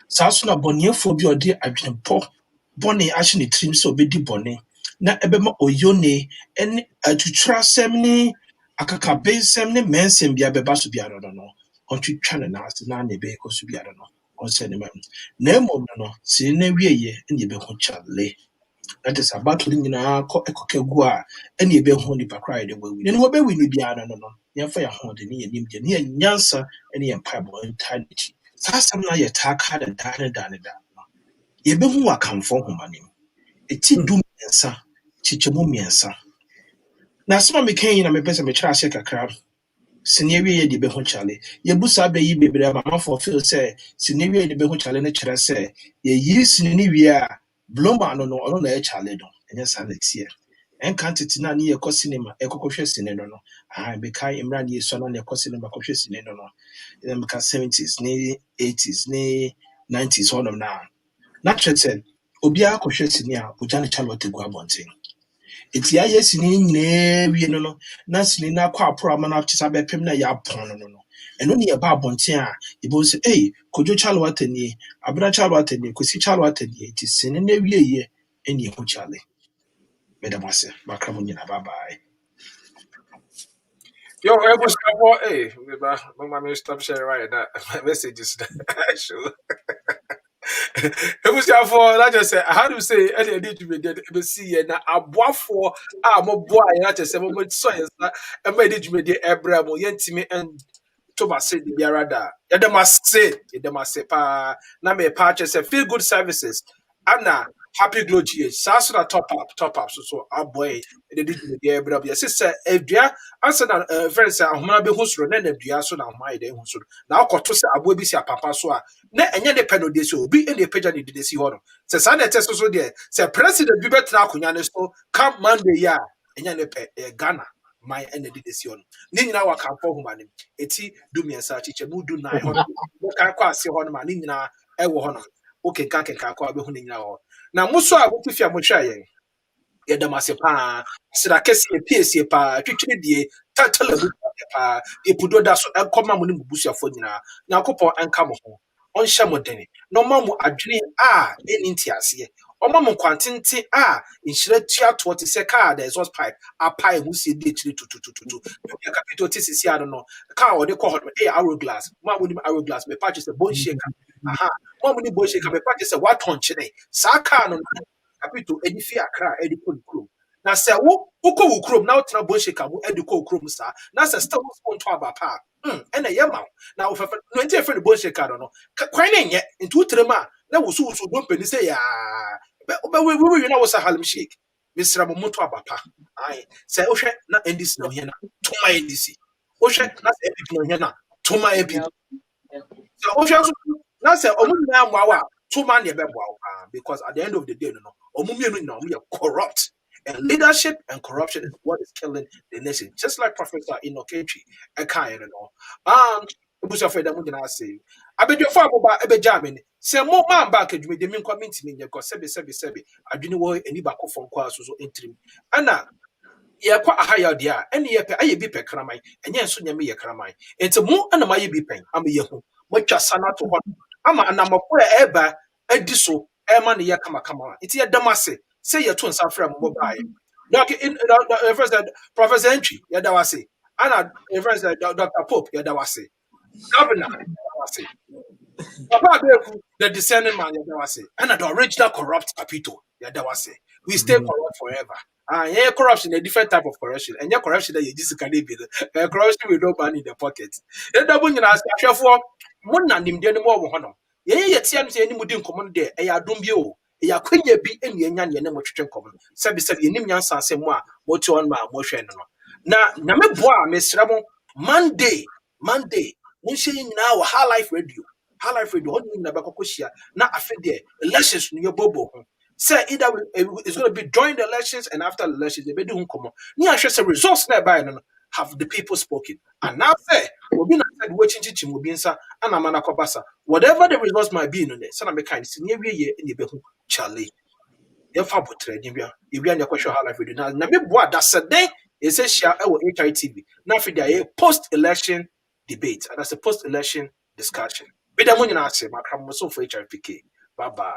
Saso na boniefo bi ode adwenpo boni ahye ne trim so obedi boni na ebema oyone ene atutra semni akaka bensem ne mensem bia beba so bia no ontwitwa ne na ase na ne be ko so bia no onse ne mam na emom no si na wieye ene ebe ho chale that is about to nyina ko ekokagu a ene ebe ho ni pakrai de wawi ne ho be wi ni bia no yemfa ya ho de ne yenim de ne nyansa ene yempabo entanity sasam na ye taka da ye be hu akamfo homane eti dum ensa chichemu miensa na sema mekan na mepesa me kira ase kakra sinewe ye de be hu chale ye busa be yi bebre mama for feel say sinewe ye de be hu chale na kira say ye yi sinewe a bloma no na ye chale do enya sa next year en quantity na ni ye ko cinema e kokoswe sine no be kai imra ni so na ko cinema kokoswe sine no em ka 70s ni 80s ni 90s one of now na chete obia kohwe sini a ojane Charlotte gu abonten eti aye sini nyine wie no na sini na kwa apro ama na chisa bepem na ya pon no eno ne ye ba abonten a ye bo se kojo Charlotte ni abra Charlotte ni kosi Charlotte ni eti sini na wie ye eni ho chale medamase makra mo nyina bye bye. Yo, I was mama me stop sharing right now. My messages sure. It was your for I just say how do you say any need to be dead be see na aboafo mo boy na just say mo so yes na e ma need to be dey Abraham yentimi and to ba say the biara da ya dem say pa na me pa say feel good services ana happy glow GH saso na top up so boy they did me dey Abraham yes say edua answer na friends say ahoma be husuro na edua so na ahoma dey husuro na akoto say abo bi si apapa so a na enye de peno dey so obi ene page na dey si ho no say sa na test so there say president bi betra akonya ne so come Monday ya enye ne pe Ghana my ene dey si ho no ni nyina wa kan fo homa nim eti du miensa chiche mu du nine ho no kan kwa se ho no ma ni nyina e wo ho no okay ka kwa be hu ni nyina ho na muso a wotu fia mo hwa yen ye damase pa sira kesi e piesie pa twitwe die tatala bu pa epudo da so enkoma mo ni bubusuafo nyina nyankopon enka mo ho on shamodeni. No mamu adwene eni ntiase. Omamu kwantente in shretia to what is a car there's was pipe a pie who see ditch to capital TCC I don't know car or they call it hourglass. One with hourglass may purchase a bone shaker. Aha, one with the bone shaker may purchase a what on chine. Saka no capital edifia cra edipol crew. Now say wo krom now tena bone shaker wo ediko krom sa. Now say still on to about pa. And a yama. Now if no enter friend bone shaker no. Kwan nye into trema na wo so don't penny say ya. But we know what's a halm shake. Mr. Momoto Abapa. Aye, say, Osha, not end this no here to my NDC. Osha, not epic no here to my epic. So, Osha, now say, Omuna Wawa, 2 man because at the end of the day, no, Omumi no, we are corrupt. And leadership and corruption is what is killing the nation. Just like Professor Inokechi, a kind of Bush of Freedom, I say. I bet your father about Ebe Jamin. Say more man back at me, the mean community, because sebi. I didn't worry any back from Quas was interim. Anna, yeah, quite a higher dear, and ye pay a be per cramai, and yes, soon me a cramai. It's a more and a my be pen. I'm a yahu. Much a son to one. I'm a number where ever a disso, a man ya come. It's a damase. Say your twin Safra mobile. Doc in Professor Entry, Yadawasi. Anna, Dr. Pope, Yadawasi. Governor, Yadawasi. Papa Abeku, the descending man, Yadawasi. Anna, the original corrupt Capito, Yadawasi. We stay corrupt forever. Yeah, corruption, a different type of corruption, and your corruption that you just can't be corruption with no money in the pocket. The double you ask, for one and him, the more honor. Yeah, yet, see, any mudim common there, a yadumbio. Ya kwenye bi enyan ye na motwetwe kom sabi enim nyansa asem a moto on ma mohwe no na meboa mesra mo Monday munhye nyina wo high life radio ho nyina bakokohia na afede elections no yobobo ho say either it's going to be during the elections and after the elections they be do komo ni ahwe say results na buy no have the people spoken and now say obi na said we chinchim obi nsa ana mana kobasa whatever the results might be no say na me kind say ne wiye ne be hu Charlie, if I put trade, if you are your question, how life we do now. Me boa that's a day. It says share our HITV. Now for the post-election debate, and that's a post-election discussion. With the money I say, my so for HIPK. Bye bye.